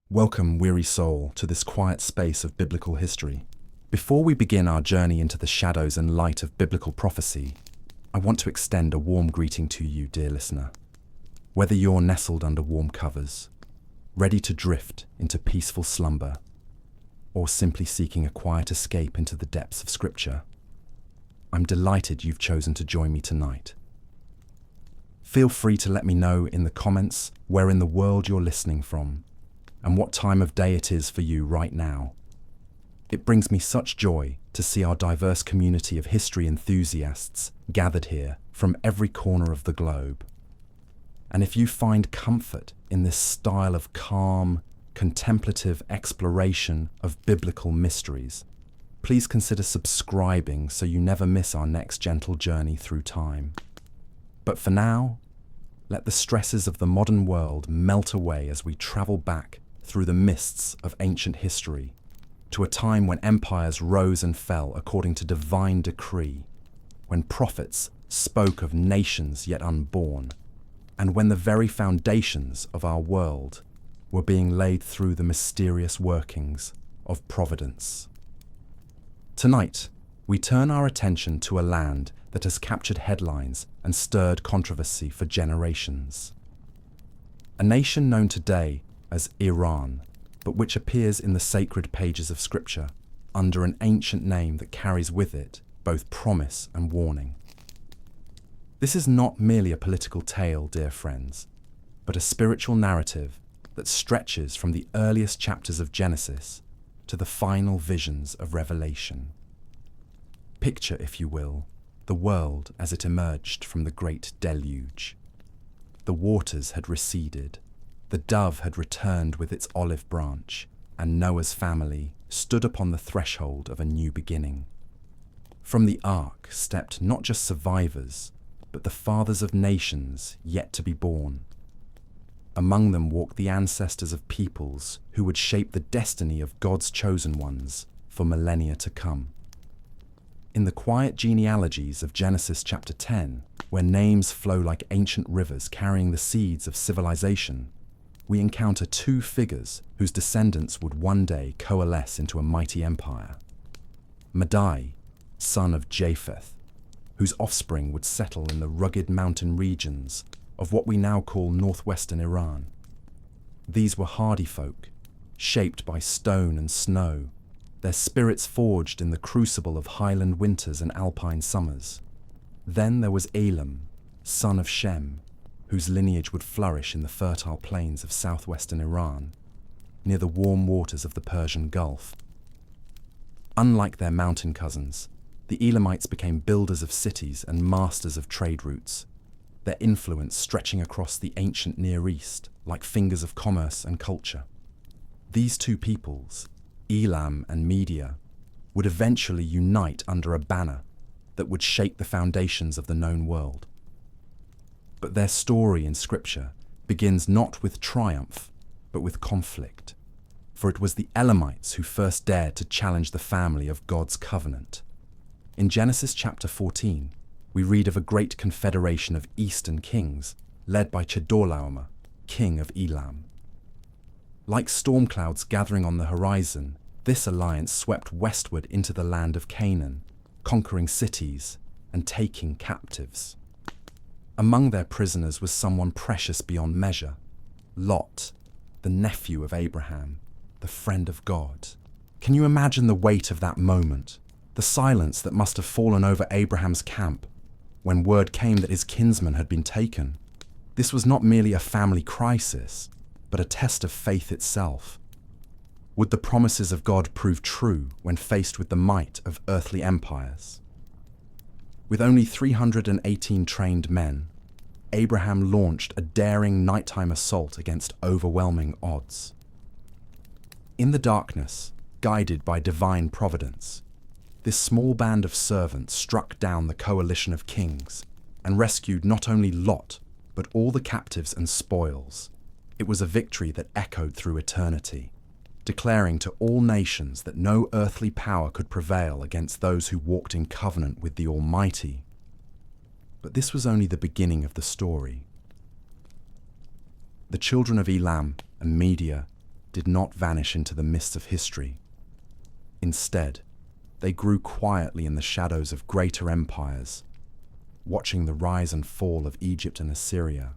Welcome, weary soul, to this quiet space of biblical history. Before we begin our journey into the shadows and light of biblical prophecy, I want to extend a warm greeting to you, dear listener. Whether you're nestled under warm covers, ready to drift into peaceful slumber, or simply seeking a quiet escape into the depths of Scripture, I'm delighted you've chosen to join me tonight. Feel free to let me know in the comments where in the world you're listening from and what time of day it is for you right now. It brings me such joy to see our diverse community of history enthusiasts gathered here from every corner of the globe. And if you find comfort in this style of calm, contemplative exploration of biblical mysteries, please consider subscribing so you never miss our next gentle journey through time. But for now, let the stresses of the modern world melt away as we travel back through the mists of ancient history to a time when empires rose and fell according to divine decree, when prophets spoke of nations yet unborn, and when the very foundations of our world were being laid through the mysterious workings of providence. Tonight, we turn our attention to a land that has captured headlines and stirred controversy for generations. A nation known today as Iran, but which appears in the sacred pages of Scripture under an ancient name that carries with it both promise and warning. This is not merely a political tale, dear friends, but a spiritual narrative that stretches from the earliest chapters of Genesis to the final visions of Revelation. Picture, if you will, the world as it emerged from the great deluge. The waters had receded, the dove had returned with its olive branch, and Noah's family stood upon the threshold of a new beginning. From the ark stepped not just survivors, but the fathers of nations yet to be born. Among them walked the ancestors of peoples who would shape the destiny of God's chosen ones for millennia to come. In the quiet genealogies of Genesis chapter 10, where names flow like ancient rivers carrying the seeds of civilization, we encounter two figures whose descendants would one day coalesce into a mighty empire. Madai, son of Japheth, whose offspring would settle in the rugged mountain regions of what we now call northwestern Iran. These were hardy folk, shaped by stone and snow, their spirits forged in the crucible of highland winters and alpine summers. Then there was Elam, son of Shem, whose lineage would flourish in the fertile plains of southwestern Iran, near the warm waters of the Persian Gulf. Unlike their mountain cousins, the Elamites became builders of cities and masters of trade routes, their influence stretching across the ancient Near East like fingers of commerce and culture. These two peoples, Elam and Media, would eventually unite under a banner that would shake the foundations of the known world. But their story in Scripture begins not with triumph, but with conflict. For it was the Elamites who first dared to challenge the family of God's covenant. In Genesis chapter 14, we read of a great confederation of eastern kings, led by Chedorlaomer, king of Elam. Like storm clouds gathering on the horizon, this alliance swept westward into the land of Canaan, conquering cities and taking captives. Among their prisoners was someone precious beyond measure, Lot, the nephew of Abraham, the friend of God. Can you imagine the weight of that moment, the silence that must have fallen over Abraham's camp when word came that his kinsman had been taken? This was not merely a family crisis, but a test of faith itself. Would the promises of God prove true when faced with the might of earthly empires? With only 318 trained men, Abraham launched a daring nighttime assault against overwhelming odds. In the darkness, guided by divine providence, this small band of servants struck down the coalition of kings and rescued not only Lot, but all the captives and spoils. It was a victory that echoed through eternity, declaring to all nations that no earthly power could prevail against those who walked in covenant with the Almighty. But this was only the beginning of the story. The children of Elam and Media did not vanish into the mists of history. Instead, they grew quietly in the shadows of greater empires, watching the rise and fall of Egypt and Assyria,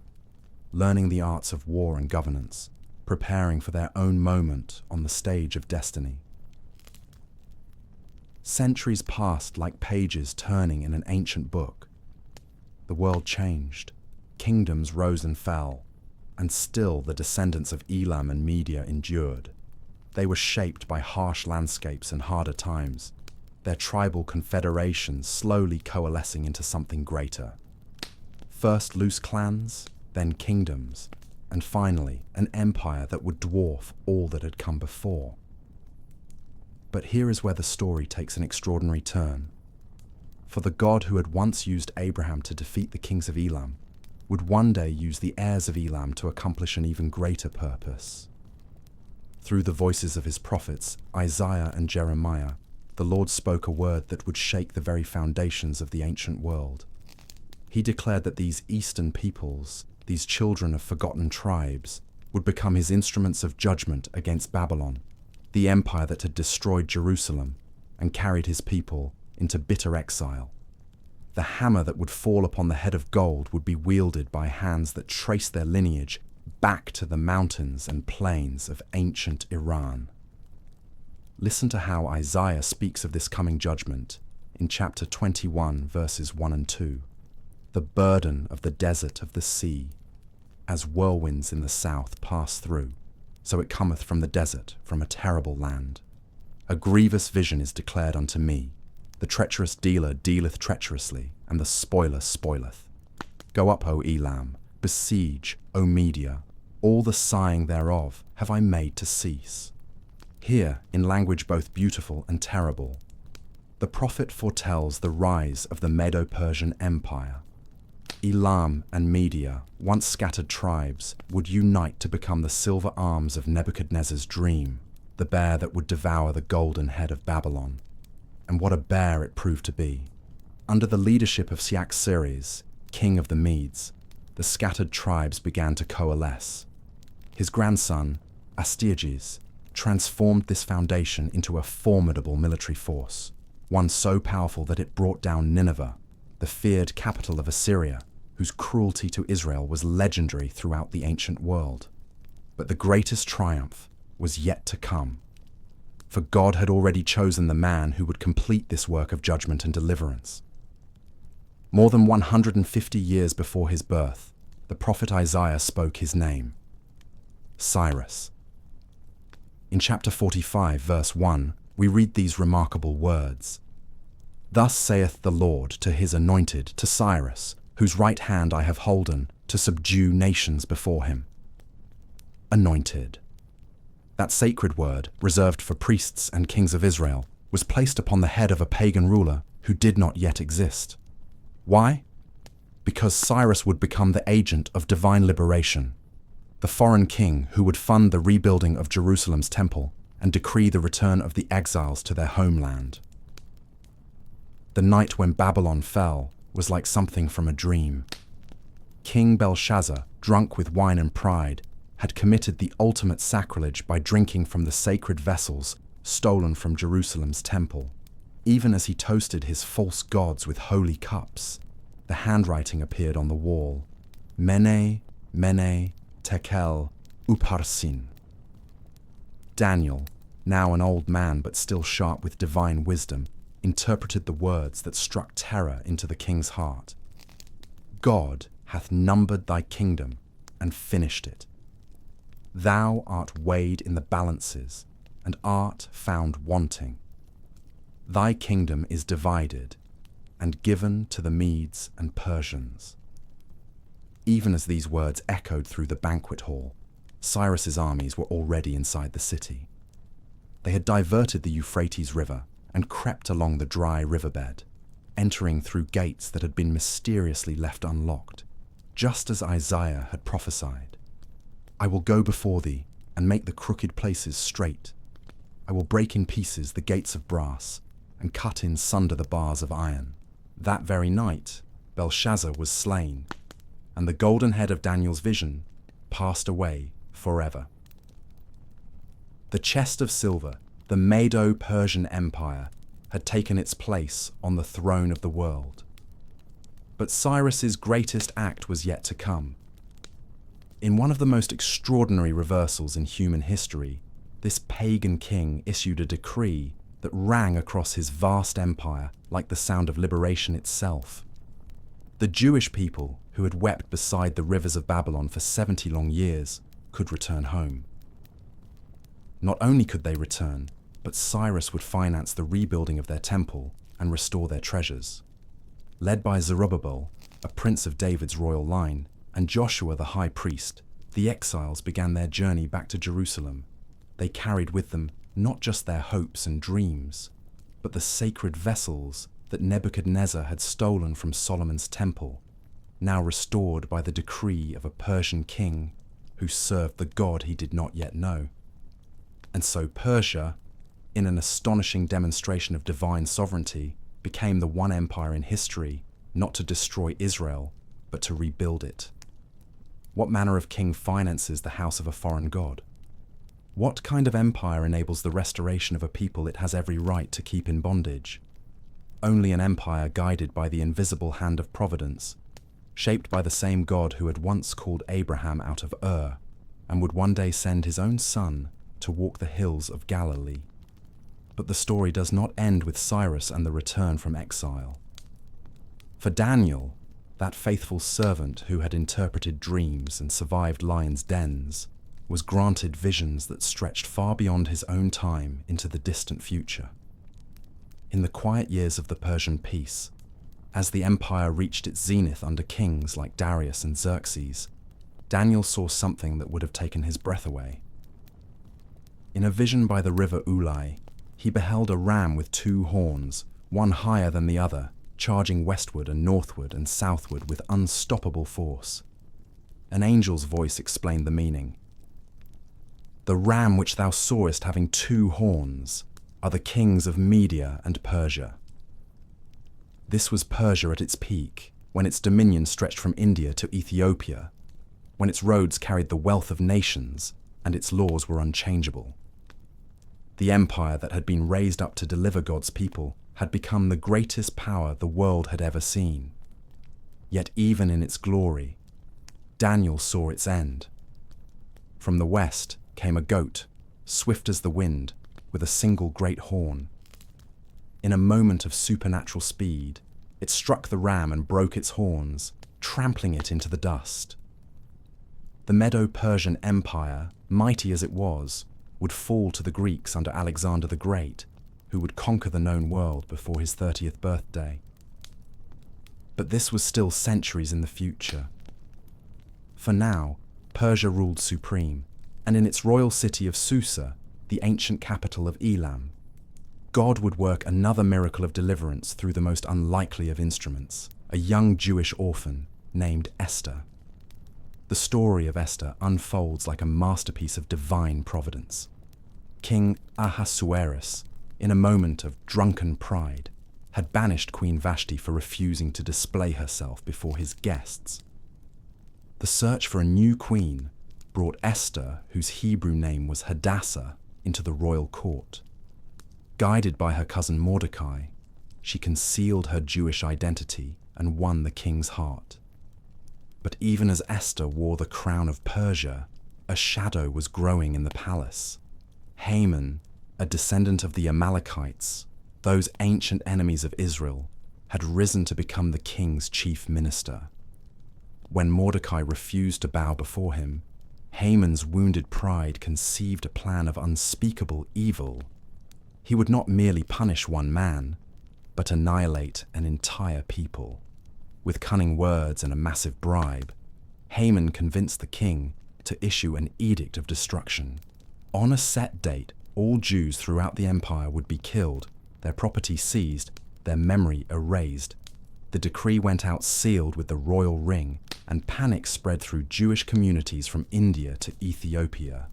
learning the arts of war and governance, preparing for their own moment on the stage of destiny. Centuries passed like pages turning in an ancient book. The world changed, kingdoms rose and fell, and still the descendants of Elam and Media endured. They were shaped by harsh landscapes and harder times, their tribal confederations slowly coalescing into something greater. First loose clans, then kingdoms, and finally an empire that would dwarf all that had come before. But here is where the story takes an extraordinary turn. For the God who had once used Abraham to defeat the kings of Elam would one day use the heirs of Elam to accomplish an even greater purpose. Through the voices of his prophets, Isaiah and Jeremiah, the Lord spoke a word that would shake the very foundations of the ancient world. He declared that these eastern peoples, these children of forgotten tribes, would become his instruments of judgment against Babylon, the empire that had destroyed Jerusalem and carried his people into bitter exile. The hammer that would fall upon the head of gold would be wielded by hands that traced their lineage back to the mountains and plains of ancient Iran. Listen to how Isaiah speaks of this coming judgment in chapter 21, verses 1 and 2. The burden of the desert of the sea, as whirlwinds in the south pass through, so it cometh from the desert, from a terrible land. A grievous vision is declared unto me. The treacherous dealer dealeth treacherously, and the spoiler spoileth. Go up, O Elam, besiege, O Media, all the sighing thereof have I made to cease. Here, in language both beautiful and terrible, the prophet foretells the rise of the Medo-Persian Empire. Elam and Media, once scattered tribes, would unite to become the silver arms of Nebuchadnezzar's dream, the bear that would devour the golden head of Babylon. And what a bear it proved to be. Under the leadership of Cyaxares, king of the Medes, the scattered tribes began to coalesce. His grandson, Astyages, transformed this foundation into a formidable military force, one so powerful that it brought down Nineveh, the feared capital of Assyria, whose cruelty to Israel was legendary throughout the ancient world. But the greatest triumph was yet to come. For God had already chosen the man who would complete this work of judgment and deliverance. More than 150 years before his birth, the prophet Isaiah spoke his name, Cyrus. In chapter 45, verse 1, we read these remarkable words. Thus saith the Lord to his anointed, to Cyrus, whose right hand I have holden, to subdue nations before him. Anointed. That sacred word, reserved for priests and kings of Israel, was placed upon the head of a pagan ruler who did not yet exist. Why? Because Cyrus would become the agent of divine liberation, the foreign king who would fund the rebuilding of Jerusalem's temple and decree the return of the exiles to their homeland. The night when Babylon fell was like something from a dream. King Belshazzar, drunk with wine and pride, had committed the ultimate sacrilege by drinking from the sacred vessels stolen from Jerusalem's temple. Even as he toasted his false gods with holy cups, the handwriting appeared on the wall. Mene, Mene, Tekel, Upharsin. Daniel, now an old man but still sharp with divine wisdom, interpreted the words that struck terror into the king's heart. God hath numbered thy kingdom and finished it. Thou art weighed in the balances, and art found wanting. Thy kingdom is divided, and given to the Medes and Persians. Even as these words echoed through the banquet hall, Cyrus's armies were already inside the city. They had diverted the Euphrates River and crept along the dry riverbed, entering through gates that had been mysteriously left unlocked, just as Isaiah had prophesied. I will go before thee and make the crooked places straight. I will break in pieces the gates of brass and cut in sunder the bars of iron. That very night, Belshazzar was slain, and the golden head of Daniel's vision passed away forever. The chest of silver, the Medo-Persian Empire, had taken its place on the throne of the world. But Cyrus's greatest act was yet to come. In one of the most extraordinary reversals in human history, this pagan king issued a decree that rang across his vast empire like the sound of liberation itself. The Jewish people, who had wept beside the rivers of Babylon for 70 long years, could return home. Not only could they return, but Cyrus would finance the rebuilding of their temple and restore their treasures. Led by Zerubbabel, a prince of David's royal line, and Joshua the high priest, the exiles began their journey back to Jerusalem. They carried with them not just their hopes and dreams, but the sacred vessels that Nebuchadnezzar had stolen from Solomon's temple, now restored by the decree of a Persian king who served the God he did not yet know. And so Persia, in an astonishing demonstration of divine sovereignty, became the one empire in history not to destroy Israel, but to rebuild it. What manner of king finances the house of a foreign god? What kind of empire enables the restoration of a people it has every right to keep in bondage? Only an empire guided by the invisible hand of providence, shaped by the same God who had once called Abraham out of Ur, and would one day send his own son to walk the hills of Galilee. But the story does not end with Cyrus and the return from exile. For Daniel, that faithful servant who had interpreted dreams and survived lions' dens, was granted visions that stretched far beyond his own time into the distant future. In the quiet years of the Persian peace, as the empire reached its zenith under kings like Darius and Xerxes, Daniel saw something that would have taken his breath away. In a vision by the river Ulai, he beheld a ram with 2 horns, one higher than the other, charging westward and northward and southward with unstoppable force. An angel's voice explained the meaning. The ram which thou sawest having 2 horns are the kings of Media and Persia. This was Persia at its peak, when its dominion stretched from India to Ethiopia, when its roads carried the wealth of nations and its laws were unchangeable. The empire that had been raised up to deliver God's people had become the greatest power the world had ever seen. Yet even in its glory, Daniel saw its end. From the west came a goat, swift as the wind, with a single great horn. In a moment of supernatural speed, it struck the ram and broke its horns, trampling it into the dust. The Medo-Persian Empire, mighty as it was, would fall to the Greeks under Alexander the Great, who would conquer the known world before his 30th birthday. But this was still centuries in the future. For now, Persia ruled supreme, and in its royal city of Susa, the ancient capital of Elam, God would work another miracle of deliverance through the most unlikely of instruments, a young Jewish orphan named Esther. The story of Esther unfolds like a masterpiece of divine providence. King Ahasuerus, in a moment of drunken pride, had banished Queen Vashti for refusing to display herself before his guests. The search for a new queen brought Esther, whose Hebrew name was Hadassah, into the royal court. Guided by her cousin Mordecai, she concealed her Jewish identity and won the king's heart. But even as Esther wore the crown of Persia, a shadow was growing in the palace. Haman, a descendant of the Amalekites, those ancient enemies of Israel, had risen to become the king's chief minister. When Mordecai refused to bow before him, Haman's wounded pride conceived a plan of unspeakable evil. He would not merely punish one man, but annihilate an entire people. With cunning words and a massive bribe, Haman convinced the king to issue an edict of destruction. On a set date, all Jews throughout the empire would be killed, their property seized, their memory erased. The decree went out sealed with the royal ring, and panic spread through Jewish communities from India to Ethiopia.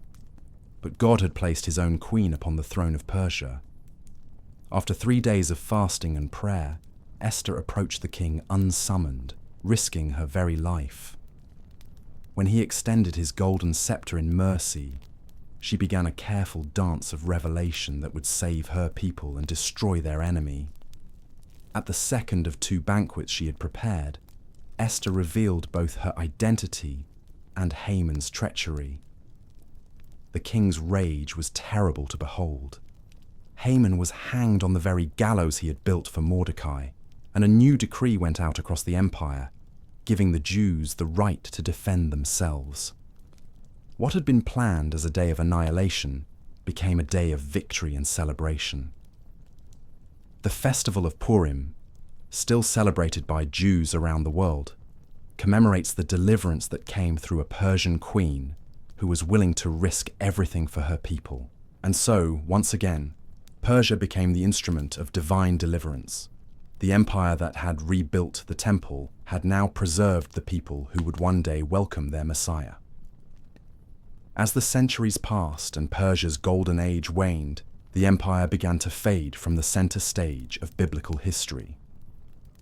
But God had placed his own queen upon the throne of Persia. After 3 days of fasting and prayer, Esther approached the king unsummoned, risking her very life. When he extended his golden scepter in mercy, she began a careful dance of revelation that would save her people and destroy their enemy. At the second of 2 banquets she had prepared, Esther revealed both her identity and Haman's treachery. The king's rage was terrible to behold. Haman was hanged on the very gallows he had built for Mordecai, and a new decree went out across the empire, giving the Jews the right to defend themselves. What had been planned as a day of annihilation became a day of victory and celebration. The festival of Purim, still celebrated by Jews around the world, commemorates the deliverance that came through a Persian queen who was willing to risk everything for her people. And so, once again, Persia became the instrument of divine deliverance. The empire that had rebuilt the temple had now preserved the people who would one day welcome their Messiah. As the centuries passed and Persia's golden age waned, the empire began to fade from the center stage of biblical history.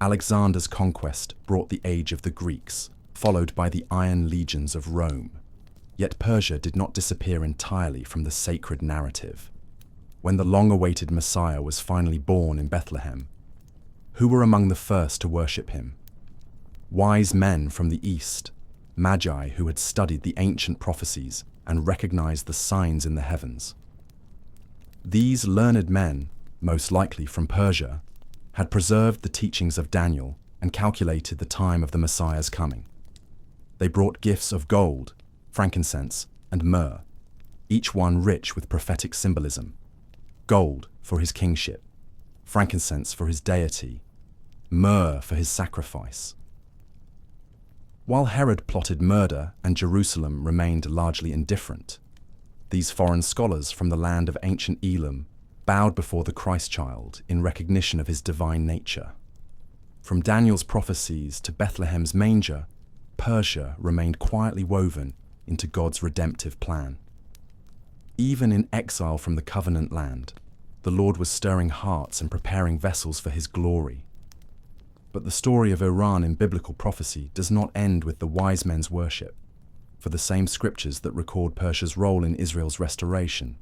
Alexander's conquest brought the age of the Greeks, followed by the Iron Legions of Rome. Yet Persia did not disappear entirely from the sacred narrative. When the long-awaited Messiah was finally born in Bethlehem, who were among the first to worship him? Wise men from the east, magi who had studied the ancient prophecies and recognized the signs in the heavens. These learned men, most likely from Persia, had preserved the teachings of Daniel and calculated the time of the Messiah's coming. They brought gifts of gold, frankincense, and myrrh, each one rich with prophetic symbolism. Gold for his kingship, frankincense for his deity, myrrh for his sacrifice. While Herod plotted murder and Jerusalem remained largely indifferent, these foreign scholars from the land of ancient Elam bowed before the Christ child in recognition of his divine nature. From Daniel's prophecies to Bethlehem's manger, Persia remained quietly woven into God's redemptive plan. Even in exile from the covenant land, the Lord was stirring hearts and preparing vessels for his glory. But the story of Iran in biblical prophecy does not end with the wise men's worship, for the same scriptures that record Persia's role in Israel's restoration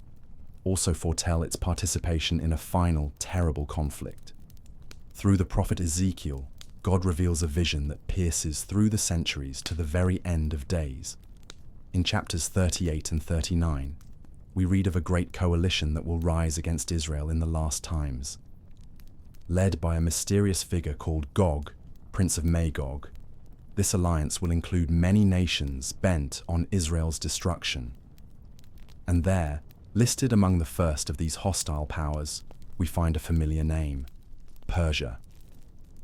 also foretell its participation in a final, terrible conflict. Through the prophet Ezekiel, God reveals a vision that pierces through the centuries to the very end of days. In chapters 38 and 39, we read of a great coalition that will rise against Israel in the last times. Led by a mysterious figure called Gog, Prince of Magog, this alliance will include many nations bent on Israel's destruction. And there, listed among the first of these hostile powers, we find a familiar name: Persia.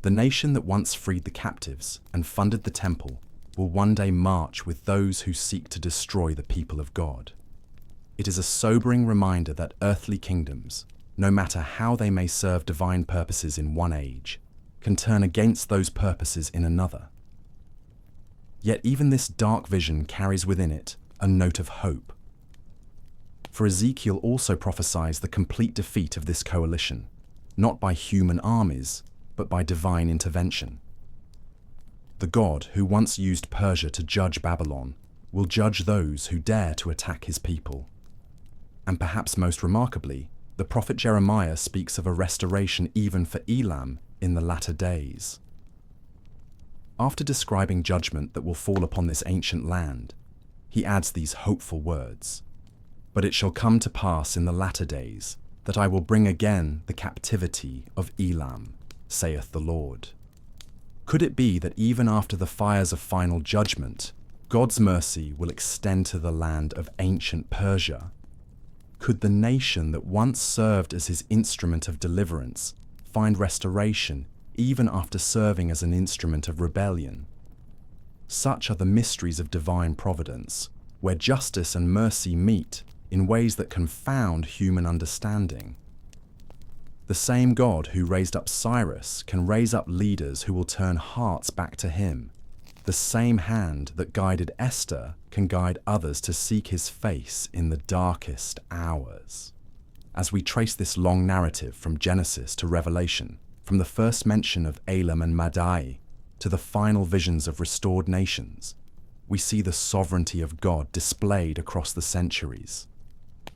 The nation that once freed the captives and funded the temple will one day march with those who seek to destroy the people of God. It is a sobering reminder that earthly kingdoms, no matter how they may serve divine purposes in one age, can turn against those purposes in another. Yet even this dark vision carries within it a note of hope. For Ezekiel also prophesies the complete defeat of this coalition, not by human armies, but by divine intervention. The God who once used Persia to judge Babylon will judge those who dare to attack his people. And perhaps most remarkably, the prophet Jeremiah speaks of a restoration even for Elam in the latter days. After describing judgment that will fall upon this ancient land, he adds these hopeful words: "But it shall come to pass in the latter days that I will bring again the captivity of Elam, saith the Lord." Could it be that even after the fires of final judgment, God's mercy will extend to the land of ancient Persia? Could the nation that once served as his instrument of deliverance find restoration even after serving as an instrument of rebellion? Such are the mysteries of divine providence, where justice and mercy meet in ways that confound human understanding. The same God who raised up Cyrus can raise up leaders who will turn hearts back to him. The same hand that guided Esther can guide others to seek his face in the darkest hours. As we trace this long narrative from Genesis to Revelation, from the first mention of Elam and Madai to the final visions of restored nations, we see the sovereignty of God displayed across the centuries.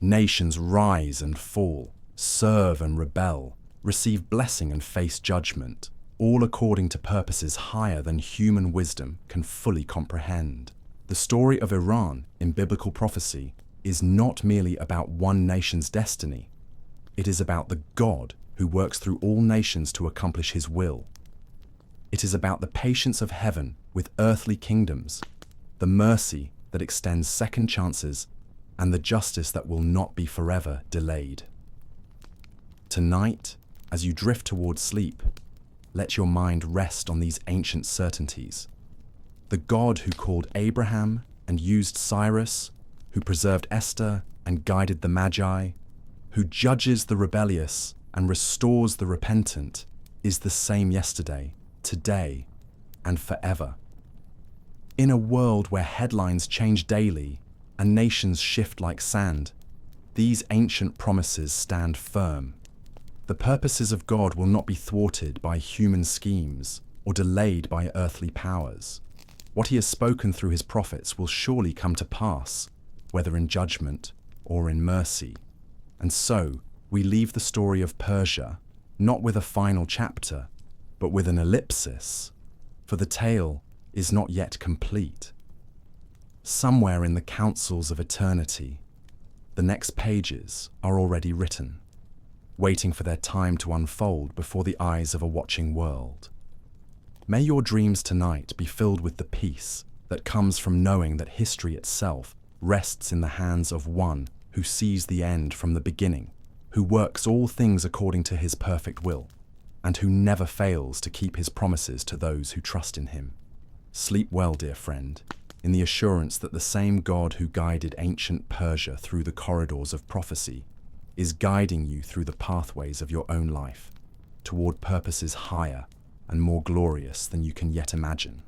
Nations rise and fall, serve and rebel, receive blessing and face judgment, all according to purposes higher than human wisdom can fully comprehend. The story of Iran in biblical prophecy is not merely about one nation's destiny. It is about the God who works through all nations to accomplish his will. It is about the patience of heaven with earthly kingdoms, the mercy that extends second chances, and the justice that will not be forever delayed. Tonight, as you drift toward sleep, let your mind rest on these ancient certainties. The God who called Abraham and used Cyrus, who preserved Esther and guided the Magi, who judges the rebellious and restores the repentant, is the same yesterday, today, and forever. In a world where headlines change daily and nations shift like sand, these ancient promises stand firm. The purposes of God will not be thwarted by human schemes or delayed by earthly powers. What he has spoken through his prophets will surely come to pass, whether in judgment or in mercy. And so, we leave the story of Persia not with a final chapter, but with an ellipsis, for the tale is not yet complete. Somewhere in the councils of eternity, the next pages are already written, waiting for their time to unfold before the eyes of a watching world. May your dreams tonight be filled with the peace that comes from knowing that history itself rests in the hands of one who sees the end from the beginning, who works all things according to his perfect will, and who never fails to keep his promises to those who trust in him. Sleep well, dear friend, in the assurance that the same God who guided ancient Persia through the corridors of prophecy is guiding you through the pathways of your own life, toward purposes higher and more glorious than you can yet imagine.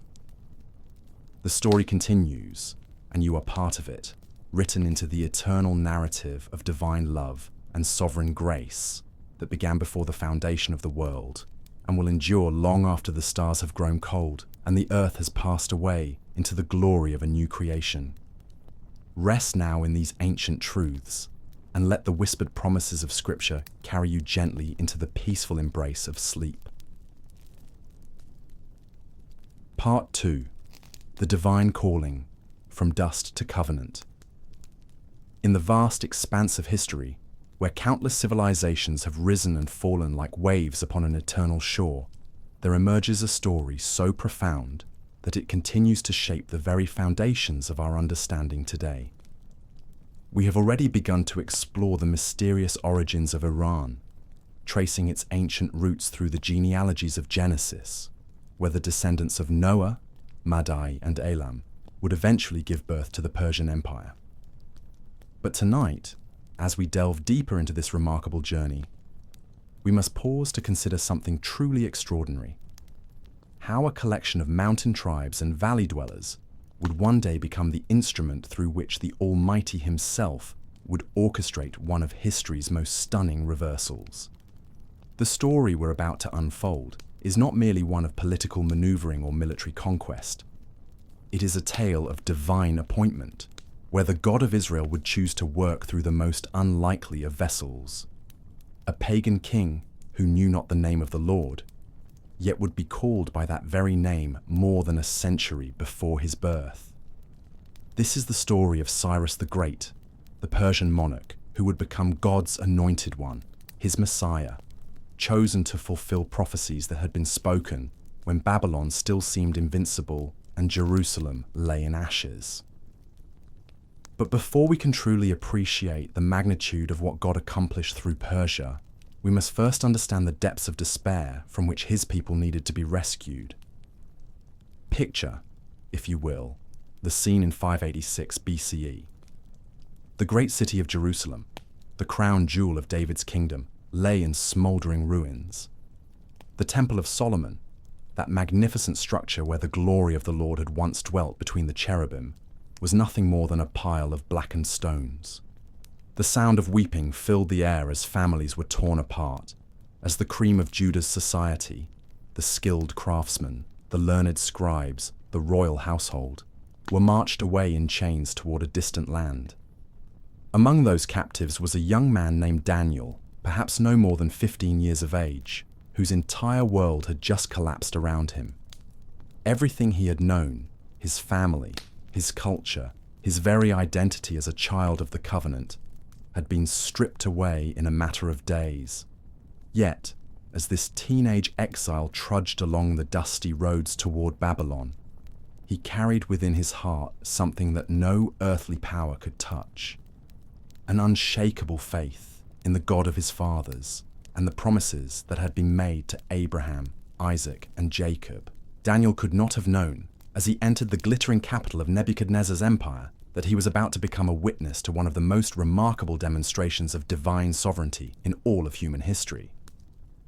The story continues, and you are part of it, written into the eternal narrative of divine love and sovereign grace that began before the foundation of the world and will endure long after the stars have grown cold and the earth has passed away into the glory of a new creation. Rest now in these ancient truths, and let the whispered promises of Scripture carry you gently into the peaceful embrace of sleep. Part 2. The Divine Calling, From Dust to Covenant. In the vast expanse of history, where countless civilizations have risen and fallen like waves upon an eternal shore, there emerges a story so profound that it continues to shape the very foundations of our understanding today. We have already begun to explore the mysterious origins of Iran, tracing its ancient roots through the genealogies of Genesis, where the descendants of Noah, Madai, and Elam would eventually give birth to the Persian Empire. But tonight, as we delve deeper into this remarkable journey, we must pause to consider something truly extraordinary. How a collection of mountain tribes and valley dwellers would one day become the instrument through which the Almighty himself would orchestrate one of history's most stunning reversals. The story we're about to unfold is not merely one of political maneuvering or military conquest. It is a tale of divine appointment, where the God of Israel would choose to work through the most unlikely of vessels. A pagan king who knew not the name of the Lord, yet would be called by that very name more than a century before his birth. This is the story of Cyrus the Great, the Persian monarch who would become God's anointed one, his Messiah, chosen to fulfill prophecies that had been spoken when Babylon still seemed invincible and Jerusalem lay in ashes. But before we can truly appreciate the magnitude of what God accomplished through Persia, we must first understand the depths of despair from which his people needed to be rescued. Picture, if you will, the scene in 586 BCE. The great city of Jerusalem, the crown jewel of David's kingdom, lay in smouldering ruins. The Temple of Solomon, that magnificent structure where the glory of the Lord had once dwelt between the cherubim, was nothing more than a pile of blackened stones. The sound of weeping filled the air as families were torn apart, as the cream of Judah's society, the skilled craftsmen, the learned scribes, the royal household, were marched away in chains toward a distant land. Among those captives was a young man named Daniel, perhaps no more than 15 years of age, whose entire world had just collapsed around him. Everything he had known, his family, his culture, his very identity as a child of the covenant, had been stripped away in a matter of days. Yet, as this teenage exile trudged along the dusty roads toward Babylon, he carried within his heart something that no earthly power could touch: an unshakable faith in the God of his fathers and the promises that had been made to Abraham, Isaac, and Jacob. Daniel could not have known, as he entered the glittering capital of Nebuchadnezzar's empire, that he was about to become a witness to one of the most remarkable demonstrations of divine sovereignty in all of human history.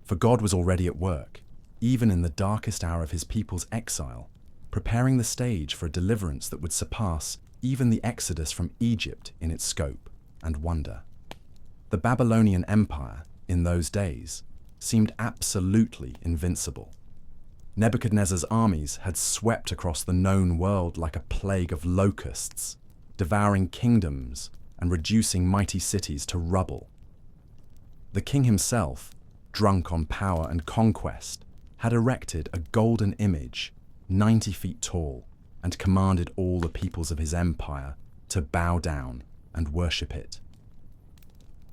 For God was already at work, even in the darkest hour of his people's exile, preparing the stage for a deliverance that would surpass even the exodus from Egypt in its scope and wonder. The Babylonian Empire, in those days, seemed absolutely invincible. Nebuchadnezzar's armies had swept across the known world like a plague of locusts, devouring kingdoms and reducing mighty cities to rubble. The king himself, drunk on power and conquest, had erected a golden image 90 feet tall and commanded all the peoples of his empire to bow down and worship it.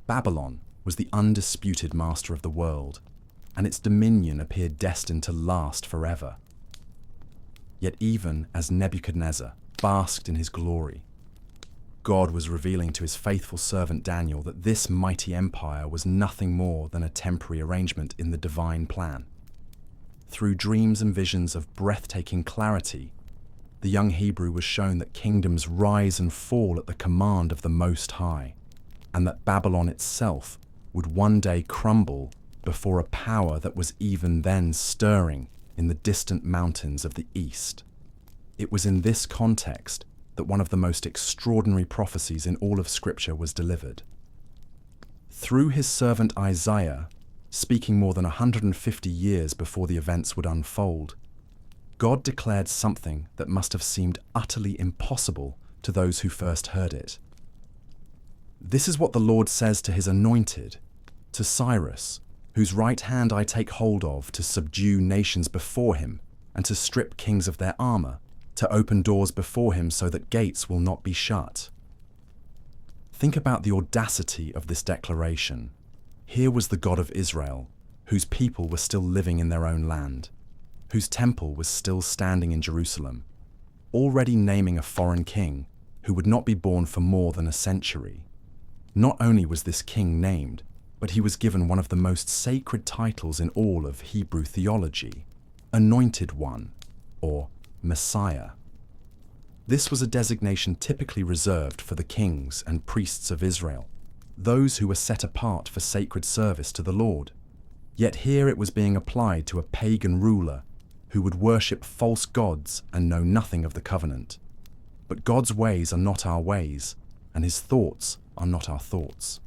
Babylon was the undisputed master of the world, and its dominion appeared destined to last forever. Yet even as Nebuchadnezzar basked in his glory, God was revealing to his faithful servant Daniel that this mighty empire was nothing more than a temporary arrangement in the divine plan. Through dreams and visions of breathtaking clarity, the young Hebrew was shown that kingdoms rise and fall at the command of the Most High, and that Babylon itself would one day crumble before a power that was even then stirring in the distant mountains of the east. It was in this context that one of the most extraordinary prophecies in all of Scripture was delivered. Through his servant Isaiah, speaking more than 150 years before the events would unfold, God declared something that must have seemed utterly impossible to those who first heard it. This is what the Lord says to his anointed, to Cyrus, whose right hand I take hold of to subdue nations before him and to strip kings of their armor, to open doors before him so that gates will not be shut. Think about the audacity of this declaration. Here was the God of Israel, whose people were still living in their own land, whose temple was still standing in Jerusalem, already naming a foreign king who would not be born for more than a century. Not only was this king named, but he was given one of the most sacred titles in all of Hebrew theology, Anointed One, or Messiah. This was a designation typically reserved for the kings and priests of Israel, those who were set apart for sacred service to the Lord. Yet here it was being applied to a pagan ruler who would worship false gods and know nothing of the covenant. But God's ways are not our ways, and his thoughts are not our thoughts.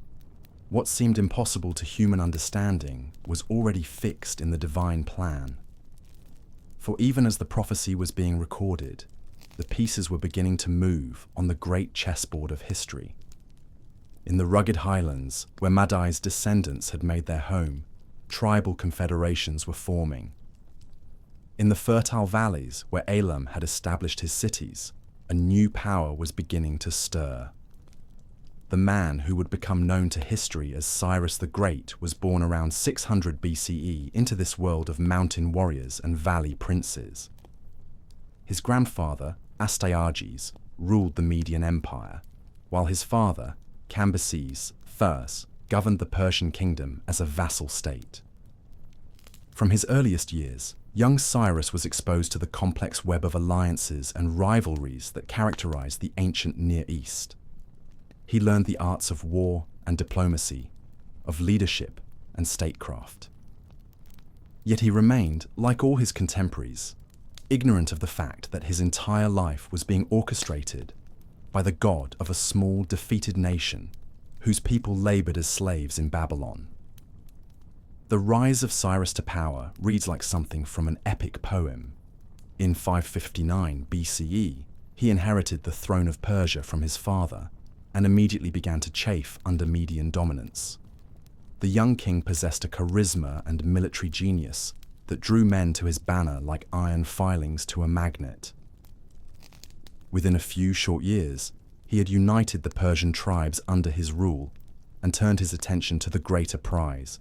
What seemed impossible to human understanding was already fixed in the divine plan. For even as the prophecy was being recorded, the pieces were beginning to move on the great chessboard of history. In the rugged highlands, where Maddai's descendants had made their home, tribal confederations were forming. In the fertile valleys, where Elam had established his cities, a new power was beginning to stir. The man who would become known to history as Cyrus the Great was born around 600 BCE into this world of mountain warriors and valley princes. His grandfather, Astyages, ruled the Median Empire, while his father, Cambyses I, governed the Persian kingdom as a vassal state. From his earliest years, young Cyrus was exposed to the complex web of alliances and rivalries that characterized the ancient Near East. He learned the arts of war and diplomacy, of leadership and statecraft. Yet he remained, like all his contemporaries, ignorant of the fact that his entire life was being orchestrated by the god of a small, defeated nation whose people labored as slaves in Babylon. The rise of Cyrus to power reads like something from an epic poem. In 559 BCE, he inherited the throne of Persia from his father, and immediately began to chafe under Median dominance. The young king possessed a charisma and military genius that drew men to his banner like iron filings to a magnet. Within a few short years, he had united the Persian tribes under his rule and turned his attention to the greater prize,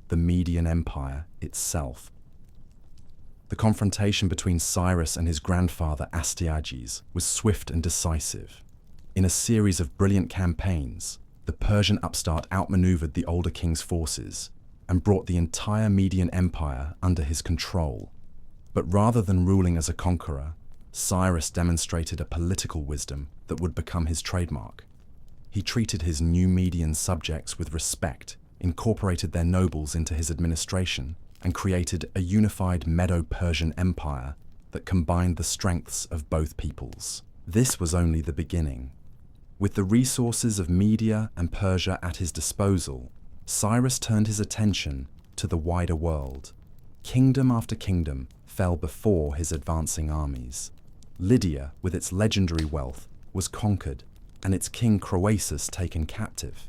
the Median Empire itself. The confrontation between Cyrus and his grandfather Astyages was swift and decisive. In a series of brilliant campaigns, the Persian upstart outmaneuvered the older king's forces and brought the entire Median Empire under his control. But rather than ruling as a conqueror, Cyrus demonstrated a political wisdom that would become his trademark. He treated his new Median subjects with respect, incorporated their nobles into his administration, and created a unified Medo-Persian empire that combined the strengths of both peoples. This was only the beginning. With the resources of Media and Persia at his disposal, Cyrus turned his attention to the wider world. Kingdom after kingdom fell before his advancing armies. Lydia, with its legendary wealth, was conquered, and its king Croesus taken captive.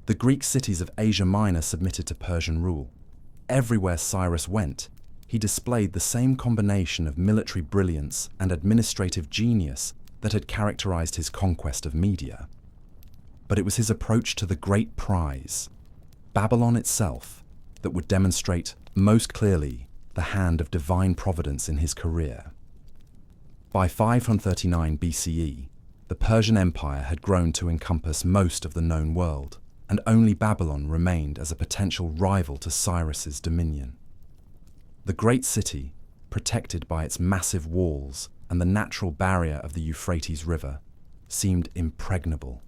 The Greek cities of Asia Minor submitted to Persian rule. Everywhere Cyrus went, he displayed the same combination of military brilliance and administrative genius that had characterized his conquest of Media. But it was his approach to the great prize, Babylon itself, that would demonstrate most clearly the hand of divine providence in his career. By 539 BCE, the Persian Empire had grown to encompass most of the known world, and only Babylon remained as a potential rival to Cyrus's dominion. The great city, protected by its massive walls and the natural barrier of the Euphrates River, seemed impregnable.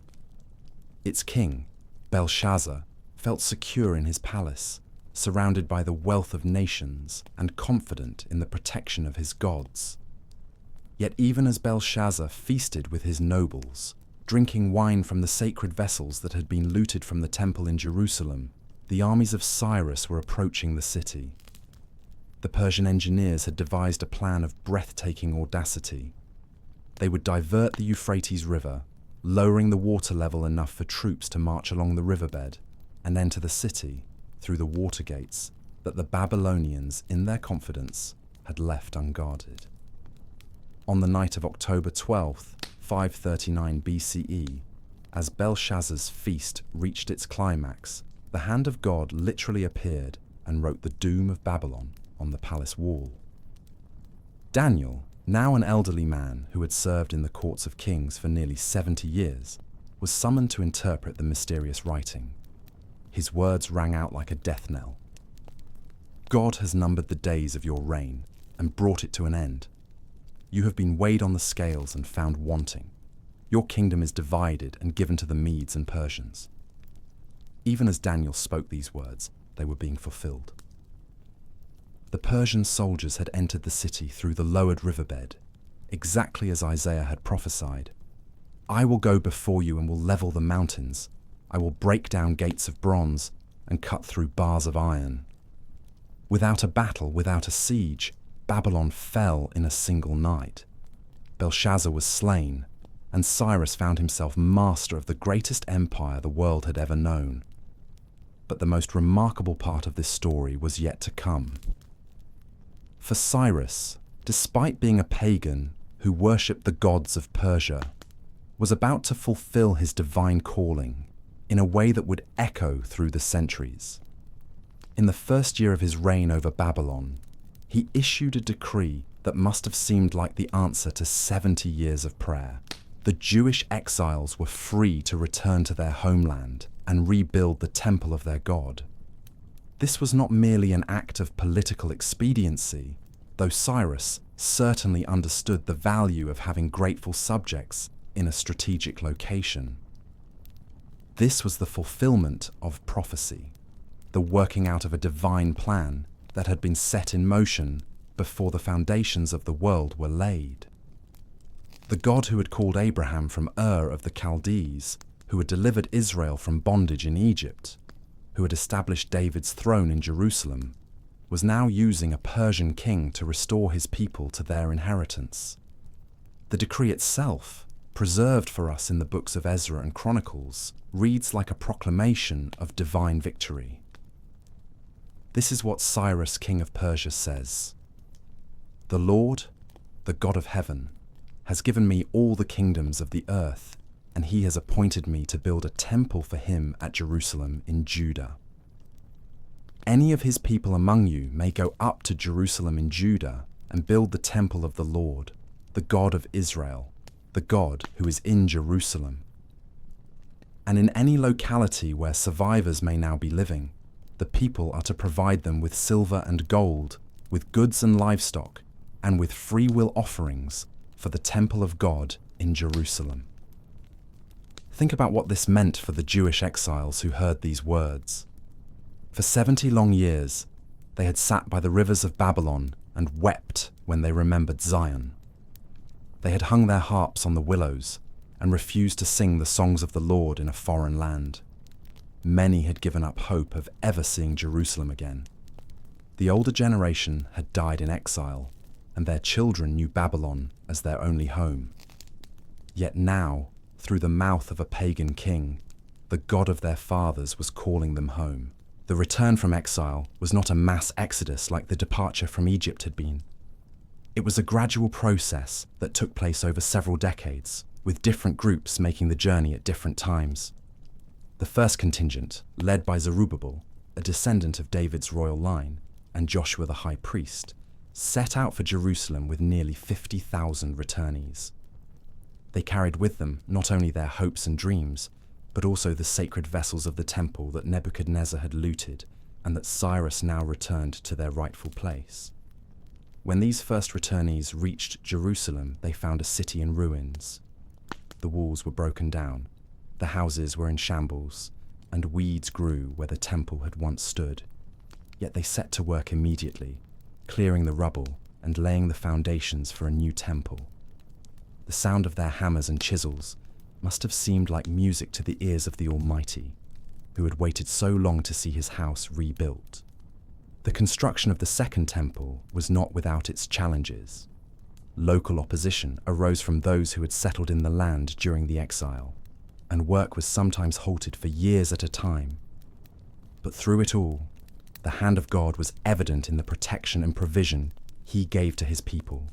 Its king, Belshazzar, felt secure in his palace, surrounded by the wealth of nations and confident in the protection of his gods. Yet even as Belshazzar feasted with his nobles, drinking wine from the sacred vessels that had been looted from the temple in Jerusalem, the armies of Cyrus were approaching the city. The Persian engineers had devised a plan of breathtaking audacity. They would divert the Euphrates River, lowering the water level enough for troops to march along the riverbed and enter the city through the water gates that the Babylonians, in their confidence, had left unguarded. On the night of October 12th, 539 BCE, as Belshazzar's feast reached its climax, the hand of God literally appeared and wrote the doom of Babylon on the palace wall. Daniel, now an elderly man who had served in the courts of kings for nearly 70 years, was summoned to interpret the mysterious writing. His words rang out like a death knell. God has numbered the days of your reign and brought it to an end. You have been weighed on the scales and found wanting. Your kingdom is divided and given to the Medes and Persians. Even as Daniel spoke these words, they were being fulfilled. The Persian soldiers had entered the city through the lowered riverbed, exactly as Isaiah had prophesied. I will go before you and will level the mountains. I will break down gates of bronze and cut through bars of iron. Without a battle, without a siege, Babylon fell in a single night. Belshazzar was slain, and Cyrus found himself master of the greatest empire the world had ever known. But the most remarkable part of this story was yet to come. For Cyrus, despite being a pagan who worshipped the gods of Persia, was about to fulfill his divine calling in a way that would echo through the centuries. In the first year of his reign over Babylon, he issued a decree that must have seemed like the answer to 70 years of prayer. The Jewish exiles were free to return to their homeland and rebuild the temple of their God. This was not merely an act of political expediency, though Cyrus certainly understood the value of having grateful subjects in a strategic location. This was the fulfillment of prophecy, the working out of a divine plan that had been set in motion before the foundations of the world were laid. The God who had called Abraham from Ur of the Chaldees, who had delivered Israel from bondage in Egypt, who had established David's throne in Jerusalem, was now using a Persian king to restore his people to their inheritance. The decree itself preserved for us in the books of Ezra and Chronicles, reads like a proclamation of divine victory. This is what Cyrus, king of Persia, says: "The Lord, the God of heaven, has given me all the kingdoms of the earth, and he has appointed me to build a temple for him at Jerusalem in Judah. Any of his people among you may go up to Jerusalem in Judah and build the temple of the Lord, the God of Israel, the God who is in Jerusalem. And in any locality where survivors may now be living, the people are to provide them with silver and gold, with goods and livestock, and with free will offerings for the temple of God in Jerusalem." Think about what this meant for the Jewish exiles who heard these words. For 70 long years, they had sat by the rivers of Babylon and wept when they remembered Zion. They had hung their harps on the willows and refused to sing the songs of the Lord in a foreign land. Many had given up hope of ever seeing Jerusalem again. The older generation had died in exile, and their children knew Babylon as their only home. Yet now, through the mouth of a pagan king, the God of their fathers was calling them home. The return from exile was not a mass exodus like the departure from Egypt had been. It was a gradual process that took place over several decades, with different groups making the journey at different times. The first contingent, led by Zerubbabel, a descendant of David's royal line, and Joshua the high priest, set out for Jerusalem with nearly 50,000 returnees. They carried with them not only their hopes and dreams, but also the sacred vessels of the temple that Nebuchadnezzar had looted and that Cyrus now returned to their rightful place. When these first returnees reached Jerusalem, they found a city in ruins. The walls were broken down, the houses were in shambles, and weeds grew where the temple had once stood. Yet they set to work immediately, clearing the rubble and laying the foundations for a new temple. The sound of their hammers and chisels must have seemed like music to the ears of the Almighty, who had waited so long to see his house rebuilt. The construction of the second temple was not without its challenges. Local opposition arose from those who had settled in the land during the exile, and work was sometimes halted for years at a time. But through it all, the hand of God was evident in the protection and provision he gave to his people.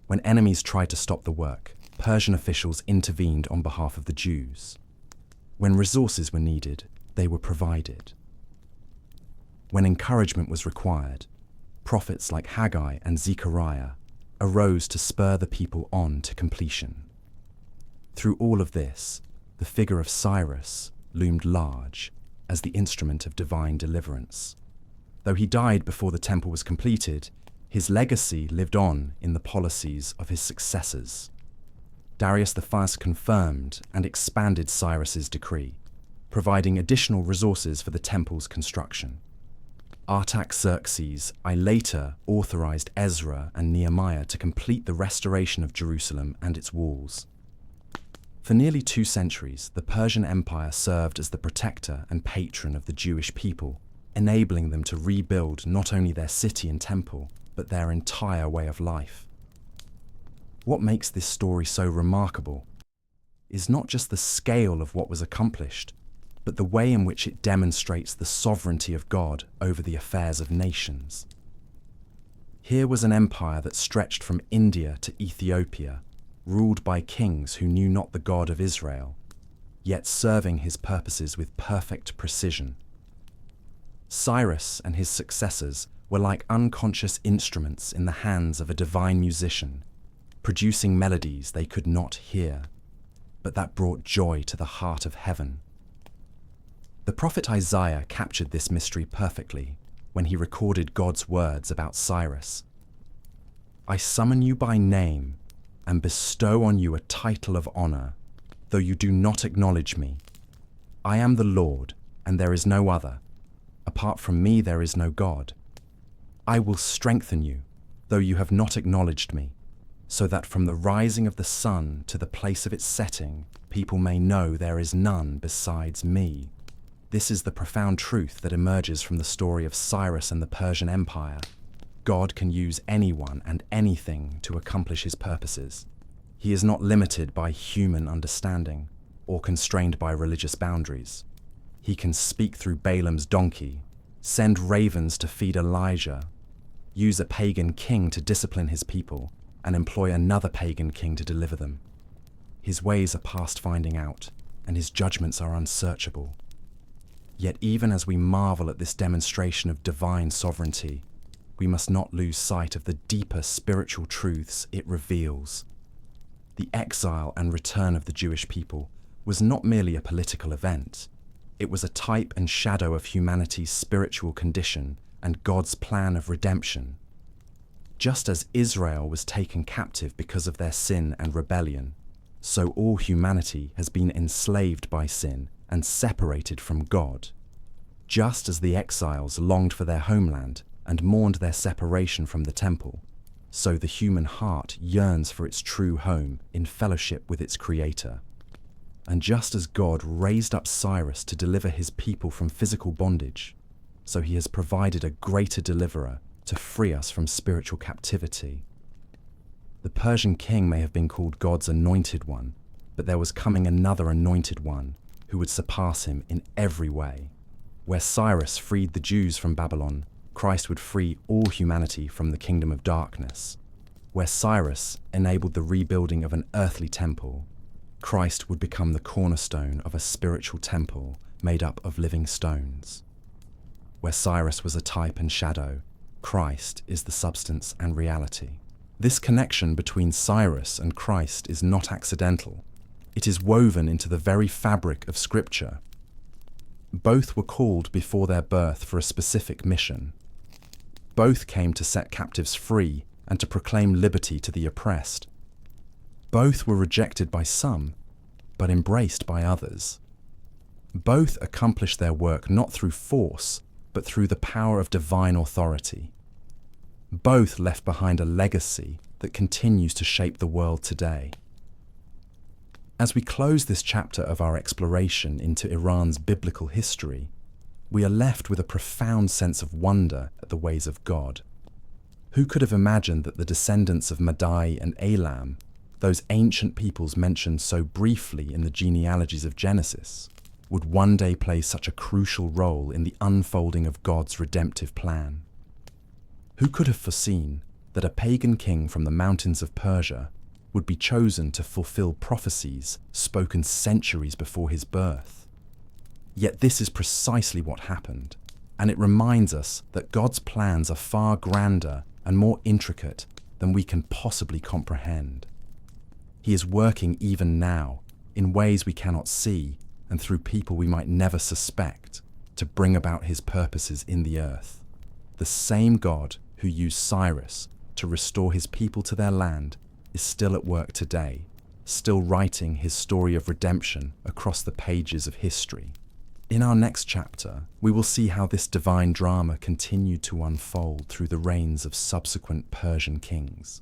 When enemies tried to stop the work, Persian officials intervened on behalf of the Jews. When resources were needed, they were provided. When encouragement was required, prophets like Haggai and Zechariah arose to spur the people on to completion. Through all of this, the figure of Cyrus loomed large as the instrument of divine deliverance. Though he died before the temple was completed, his legacy lived on in the policies of his successors. Darius I confirmed and expanded Cyrus's decree, providing additional resources for the temple's construction. Artaxerxes I later authorized Ezra and Nehemiah to complete the restoration of Jerusalem and its walls. For nearly 2 centuries, the Persian Empire served as the protector and patron of the Jewish people, enabling them to rebuild not only their city and temple, but their entire way of life. What makes this story so remarkable is not just the scale of what was accomplished, but the way in which it demonstrates the sovereignty of God over the affairs of nations. Here was an empire that stretched from India to Ethiopia, ruled by kings who knew not the God of Israel, yet serving his purposes with perfect precision. Cyrus and his successors were like unconscious instruments in the hands of a divine musician, producing melodies they could not hear, but that brought joy to the heart of heaven. The prophet Isaiah captured this mystery perfectly when he recorded God's words about Cyrus. "I summon you by name and bestow on you a title of honor, though you do not acknowledge me. I am the Lord, and there is no other. Apart from me there is no God. I will strengthen you, though you have not acknowledged me, so that from the rising of the sun to the place of its setting, people may know there is none besides me." This is the profound truth that emerges from the story of Cyrus and the Persian Empire. God can use anyone and anything to accomplish his purposes. He is not limited by human understanding or constrained by religious boundaries. He can speak through Balaam's donkey, send ravens to feed Elijah, use a pagan king to discipline his people, and employ another pagan king to deliver them. His ways are past finding out, and his judgments are unsearchable. Yet even as we marvel at this demonstration of divine sovereignty, we must not lose sight of the deeper spiritual truths it reveals. The exile and return of the Jewish people was not merely a political event. It was a type and shadow of humanity's spiritual condition and God's plan of redemption. Just as Israel was taken captive because of their sin and rebellion, so all humanity has been enslaved by sin and separated from God. Just as the exiles longed for their homeland and mourned their separation from the temple, so the human heart yearns for its true home in fellowship with its Creator. And just as God raised up Cyrus to deliver his people from physical bondage, so he has provided a greater deliverer to free us from spiritual captivity. The Persian king may have been called God's anointed one, but there was coming another anointed one who would surpass him in every way. Where Cyrus freed the Jews from Babylon, Christ would free all humanity from the kingdom of darkness. Where Cyrus enabled the rebuilding of an earthly temple, Christ would become the cornerstone of a spiritual temple made up of living stones. Where Cyrus was a type and shadow, Christ is the substance and reality. This connection between Cyrus and Christ is not accidental. It is woven into the very fabric of Scripture. Both were called before their birth for a specific mission. Both came to set captives free and to proclaim liberty to the oppressed. Both were rejected by some, but embraced by others. Both accomplished their work not through force, but through the power of divine authority. Both left behind a legacy that continues to shape the world today. As we close this chapter of our exploration into Iran's biblical history, we are left with a profound sense of wonder at the ways of God. Who could have imagined that the descendants of Madai and Elam, those ancient peoples mentioned so briefly in the genealogies of Genesis, would one day play such a crucial role in the unfolding of God's redemptive plan? Who could have foreseen that a pagan king from the mountains of Persia would be chosen to fulfill prophecies spoken centuries before his birth? Yet this is precisely what happened, and it reminds us that God's plans are far grander and more intricate than we can possibly comprehend. He is working even now, in ways we cannot see, and through people we might never suspect, to bring about his purposes in the earth. The same God who used Cyrus to restore his people to their land is still at work today, still writing his story of redemption across the pages of history. In our next chapter, we will see how this divine drama continued to unfold through the reigns of subsequent Persian kings,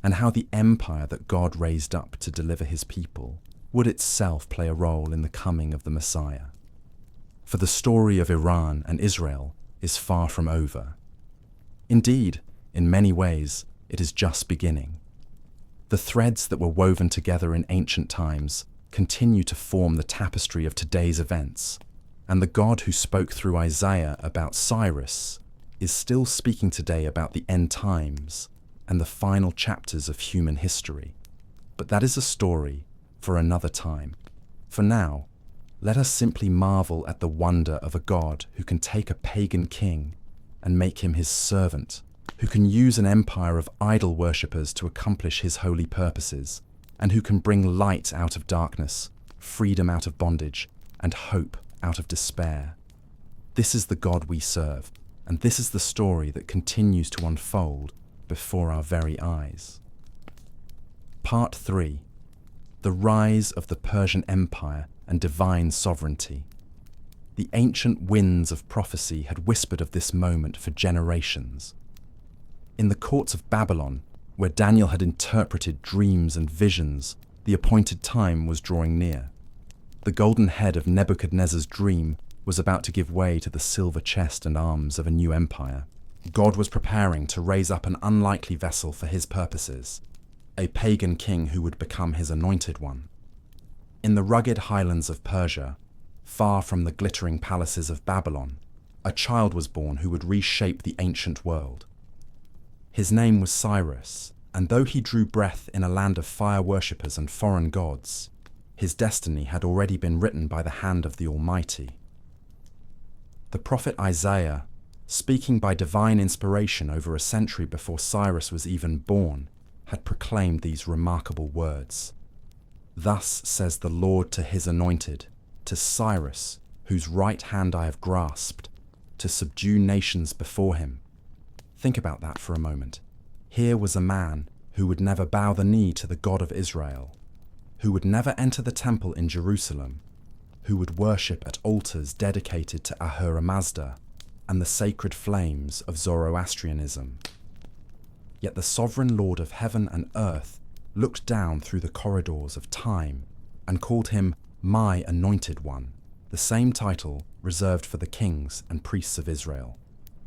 and how the empire that God raised up to deliver his people would itself play a role in the coming of the Messiah. For the story of Iran and Israel is far from over. Indeed, in many ways, it is just beginning. The threads that were woven together in ancient times continue to form the tapestry of today's events, and the God who spoke through Isaiah about Cyrus is still speaking today about the end times and the final chapters of human history. But that is a story for another time. For now, let us simply marvel at the wonder of a God who can take a pagan king and make him his servant, who can use an empire of idol worshippers to accomplish his holy purposes, and who can bring light out of darkness, freedom out of bondage, and hope out of despair. This is the God we serve, and this is the story that continues to unfold before our very eyes. Part 3. The rise of the Persian Empire and divine sovereignty. The ancient winds of prophecy had whispered of this moment for generations. In the courts of Babylon, where Daniel had interpreted dreams and visions, the appointed time was drawing near. The golden head of Nebuchadnezzar's dream was about to give way to the silver chest and arms of a new empire. God was preparing to raise up an unlikely vessel for his purposes, a pagan king who would become his anointed one. In the rugged highlands of Persia, far from the glittering palaces of Babylon, a child was born who would reshape the ancient world. His name was Cyrus, and though he drew breath in a land of fire worshippers and foreign gods, his destiny had already been written by the hand of the Almighty. The prophet Isaiah, speaking by divine inspiration over a century before Cyrus was even born, had proclaimed these remarkable words. "Thus says the Lord to his anointed, to Cyrus, whose right hand I have grasped, to subdue nations before him." Think about that for a moment. Here was a man who would never bow the knee to the God of Israel, who would never enter the temple in Jerusalem, who would worship at altars dedicated to Ahura Mazda and the sacred flames of Zoroastrianism. Yet the sovereign Lord of heaven and earth looked down through the corridors of time and called him my anointed one, the same title reserved for the kings and priests of Israel.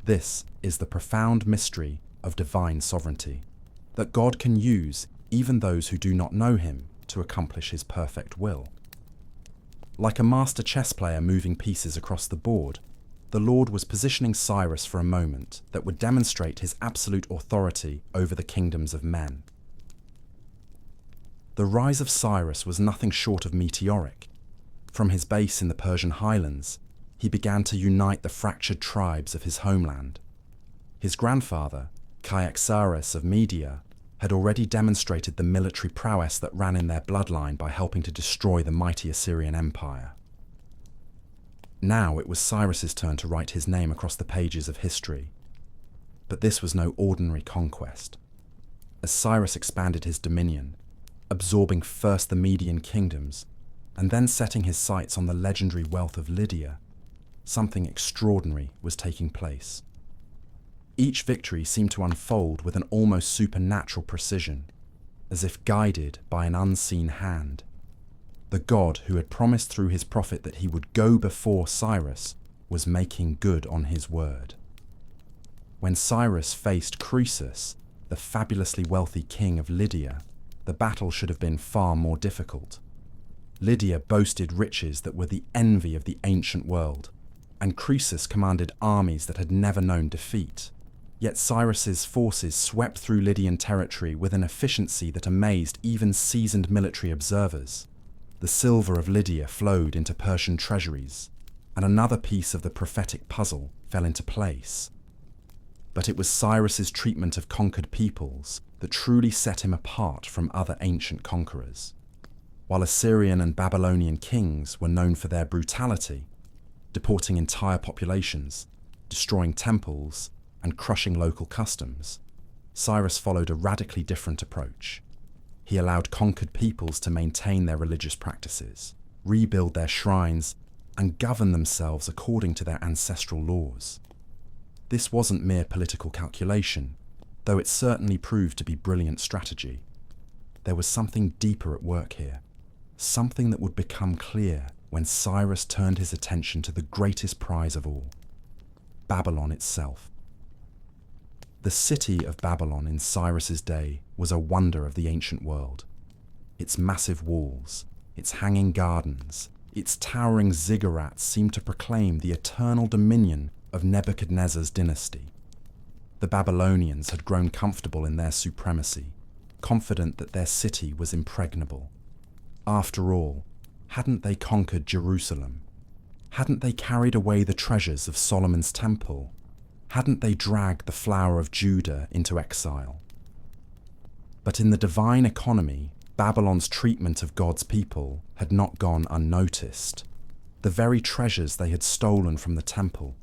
This is the profound mystery of divine sovereignty, that God can use even those who do not know him to accomplish his perfect will. Like a master chess player moving pieces across the board, the Lord was positioning Cyrus for a moment that would demonstrate his absolute authority over the kingdoms of men. The rise of Cyrus was nothing short of meteoric. From his base in the Persian highlands, he began to unite the fractured tribes of his homeland. His grandfather, Cyaxares of Media, had already demonstrated the military prowess that ran in their bloodline by helping to destroy the mighty Assyrian Empire. Now it was Cyrus's turn to write his name across the pages of history. But this was no ordinary conquest. As Cyrus expanded his dominion, absorbing first the Median kingdoms, and then setting his sights on the legendary wealth of Lydia, something extraordinary was taking place. Each victory seemed to unfold with an almost supernatural precision, as if guided by an unseen hand. The God who had promised through his prophet that he would go before Cyrus was making good on his word. When Cyrus faced Croesus, the fabulously wealthy king of Lydia, the battle should have been far more difficult. Lydia boasted riches that were the envy of the ancient world, and Croesus commanded armies that had never known defeat. Yet Cyrus's forces swept through Lydian territory with an efficiency that amazed even seasoned military observers. The silver of Lydia flowed into Persian treasuries, and another piece of the prophetic puzzle fell into place. But it was Cyrus's treatment of conquered peoples that truly set him apart from other ancient conquerors. While Assyrian and Babylonian kings were known for their brutality, deporting entire populations, destroying temples, and crushing local customs, Cyrus followed a radically different approach. He allowed conquered peoples to maintain their religious practices, rebuild their shrines, and govern themselves according to their ancestral laws. This wasn't mere political calculation, though it certainly proved to be brilliant strategy. There was something deeper at work here, something that would become clear when Cyrus turned his attention to the greatest prize of all, Babylon itself. The city of Babylon in Cyrus's day was a wonder of the ancient world. Its massive walls, its hanging gardens, its towering ziggurats seemed to proclaim the eternal dominion of Nebuchadnezzar's dynasty. The Babylonians had grown comfortable in their supremacy, confident that their city was impregnable. After all, hadn't they conquered Jerusalem? Hadn't they carried away the treasures of Solomon's temple? Hadn't they dragged the flower of Judah into exile? But in the divine economy, Babylon's treatment of God's people had not gone unnoticed. The very treasures they had stolen from the temple,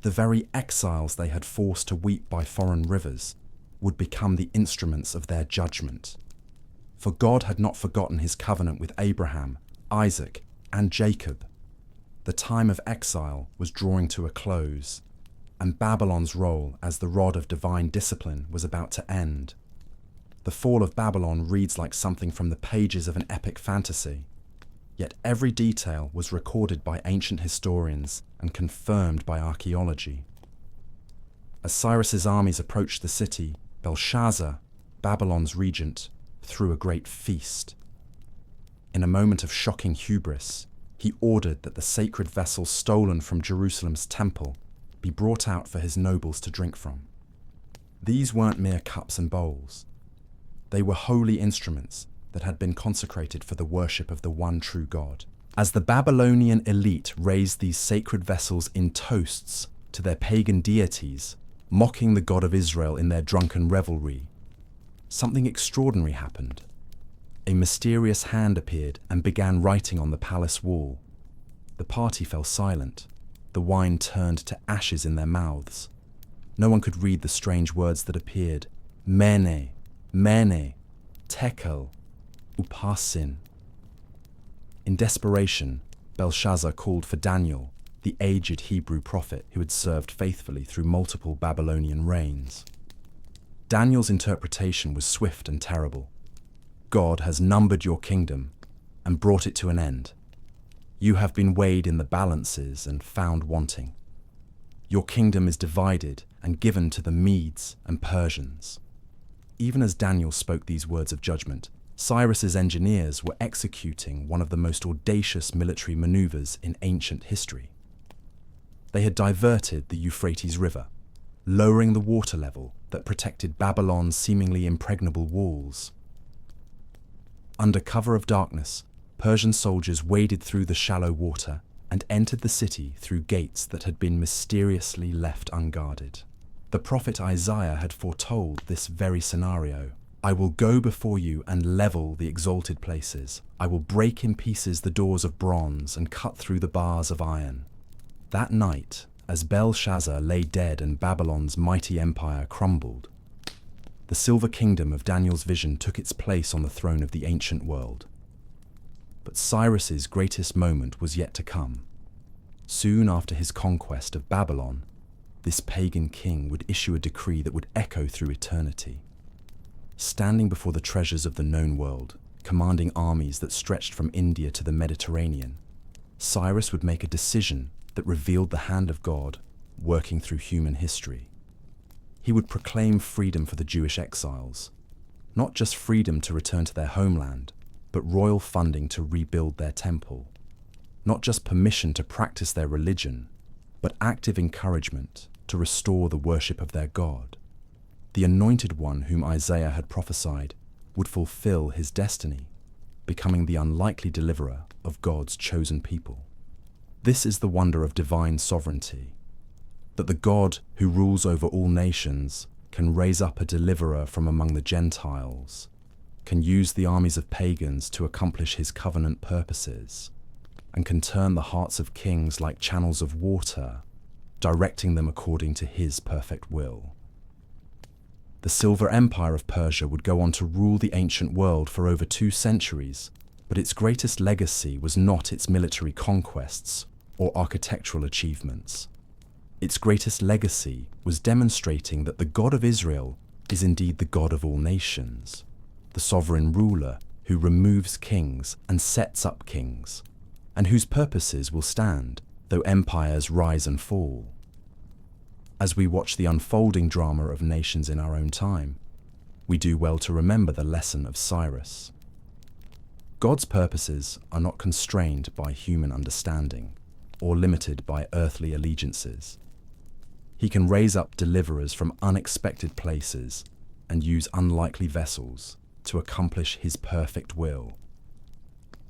the very exiles they had forced to weep by foreign rivers, would become the instruments of their judgment. For God had not forgotten his covenant with Abraham, Isaac, and Jacob. The time of exile was drawing to a close, and Babylon's role as the rod of divine discipline was about to end. The fall of Babylon reads like something from the pages of an epic fantasy, yet every detail was recorded by ancient historians and confirmed by archaeology. As Cyrus's armies approached the city, Belshazzar, Babylon's regent, through a great feast. In a moment of shocking hubris, he ordered that the sacred vessels stolen from Jerusalem's temple be brought out for his nobles to drink from. These weren't mere cups and bowls. They were holy instruments that had been consecrated for the worship of the one true God. As the Babylonian elite raised these sacred vessels in toasts to their pagan deities, mocking the God of Israel in their drunken revelry, something extraordinary happened. A mysterious hand appeared and began writing on the palace wall. The party fell silent. The wine turned to ashes in their mouths. No one could read the strange words that appeared. Mene, Mene, Tekel, Upharsin. In desperation, Belshazzar called for Daniel, the aged Hebrew prophet who had served faithfully through multiple Babylonian reigns. Daniel's interpretation was swift and terrible. God has numbered your kingdom and brought it to an end. You have been weighed in the balances and found wanting. Your kingdom is divided and given to the Medes and Persians. Even as Daniel spoke these words of judgment, Cyrus's engineers were executing one of the most audacious military maneuvers in ancient history. They had diverted the Euphrates River, lowering the water level that protected Babylon's seemingly impregnable walls. Under cover of darkness, Persian soldiers waded through the shallow water and entered the city through gates that had been mysteriously left unguarded. The prophet Isaiah had foretold this very scenario. I will go before you and level the exalted places. I will break in pieces the doors of bronze and cut through the bars of iron. That night, as Belshazzar lay dead and Babylon's mighty empire crumbled, the silver kingdom of Daniel's vision took its place on the throne of the ancient world. But Cyrus's greatest moment was yet to come. Soon after his conquest of Babylon, this pagan king would issue a decree that would echo through eternity. Standing before the treasures of the known world, commanding armies that stretched from India to the Mediterranean, Cyrus would make a decision that revealed the hand of God working through human history. He would proclaim freedom for the Jewish exiles, not just freedom to return to their homeland, but royal funding to rebuild their temple, not just permission to practice their religion, but active encouragement to restore the worship of their God. The anointed one whom Isaiah had prophesied would fulfill his destiny, becoming the unlikely deliverer of God's chosen people. This is the wonder of divine sovereignty, that the God who rules over all nations can raise up a deliverer from among the Gentiles, can use the armies of pagans to accomplish his covenant purposes, and can turn the hearts of kings like channels of water, directing them according to his perfect will. The Silver Empire of Persia would go on to rule the ancient world for over 2 centuries, but its greatest legacy was not its military conquests or architectural achievements. Its greatest legacy was demonstrating that the God of Israel is indeed the God of all nations, the sovereign ruler who removes kings and sets up kings, and whose purposes will stand, though empires rise and fall. As we watch the unfolding drama of nations in our own time, we do well to remember the lesson of Cyrus. God's purposes are not constrained by human understanding or limited by earthly allegiances. He can raise up deliverers from unexpected places and use unlikely vessels to accomplish his perfect will.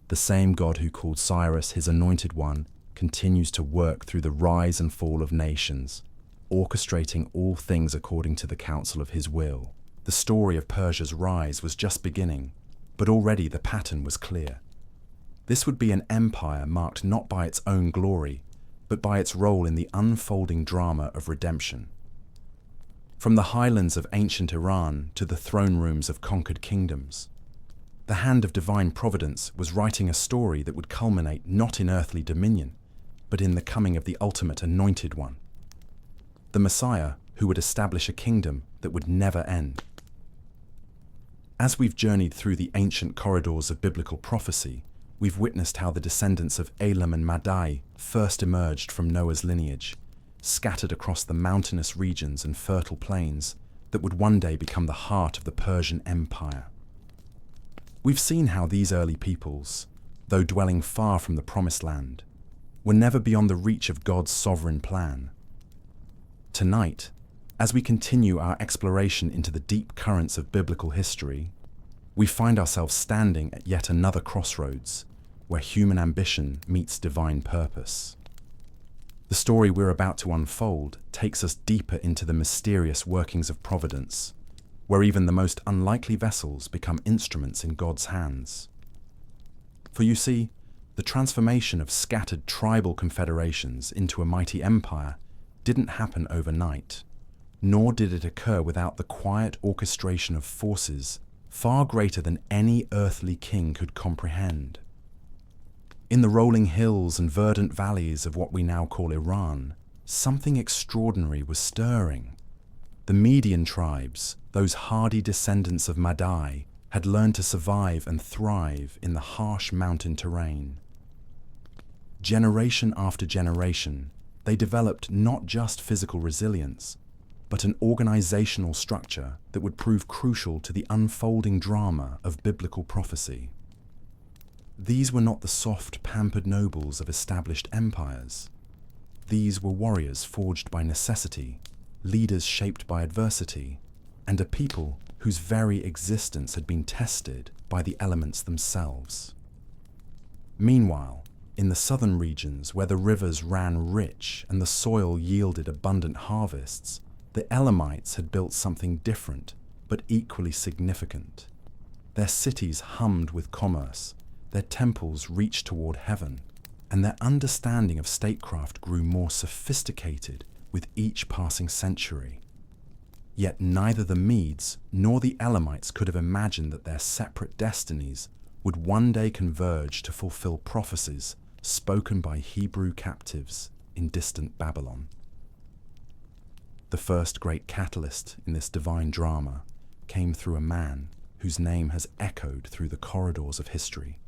The same God who called Cyrus his anointed one continues to work through the rise and fall of nations, orchestrating all things according to the counsel of his will. The story of Persia's rise was just beginning, but already the pattern was clear. This would be an empire marked not by its own glory, but by its role in the unfolding drama of redemption. From the highlands of ancient Iran to the throne rooms of conquered kingdoms, the hand of divine providence was writing a story that would culminate not in earthly dominion, but in the coming of the ultimate anointed one, the Messiah who would establish a kingdom that would never end. As we've journeyed through the ancient corridors of biblical prophecy, we've witnessed how the descendants of Elam and Madai first emerged from Noah's lineage, scattered across the mountainous regions and fertile plains that would one day become the heart of the Persian Empire. We've seen how these early peoples, though dwelling far from the promised land, were never beyond the reach of God's sovereign plan. Tonight, as we continue our exploration into the deep currents of biblical history, we find ourselves standing at yet another crossroads where human ambition meets divine purpose. The story we're about to unfold takes us deeper into the mysterious workings of providence, where even the most unlikely vessels become instruments in God's hands. For you see, the transformation of scattered tribal confederations into a mighty empire didn't happen overnight, nor did it occur without the quiet orchestration of forces far greater than any earthly king could comprehend. In the rolling hills and verdant valleys of what we now call Iran, something extraordinary was stirring. The Median tribes, those hardy descendants of Madai, had learned to survive and thrive in the harsh mountain terrain. Generation after generation, they developed not just physical resilience, but an organizational structure that would prove crucial to the unfolding drama of biblical prophecy. These were not the soft, pampered nobles of established empires. These were warriors forged by necessity, leaders shaped by adversity, and a people whose very existence had been tested by the elements themselves. Meanwhile, in the southern regions where the rivers ran rich and the soil yielded abundant harvests, the Elamites had built something different but equally significant. Their cities hummed with commerce, their temples reached toward heaven, and their understanding of statecraft grew more sophisticated with each passing century. Yet neither the Medes nor the Elamites could have imagined that their separate destinies would one day converge to fulfill prophecies spoken by Hebrew captives in distant Babylon. The first great catalyst in this divine drama came through a man whose name has echoed through the corridors of history.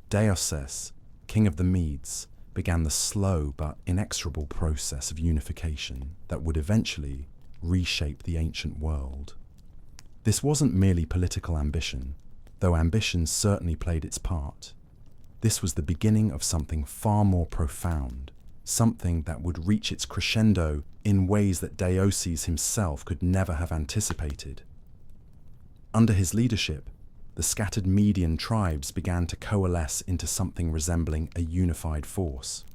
Deioces, king of the Medes, began the slow but inexorable process of unification that would eventually reshape the ancient world. This wasn't merely political ambition, though ambition certainly played its part. This was the beginning of something far more profound, something that would reach its crescendo in ways that Deioces himself could never have anticipated. Under his leadership, the scattered Median tribes began to coalesce into something resembling a unified force.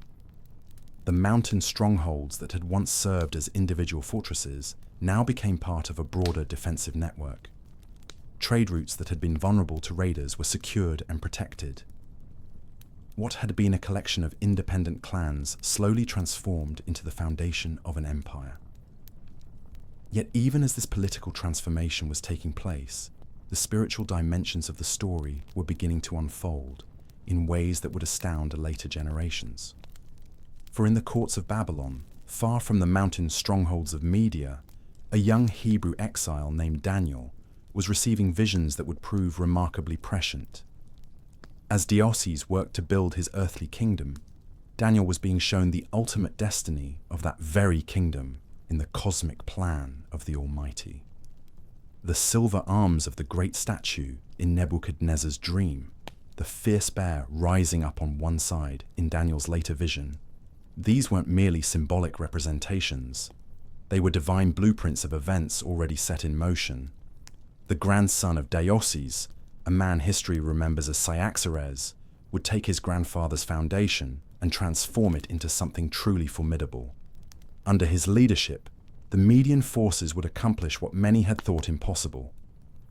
The mountain strongholds that had once served as individual fortresses now became part of a broader defensive network. Trade routes that had been vulnerable to raiders were secured and protected. What had been a collection of independent clans slowly transformed into the foundation of an empire. Yet even as this political transformation was taking place, the spiritual dimensions of the story were beginning to unfold in ways that would astound later generations. For in the courts of Babylon, far from the mountain strongholds of Media, a young Hebrew exile named Daniel was receiving visions that would prove remarkably prescient. As Deioces worked to build his earthly kingdom, Daniel was being shown the ultimate destiny of that very kingdom in the cosmic plan of the Almighty. The silver arms of the great statue in Nebuchadnezzar's dream, the fierce bear rising up on one side in Daniel's later vision, these weren't merely symbolic representations. They were divine blueprints of events already set in motion. The grandson of Deioces, a man history remembers as Cyaxares, would take his grandfather's foundation and transform it into something truly formidable. Under his leadership, the Median forces would accomplish what many had thought impossible.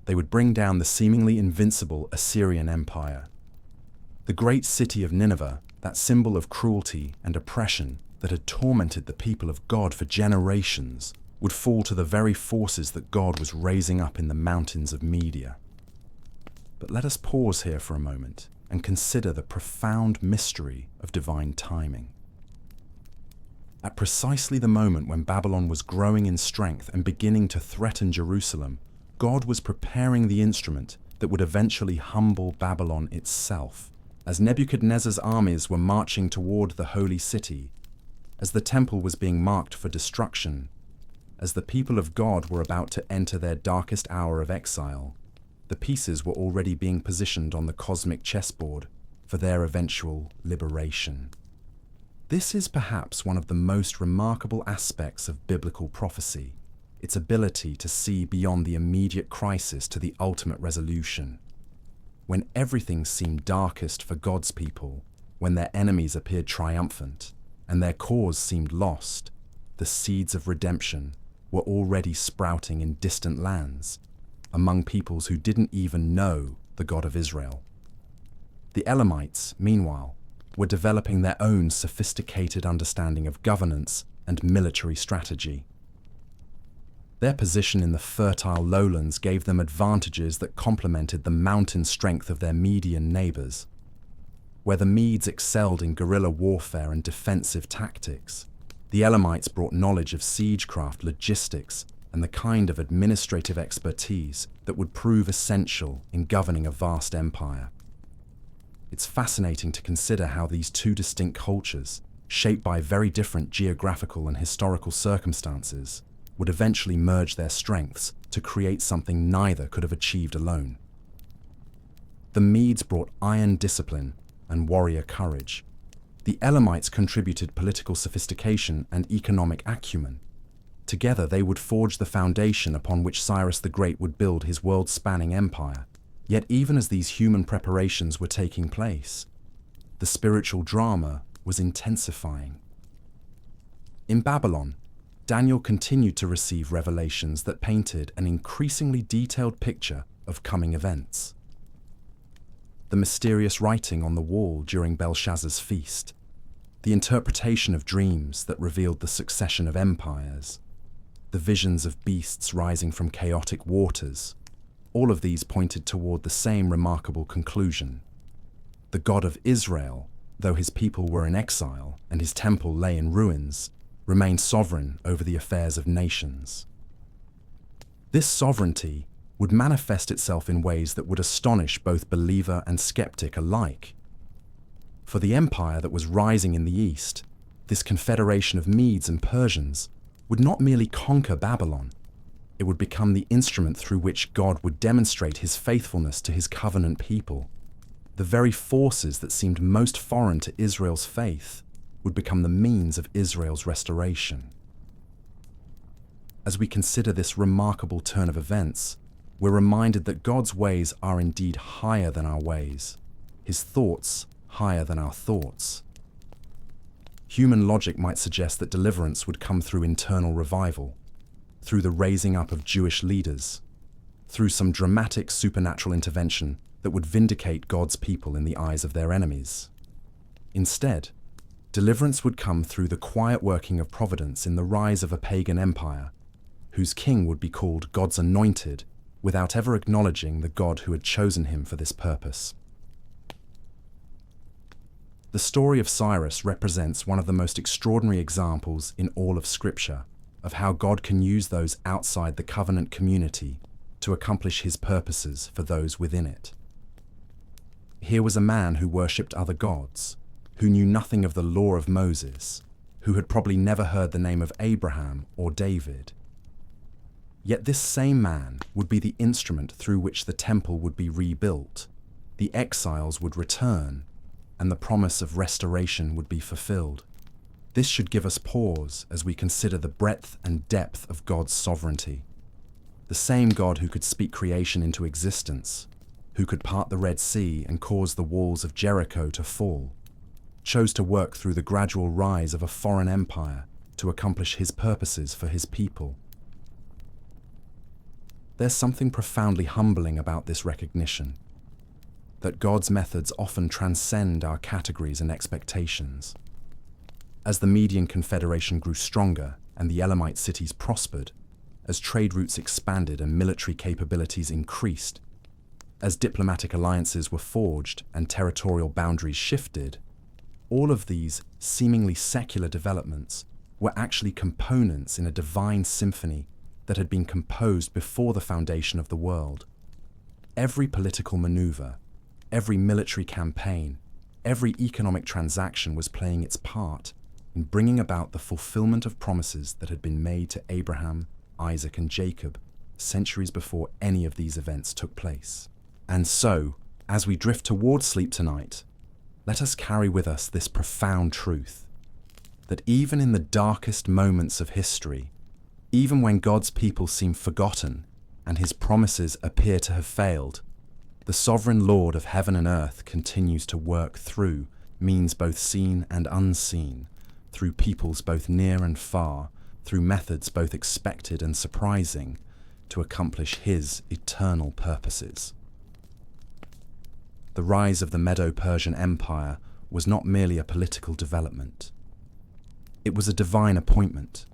They would bring down the seemingly invincible Assyrian Empire. The great city of Nineveh, that symbol of cruelty and oppression that had tormented the people of God for generations, would fall to the very forces that God was raising up in the mountains of Media. But let us pause here for a moment and consider the profound mystery of divine timing. At precisely the moment when Babylon was growing in strength and beginning to threaten Jerusalem, God was preparing the instrument that would eventually humble Babylon itself. As Nebuchadnezzar's armies were marching toward the holy city, as the temple was being marked for destruction, as the people of God were about to enter their darkest hour of exile, The pieces were already being positioned on the cosmic chessboard for their eventual liberation. This is perhaps one of the most remarkable aspects of biblical prophecy, its ability to see beyond the immediate crisis to the ultimate resolution. When everything seemed darkest for God's people, when their enemies appeared triumphant, and their cause seemed lost, the seeds of redemption were already sprouting in distant lands, among peoples who didn't even know the God of Israel. The Elamites, meanwhile, were developing their own sophisticated understanding of governance and military strategy. Their position in the fertile lowlands gave them advantages that complemented the mountain strength of their Median neighbors. Where the Medes excelled in guerrilla warfare and defensive tactics, the Elamites brought knowledge of siegecraft, logistics, and the kind of administrative expertise that would prove essential in governing a vast empire. It's fascinating to consider how these two distinct cultures, shaped by very different geographical and historical circumstances, would eventually merge their strengths to create something neither could have achieved alone. The Medes brought iron discipline and warrior courage. The Elamites contributed political sophistication and economic acumen. Together they would forge the foundation upon which Cyrus the Great would build his world-spanning empire. Yet even as these human preparations were taking place, the spiritual drama was intensifying. In Babylon, Daniel continued to receive revelations that painted an increasingly detailed picture of coming events. The mysterious writing on the wall during Belshazzar's feast, the interpretation of dreams that revealed the succession of empires, the visions of beasts rising from chaotic waters, all of these pointed toward the same remarkable conclusion. The God of Israel, though his people were in exile and his temple lay in ruins, remained sovereign over the affairs of nations. This sovereignty would manifest itself in ways that would astonish both believer and skeptic alike. For the empire that was rising in the east, this confederation of Medes and Persians would not merely conquer Babylon, it would become the instrument through which God would demonstrate his faithfulness to his covenant people. The very forces that seemed most foreign to Israel's faith would become the means of Israel's restoration. As we consider this remarkable turn of events, we're reminded that God's ways are indeed higher than our ways, his thoughts higher than our thoughts. Human logic might suggest that deliverance would come through internal revival, through the raising up of Jewish leaders, through some dramatic supernatural intervention that would vindicate God's people in the eyes of their enemies. Instead, deliverance would come through the quiet working of providence in the rise of a pagan empire, whose king would be called God's anointed without ever acknowledging the God who had chosen him for this purpose. The story of Cyrus represents one of the most extraordinary examples in all of Scripture of how God can use those outside the covenant community to accomplish his purposes for those within it. Here was a man who worshipped other gods, who knew nothing of the law of Moses, who had probably never heard the name of Abraham or David. Yet this same man would be the instrument through which the temple would be rebuilt, the exiles would return, and the promise of restoration would be fulfilled. This should give us pause as we consider the breadth and depth of God's sovereignty. The same God who could speak creation into existence, who could part the Red Sea and cause the walls of Jericho to fall, chose to work through the gradual rise of a foreign empire to accomplish his purposes for his people. There's something profoundly humbling about this recognition, that God's methods often transcend our categories and expectations. As the Median Confederation grew stronger and the Elamite cities prospered, as trade routes expanded and military capabilities increased, as diplomatic alliances were forged and territorial boundaries shifted, all of these seemingly secular developments were actually components in a divine symphony that had been composed before the foundation of the world. Every political maneuver, every military campaign, every economic transaction was playing its part in bringing about the fulfillment of promises that had been made to Abraham, Isaac, and Jacob centuries before any of these events took place. And so, as we drift towards sleep tonight, let us carry with us this profound truth, that even in the darkest moments of history, even when God's people seem forgotten and his promises appear to have failed, the sovereign Lord of heaven and earth continues to work through means both seen and unseen, through peoples both near and far, through methods both expected and surprising, to accomplish his eternal purposes. The rise of the Medo-Persian Empire was not merely a political development. It was a divine appointment,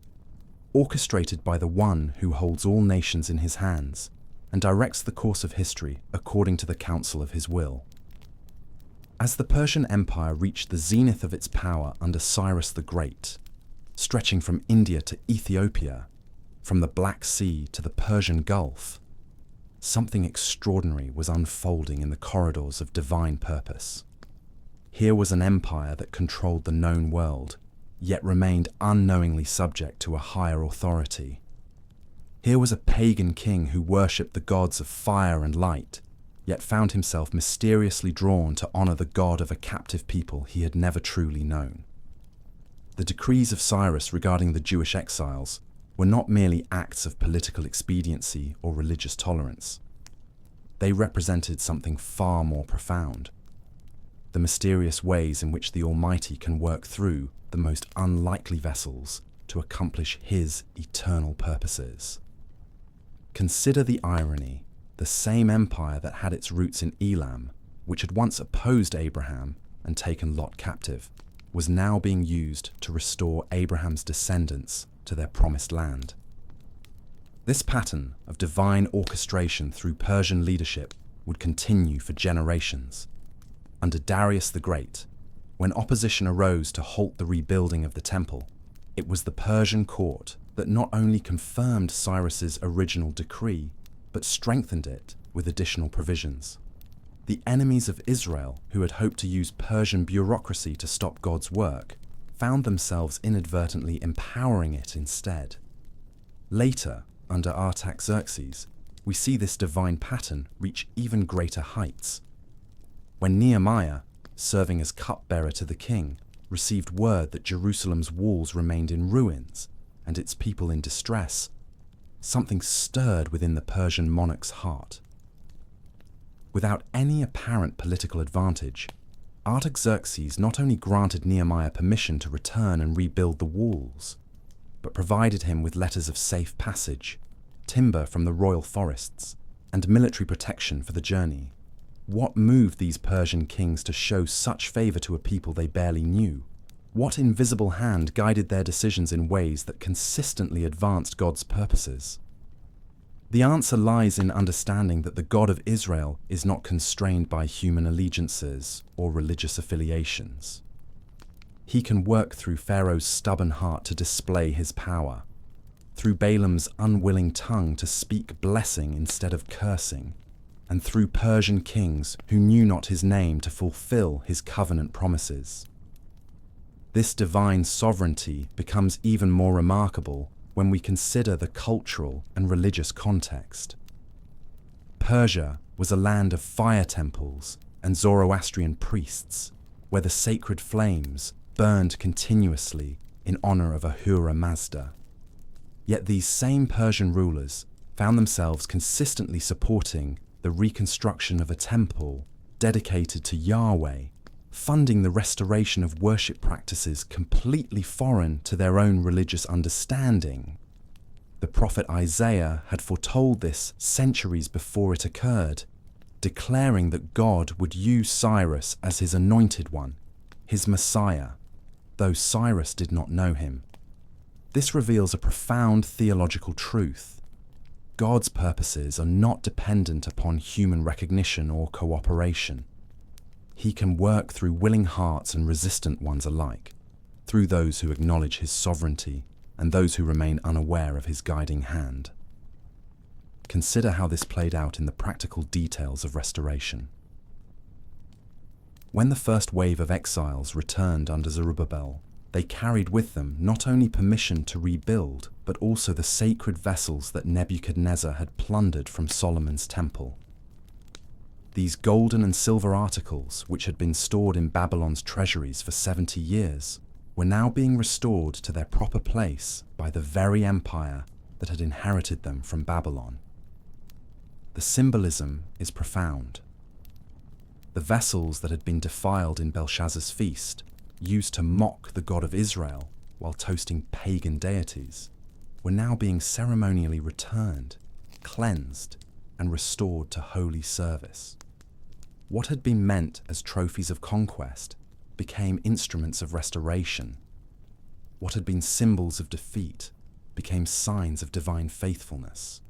orchestrated by the one who holds all nations in his hands and directs the course of history according to the counsel of his will. As the Persian Empire reached the zenith of its power under Cyrus the Great, stretching from India to Ethiopia, from the Black Sea to the Persian Gulf, something extraordinary was unfolding in the corridors of divine purpose. Here was an empire that controlled the known world, yet remained unknowingly subject to a higher authority. Here was a pagan king who worshipped the gods of fire and light, yet found himself mysteriously drawn to honor the God of a captive people he had never truly known. The decrees of Cyrus regarding the Jewish exiles were not merely acts of political expediency or religious tolerance. They represented something far more profound: the mysterious ways in which the Almighty can work through the most unlikely vessels to accomplish his eternal purposes. Consider the irony. The same empire that had its roots in Elam, which had once opposed Abraham and taken Lot captive, was now being used to restore Abraham's descendants to their promised land. This pattern of divine orchestration through Persian leadership would continue for generations. Under Darius the Great, when opposition arose to halt the rebuilding of the temple, it was the Persian court that not only confirmed Cyrus's original decree, but strengthened it with additional provisions. The enemies of Israel, who had hoped to use Persian bureaucracy to stop God's work, found themselves inadvertently empowering it instead. Later, under Artaxerxes, we see this divine pattern reach even greater heights. When Nehemiah, serving as cupbearer to the king, received word that Jerusalem's walls remained in ruins and its people in distress, something stirred within the Persian monarch's heart. Without any apparent political advantage, Artaxerxes not only granted Nehemiah permission to return and rebuild the walls, but provided him with letters of safe passage, timber from the royal forests, and military protection for the journey. What moved these Persian kings to show such favor to a people they barely knew? What invisible hand guided their decisions in ways that consistently advanced God's purposes? The answer lies in understanding that the God of Israel is not constrained by human allegiances or religious affiliations. He can work through Pharaoh's stubborn heart to display his power, through Balaam's unwilling tongue to speak blessing instead of cursing, and through Persian kings who knew not his name to fulfill his covenant promises. This divine sovereignty becomes even more remarkable when we consider the cultural and religious context. Persia was a land of fire temples and Zoroastrian priests, where the sacred flames burned continuously in honor of Ahura Mazda. Yet these same Persian rulers found themselves consistently supporting the reconstruction of a temple dedicated to Yahweh, funding the restoration of worship practices completely foreign to their own religious understanding. The prophet Isaiah had foretold this centuries before it occurred, declaring that God would use Cyrus as his anointed one, his Messiah, though Cyrus did not know him. This reveals a profound theological truth. God's purposes are not dependent upon human recognition or cooperation. He can work through willing hearts and resistant ones alike, through those who acknowledge his sovereignty and those who remain unaware of his guiding hand. Consider how this played out in the practical details of restoration. When the first wave of exiles returned under Zerubbabel, They carried with them not only permission to rebuild, but also the sacred vessels that Nebuchadnezzar had plundered from Solomon's temple. These golden and silver articles, which had been stored in Babylon's treasuries for 70 years, were now being restored to their proper place by the very empire that had inherited them from Babylon. The symbolism is profound. The vessels that had been defiled in Belshazzar's feast, used to mock the God of Israel while toasting pagan deities, were now being ceremonially returned, cleansed, and restored to holy service. What had been meant as trophies of conquest became instruments of restoration. What had been symbols of defeat became signs of divine faithfulness.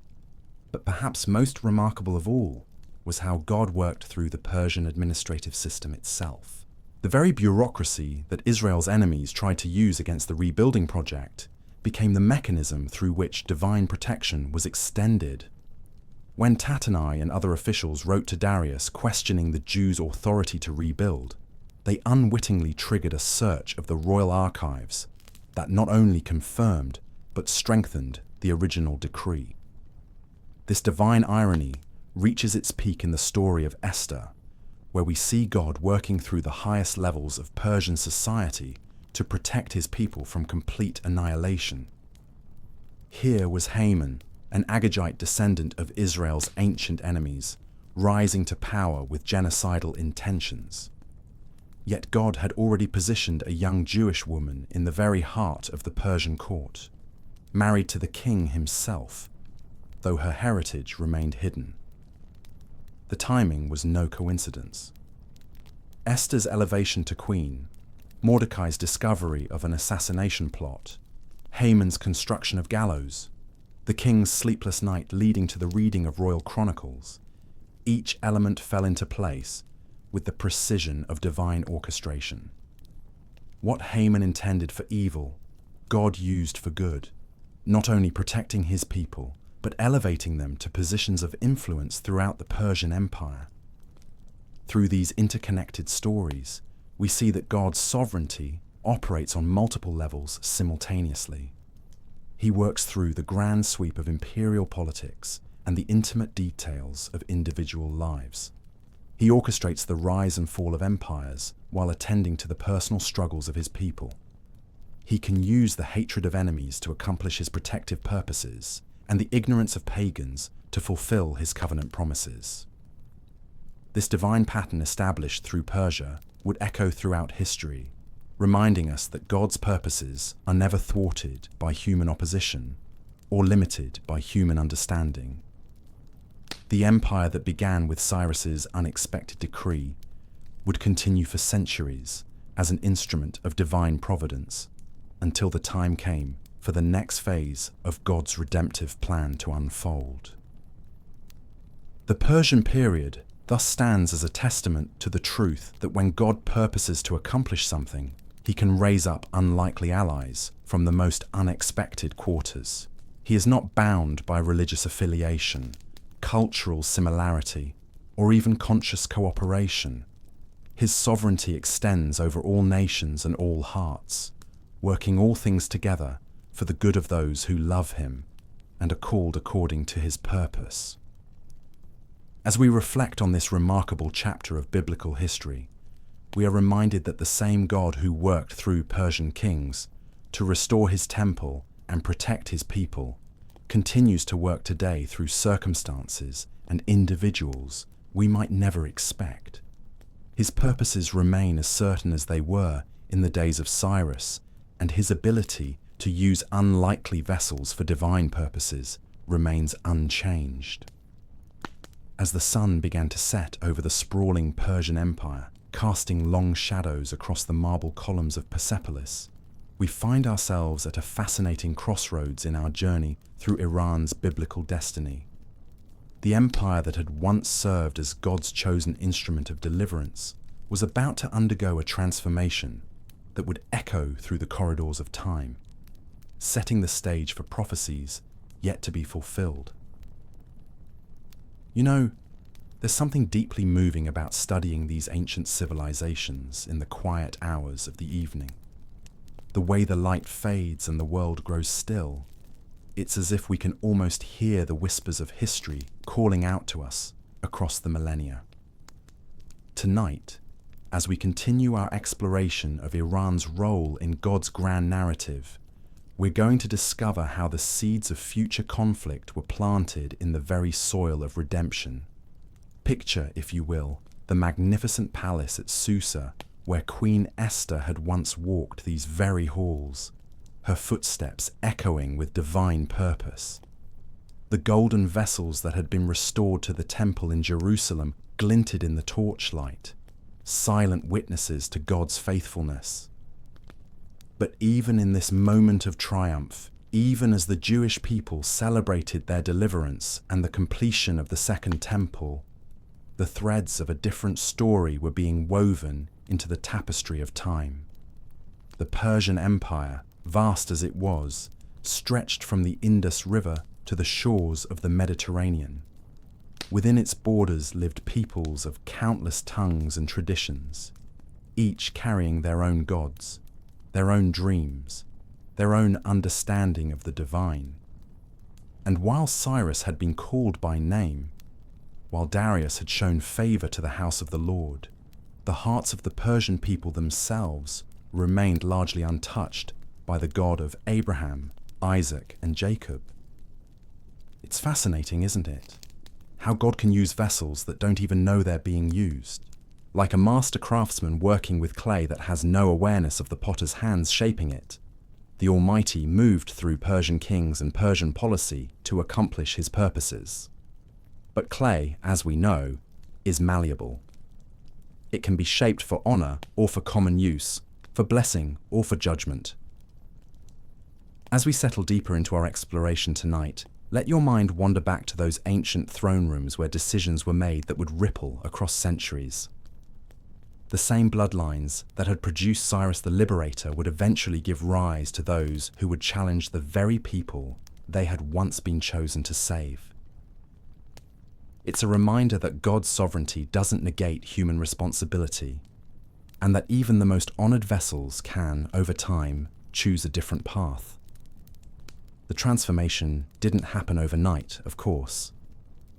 But perhaps most remarkable of all was how God worked through the Persian administrative system itself. The very bureaucracy that Israel's enemies tried to use against the rebuilding project became the mechanism through which divine protection was extended. When Tattenai and other officials wrote to Darius questioning the Jews' authority to rebuild, they unwittingly triggered a search of the royal archives that not only confirmed but strengthened the original decree. This divine irony reaches its peak in the story of Esther, where we see God working through the highest levels of Persian society to protect his people from complete annihilation. Here was Haman, an Agagite descendant of Israel's ancient enemies, rising to power with genocidal intentions. Yet God had already positioned a young Jewish woman in the very heart of the Persian court, married to the king himself, though her heritage remained hidden. The timing was no coincidence. Esther's elevation to queen, Mordecai's discovery of an assassination plot, Haman's construction of gallows, the king's sleepless night leading to the reading of royal chronicles, each element fell into place with the precision of divine orchestration. What Haman intended for evil, God used for good, not only protecting his people, but elevating them to positions of influence throughout the Persian Empire. Through these interconnected stories, we see that God's sovereignty operates on multiple levels simultaneously. He works through the grand sweep of imperial politics and the intimate details of individual lives. He orchestrates the rise and fall of empires while attending to the personal struggles of his people. He can use the hatred of enemies to accomplish his protective purposes and the ignorance of pagans to fulfill his covenant promises. This divine pattern established through Persia would echo throughout history, reminding us that God's purposes are never thwarted by human opposition or limited by human understanding. The empire that began with Cyrus's unexpected decree would continue for centuries as an instrument of divine providence until the time came for the next phase of God's redemptive plan to unfold. The Persian period thus stands as a testament to the truth that when God purposes to accomplish something, he can raise up unlikely allies from the most unexpected quarters. He is not bound by religious affiliation, cultural similarity, or even conscious cooperation. His sovereignty extends over all nations and all hearts, working all things together for the good of those who love him and are called according to his purpose. As we reflect on this remarkable chapter of biblical history, we are reminded that the same God who worked through Persian kings to restore his temple and protect his people continues to work today through circumstances and individuals we might never expect. His purposes remain as certain as they were in the days of Cyrus, and his ability to use unlikely vessels for divine purposes remains unchanged. As the sun began to set over the sprawling Persian Empire, casting long shadows across the marble columns of Persepolis, we find ourselves at a fascinating crossroads in our journey through Iran's biblical destiny. The empire that had once served as God's chosen instrument of deliverance was about to undergo a transformation that would echo through the corridors of time, setting the stage for prophecies yet to be fulfilled. You know, there's something deeply moving about studying these ancient civilizations in the quiet hours of the evening. the way the light fades and the world grows still. It's as if we can almost hear the whispers of history calling out to us across the millennia. Tonight, as we continue our exploration of Iran's role in God's grand narrative, we're going to discover how the seeds of future conflict were planted in the very soil of redemption. Picture, if you will, the magnificent palace at Susa, where Queen Esther had once walked these very halls, her footsteps echoing with divine purpose. The golden vessels that had been restored to the temple in Jerusalem glinted in the torchlight, silent witnesses to God's faithfulness. But even in this moment of triumph, even as the Jewish people celebrated their deliverance and the completion of the Second Temple, the threads of a different story were being woven into the tapestry of time. The Persian Empire, vast as it was, stretched from the Indus River to the shores of the Mediterranean. Within its borders lived peoples of countless tongues and traditions, each carrying their own gods, their own dreams, their own understanding of the divine. And while Cyrus had been called by name, while Darius had shown favor to the house of the Lord, the hearts of the Persian people themselves remained largely untouched by the God of Abraham, Isaac, and Jacob. It's fascinating, isn't it? How God can use vessels that don't even know they're being used. Like a master craftsman working with clay that has no awareness of the potter's hands shaping it, the Almighty moved through Persian kings and Persian policy to accomplish his purposes. But clay, as we know, is malleable. It can be shaped for honor or for common use, for blessing or for judgment. As we settle deeper into our exploration tonight, let your mind wander back to those ancient throne rooms where decisions were made that would ripple across centuries. The same bloodlines that had produced Cyrus the Liberator would eventually give rise to those who would challenge the very people they had once been chosen to save. It's a reminder that God's sovereignty doesn't negate human responsibility, and that even the most honored vessels can, over time, choose a different path. The transformation didn't happen overnight, of course.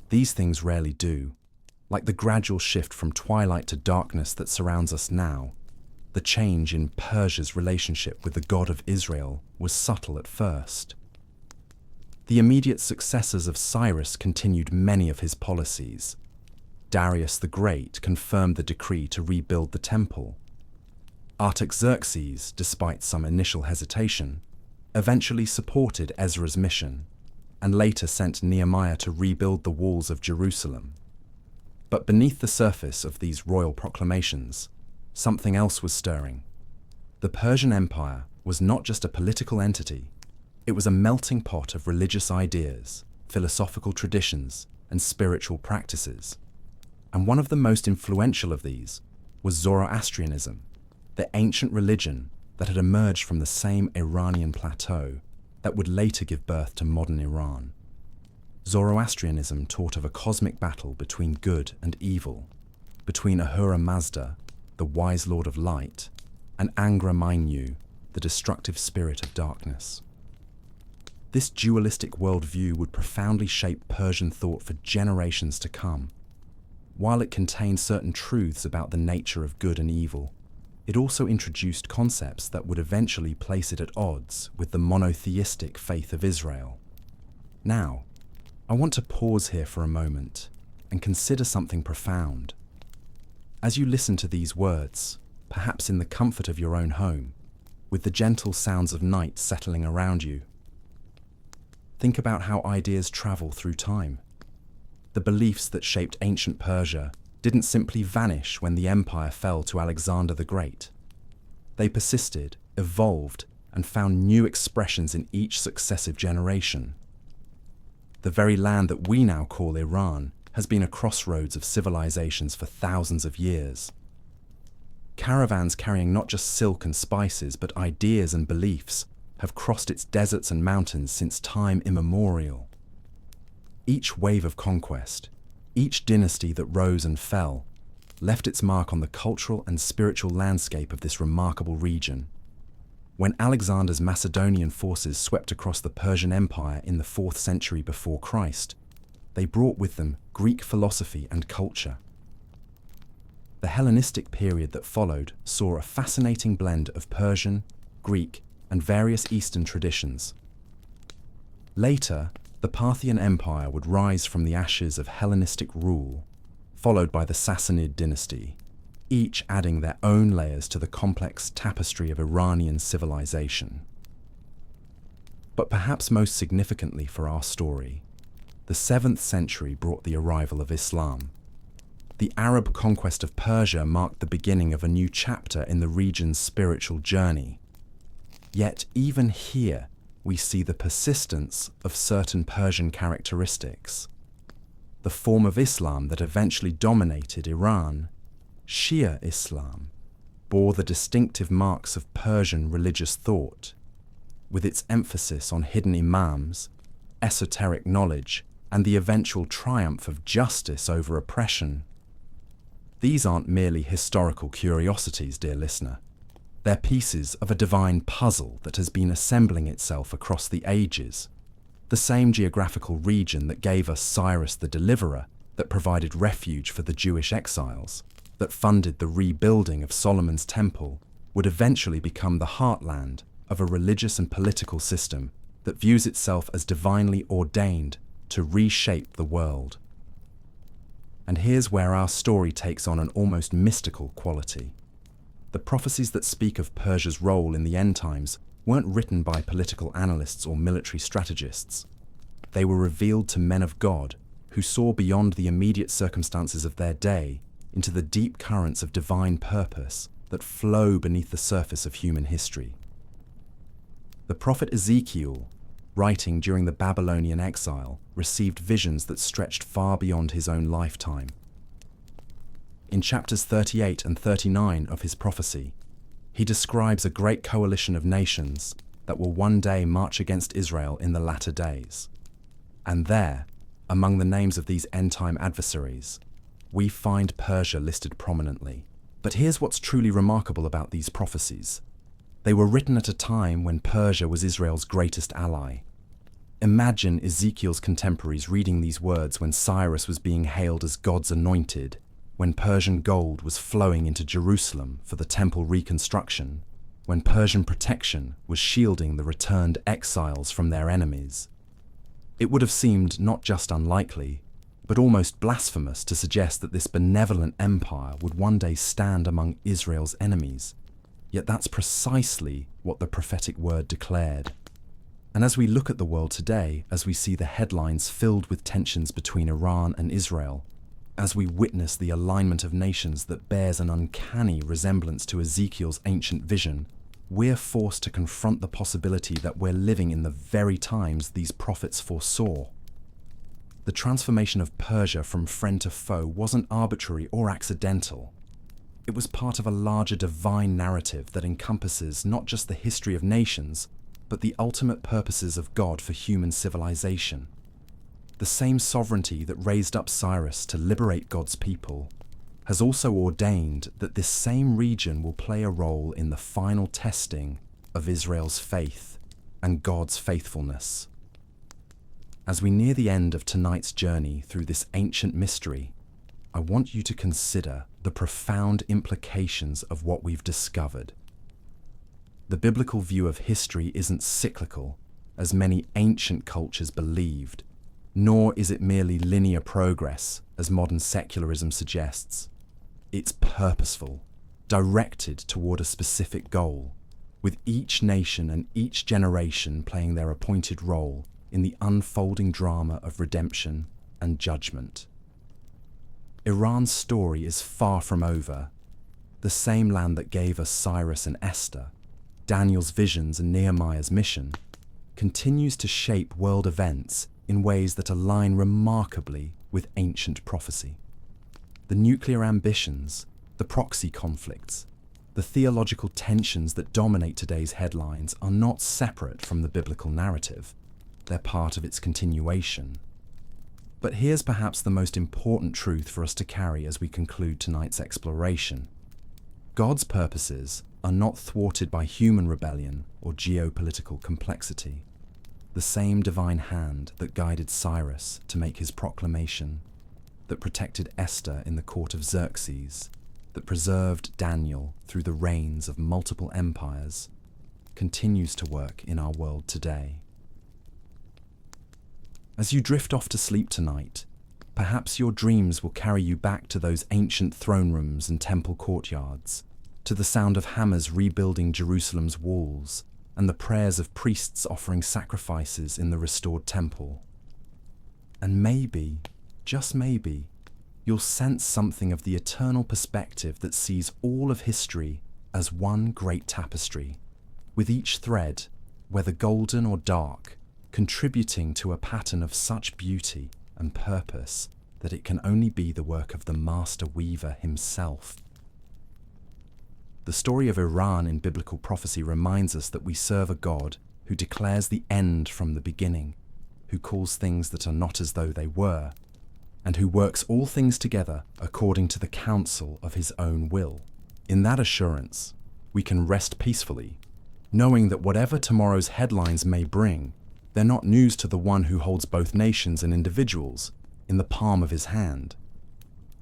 These things rarely do. Like the gradual shift from twilight to darkness that surrounds us now, the change in Persia's relationship with the God of Israel was subtle at first. The immediate successors of Cyrus continued many of his policies. Darius the Great confirmed the decree to rebuild the temple. Artaxerxes, despite some initial hesitation, eventually supported Ezra's mission, and later sent Nehemiah to rebuild the walls of Jerusalem. But beneath the surface of these royal proclamations, something else was stirring. The Persian Empire was not just a political entity, it was a melting pot of religious ideas, philosophical traditions, and spiritual practices. And one of the most influential of these was Zoroastrianism, the ancient religion that had emerged from the same Iranian plateau that would later give birth to modern Iran. Zoroastrianism taught of a cosmic battle between good and evil, between Ahura Mazda, the wise lord of light, and Angra Mainyu, the destructive spirit of darkness. This dualistic worldview would profoundly shape Persian thought for generations to come. While it contained certain truths about the nature of good and evil, it also introduced concepts that would eventually place it at odds with the monotheistic faith of Israel. Now, I want to pause here for a moment and consider something profound. As you listen to these words, perhaps in the comfort of your own home, with the gentle sounds of night settling around you, think about how ideas travel through time. The beliefs that shaped ancient Persia didn't simply vanish when the empire fell to Alexander the Great. They persisted, evolved, and found new expressions in each successive generation. The very land that we now call Iran has been a crossroads of civilizations for thousands of years. Caravans carrying not just silk and spices, but ideas and beliefs have crossed its deserts and mountains since time immemorial. Each wave of conquest, each dynasty that rose and fell, left its mark on the cultural and spiritual landscape of this remarkable region. When Alexander's Macedonian forces swept across the Persian Empire in the 4th century before Christ, they brought with them Greek philosophy and culture. The Hellenistic period that followed saw a fascinating blend of Persian, Greek, and various Eastern traditions. Later, the Parthian Empire would rise from the ashes of Hellenistic rule, followed by the Sassanid dynasty, each adding their own layers to the complex tapestry of Iranian civilization. But perhaps most significantly for our story, the 7th century brought the arrival of Islam. The Arab conquest of Persia marked the beginning of a new chapter in the region's spiritual journey. Yet even here, we see the persistence of certain Persian characteristics. The form of Islam that eventually dominated Iran, Shia Islam, bore the distinctive marks of Persian religious thought, with its emphasis on hidden imams, esoteric knowledge, and the eventual triumph of justice over oppression. These aren't merely historical curiosities, dear listener. They're pieces of a divine puzzle that has been assembling itself across the ages. The same geographical region that gave us Cyrus the Deliverer, that provided refuge for the Jewish exiles, that funded the rebuilding of Solomon's temple, would eventually become the heartland of a religious and political system that views itself as divinely ordained to reshape the world. And here's where our story takes on an almost mystical quality. The prophecies that speak of Persia's role in the end times weren't written by political analysts or military strategists. They were revealed to men of God who saw beyond the immediate circumstances of their day into the deep currents of divine purpose that flow beneath the surface of human history. The prophet Ezekiel, writing during the Babylonian exile, received visions that stretched far beyond his own lifetime. In chapters 38 and 39 of his prophecy, he describes a great coalition of nations that will one day march against Israel in the latter days. And there, among the names of these end-time adversaries, we find Persia listed prominently. But here's what's truly remarkable about these prophecies. They were written at a time when Persia was Israel's greatest ally. Imagine Ezekiel's contemporaries reading these words when Cyrus was being hailed as God's anointed, when Persian gold was flowing into Jerusalem for the temple reconstruction, when Persian protection was shielding the returned exiles from their enemies. It would have seemed not just unlikely, but almost blasphemous to suggest that this benevolent empire would one day stand among Israel's enemies. Yet that's precisely what the prophetic word declared. And as we look at the world today, as we see the headlines filled with tensions between Iran and Israel, as we witness the alignment of nations that bears an uncanny resemblance to Ezekiel's ancient vision, we're forced to confront the possibility that we're living in the very times these prophets foresaw. The transformation of Persia from friend to foe wasn't arbitrary or accidental. It was part of a larger divine narrative that encompasses not just the history of nations, but the ultimate purposes of God for human civilization. The same sovereignty that raised up Cyrus to liberate God's people has also ordained that this same region will play a role in the final testing of Israel's faith and God's faithfulness. As we near the end of tonight's journey through this ancient mystery, I want you to consider the profound implications of what we've discovered. The biblical view of history isn't cyclical, as many ancient cultures believed, nor is it merely linear progress, as modern secularism suggests. It's purposeful, directed toward a specific goal, with each nation and each generation playing their appointed role in the unfolding drama of redemption and judgment. Iran's story is far from over. The same land that gave us Cyrus and Esther, Daniel's visions and Nehemiah's mission, continues to shape world events in ways that align remarkably with ancient prophecy. The nuclear ambitions, the proxy conflicts, the theological tensions that dominate today's headlines are not separate from the biblical narrative. They're part of its continuation. But here's perhaps the most important truth for us to carry as we conclude tonight's exploration. God's purposes are not thwarted by human rebellion or geopolitical complexity. The same divine hand that guided Cyrus to make his proclamation, that protected Esther in the court of Xerxes, that preserved Daniel through the reigns of multiple empires, continues to work in our world today. As you drift off to sleep tonight, perhaps your dreams will carry you back to those ancient throne rooms and temple courtyards, to the sound of hammers rebuilding Jerusalem's walls and the prayers of priests offering sacrifices in the restored temple. And maybe, just maybe, you'll sense something of the eternal perspective that sees all of history as one great tapestry, with each thread, whether golden or dark, contributing to a pattern of such beauty and purpose that it can only be the work of the master weaver himself. The story of Iran in biblical prophecy reminds us that we serve a God who declares the end from the beginning, who calls things that are not as though they were, and who works all things together according to the counsel of his own will. In that assurance, we can rest peacefully, knowing that whatever tomorrow's headlines may bring, they're not news to the one who holds both nations and individuals in the palm of his hand.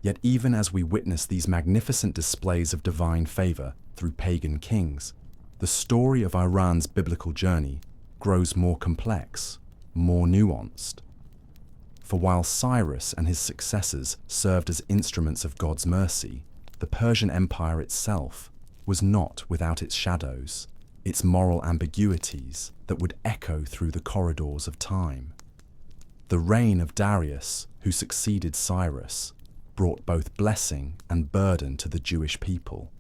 Yet even as we witness these magnificent displays of divine favor through pagan kings, the story of Iran's biblical journey grows more complex, more nuanced. For while Cyrus and his successors served as instruments of God's mercy, the Persian Empire itself was not without its shadows, its moral ambiguities that would echo through the corridors of time. The reign of Darius, who succeeded Cyrus, brought both blessing and burden to the Jewish people.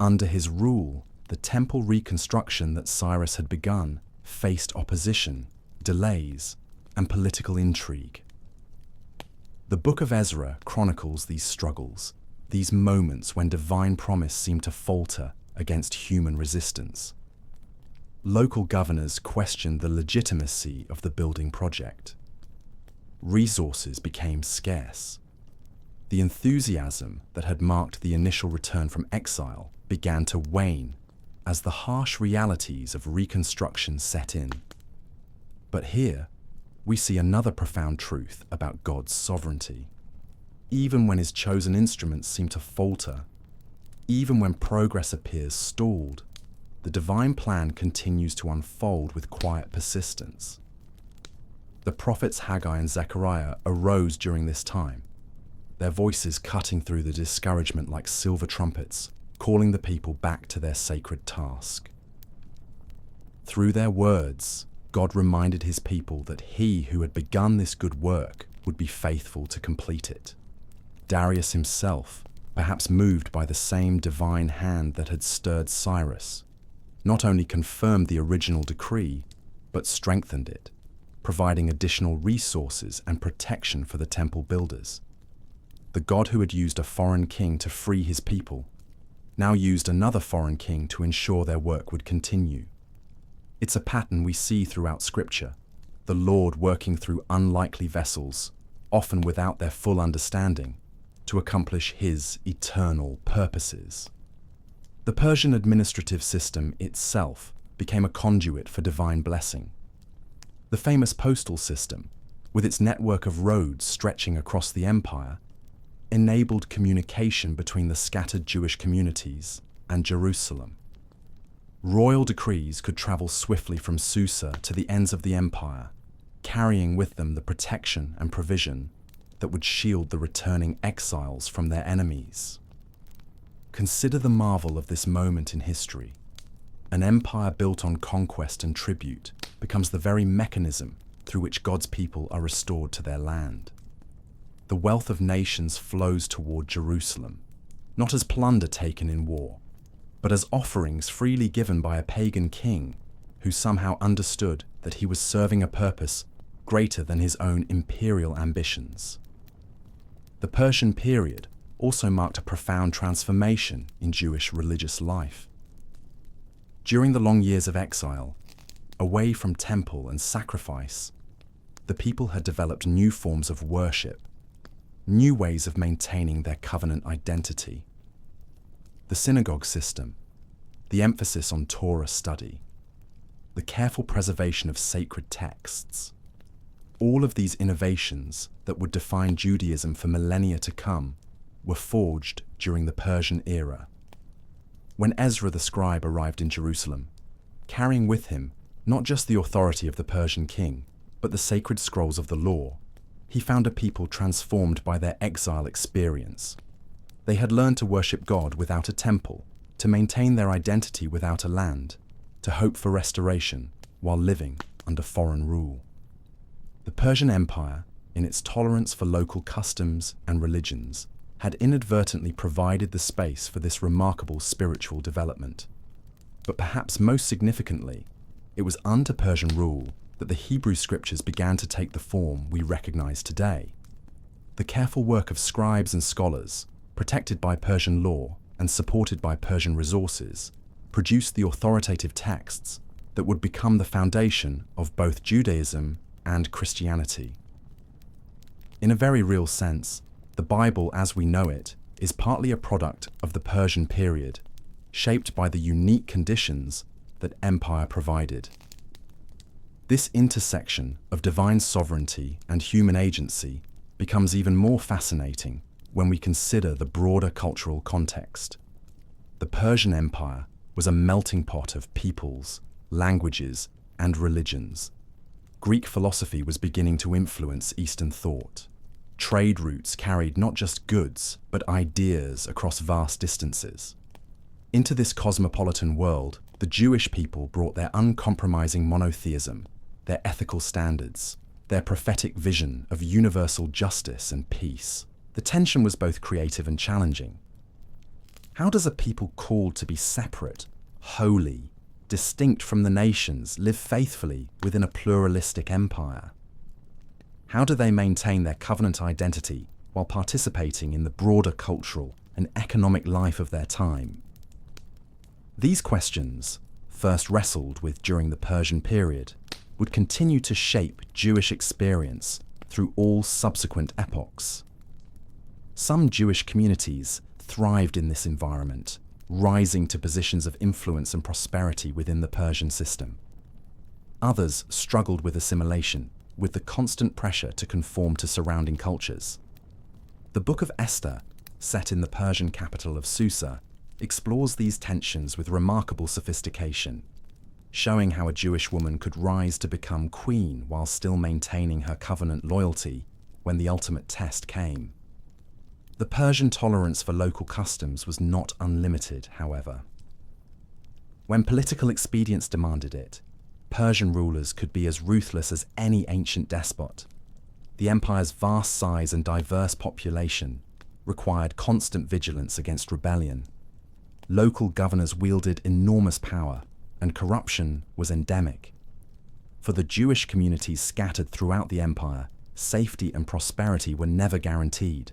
Under his rule, the temple reconstruction that Cyrus had begun faced opposition, delays, and political intrigue. The Book of Ezra chronicles these struggles, these moments when divine promise seemed to falter against human resistance. Local governors questioned the legitimacy of the building project. Resources became scarce. The enthusiasm that had marked the initial return from exile began to wane as the harsh realities of reconstruction set in. But here, we see another profound truth about God's sovereignty. Even when his chosen instruments seem to falter, even when progress appears stalled, the divine plan continues to unfold with quiet persistence. The prophets Haggai and Zechariah arose during this time, their voices cutting through the discouragement like silver trumpets, calling the people back to their sacred task. Through their words, God reminded his people that he who had begun this good work would be faithful to complete it. Darius himself, perhaps moved by the same divine hand that had stirred Cyrus, not only confirmed the original decree, but strengthened it, providing additional resources and protection for the temple builders. The God who had used a foreign king to free his people now used another foreign king to ensure their work would continue. It's a pattern we see throughout Scripture, the Lord working through unlikely vessels, often without their full understanding, to accomplish his eternal purposes. The Persian administrative system itself became a conduit for divine blessing. The famous postal system, with its network of roads stretching across the empire, enabled communication between the scattered Jewish communities and Jerusalem. Royal decrees could travel swiftly from Susa to the ends of the empire, carrying with them the protection and provision that would shield the returning exiles from their enemies. Consider the marvel of this moment in history. An empire built on conquest and tribute becomes the very mechanism through which God's people are restored to their land. The wealth of nations flows toward Jerusalem, not as plunder taken in war, but as offerings freely given by a pagan king who somehow understood that he was serving a purpose greater than his own imperial ambitions. The Persian period also marked a profound transformation in Jewish religious life. During the long years of exile, away from temple and sacrifice, the people had developed new forms of worship, new ways of maintaining their covenant identity. The synagogue system, the emphasis on Torah study, the careful preservation of sacred texts. All of these innovations that would define Judaism for millennia to come were forged during the Persian era. When Ezra the scribe arrived in Jerusalem, carrying with him not just the authority of the Persian king, but the sacred scrolls of the law, he found a people transformed by their exile experience. They had learned to worship God without a temple, to maintain their identity without a land, to hope for restoration while living under foreign rule. The Persian Empire, in its tolerance for local customs and religions, had inadvertently provided the space for this remarkable spiritual development. But perhaps most significantly, it was under Persian rule that the Hebrew scriptures began to take the form we recognize today. The careful work of scribes and scholars, protected by Persian law and supported by Persian resources, produced the authoritative texts that would become the foundation of both Judaism and Christianity. In a very real sense, the Bible as we know it is partly a product of the Persian period, shaped by the unique conditions that empire provided. This intersection of divine sovereignty and human agency becomes even more fascinating when we consider the broader cultural context. The Persian Empire was a melting pot of peoples, languages, and religions. Greek philosophy was beginning to influence Eastern thought. Trade routes carried not just goods, but ideas across vast distances. Into this cosmopolitan world, the Jewish people brought their uncompromising monotheism, their ethical standards, their prophetic vision of universal justice and peace. The tension was both creative and challenging. How does a people called to be separate, holy, distinct from the nations, live faithfully within a pluralistic empire? How do they maintain their covenant identity while participating in the broader cultural and economic life of their time? These questions, first wrestled with during the Persian period, would continue to shape Jewish experience through all subsequent epochs. Some Jewish communities thrived in this environment, rising to positions of influence and prosperity within the Persian system. Others struggled with assimilation, with the constant pressure to conform to surrounding cultures. The Book of Esther, set in the Persian capital of Susa, explores these tensions with remarkable sophistication, showing how a Jewish woman could rise to become queen while still maintaining her covenant loyalty when the ultimate test came. The Persian tolerance for local customs was not unlimited, however. When political expedience demanded it, Persian rulers could be as ruthless as any ancient despot. The empire's vast size and diverse population required constant vigilance against rebellion. Local governors wielded enormous power, and corruption was endemic. For the Jewish communities scattered throughout the empire, safety and prosperity were never guaranteed,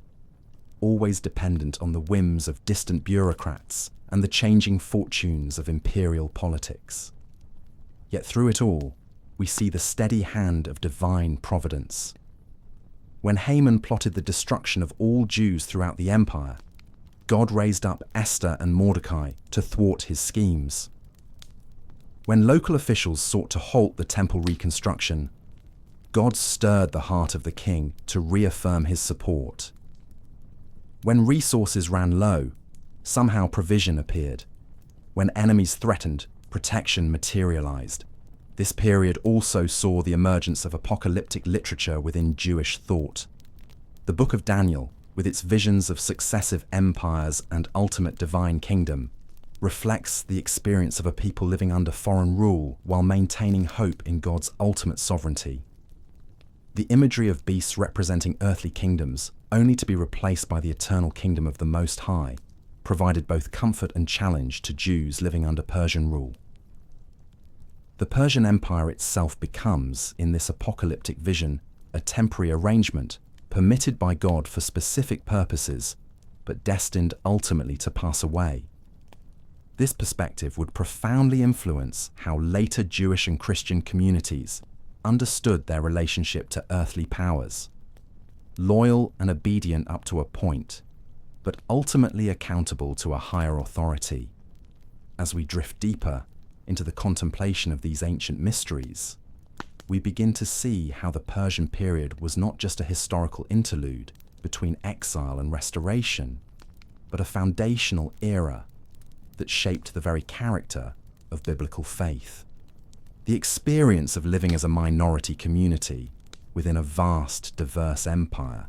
always dependent on the whims of distant bureaucrats and the changing fortunes of imperial politics. Yet through it all, we see the steady hand of divine providence. When Haman plotted the destruction of all Jews throughout the empire, God raised up Esther and Mordecai to thwart his schemes. When local officials sought to halt the temple reconstruction, God stirred the heart of the king to reaffirm his support. When resources ran low, somehow provision appeared. When enemies threatened, protection materialized. This period also saw the emergence of apocalyptic literature within Jewish thought. The Book of Daniel, with its visions of successive empires and ultimate divine kingdom, reflects the experience of a people living under foreign rule while maintaining hope in God's ultimate sovereignty. The imagery of beasts representing earthly kingdoms, only to be replaced by the eternal kingdom of the Most High, provided both comfort and challenge to Jews living under Persian rule. The Persian Empire itself becomes, in this apocalyptic vision, a temporary arrangement permitted by God for specific purposes, but destined ultimately to pass away. This perspective would profoundly influence how later Jewish and Christian communities understood their relationship to earthly powers. Loyal and obedient up to a point, but ultimately accountable to a higher authority. As we drift deeper into the contemplation of these ancient mysteries, we begin to see how the Persian period was not just a historical interlude between exile and restoration, but a foundational era that shaped the very character of biblical faith. The experience of living as a minority community within a vast, diverse empire,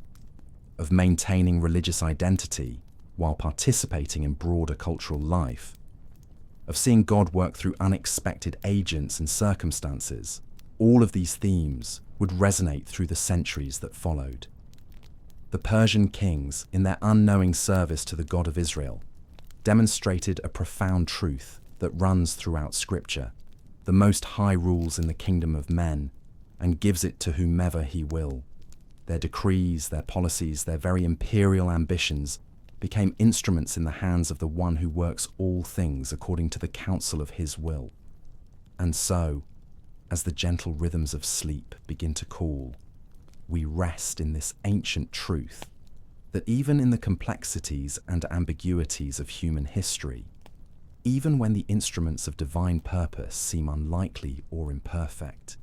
of maintaining religious identity while participating in broader cultural life, of seeing God work through unexpected agents and circumstances, all of these themes would resonate through the centuries that followed. The Persian kings, in their unknowing service to the God of Israel, demonstrated a profound truth that runs throughout Scripture. The Most High rules in the kingdom of men and gives it to whomever he will. Their decrees, their policies, their very imperial ambitions became instruments in the hands of the one who works all things according to the counsel of his will. And so, as the gentle rhythms of sleep begin to cool, we rest in this ancient truth that even in the complexities and ambiguities of human history, even when the instruments of divine purpose seem unlikely or imperfect,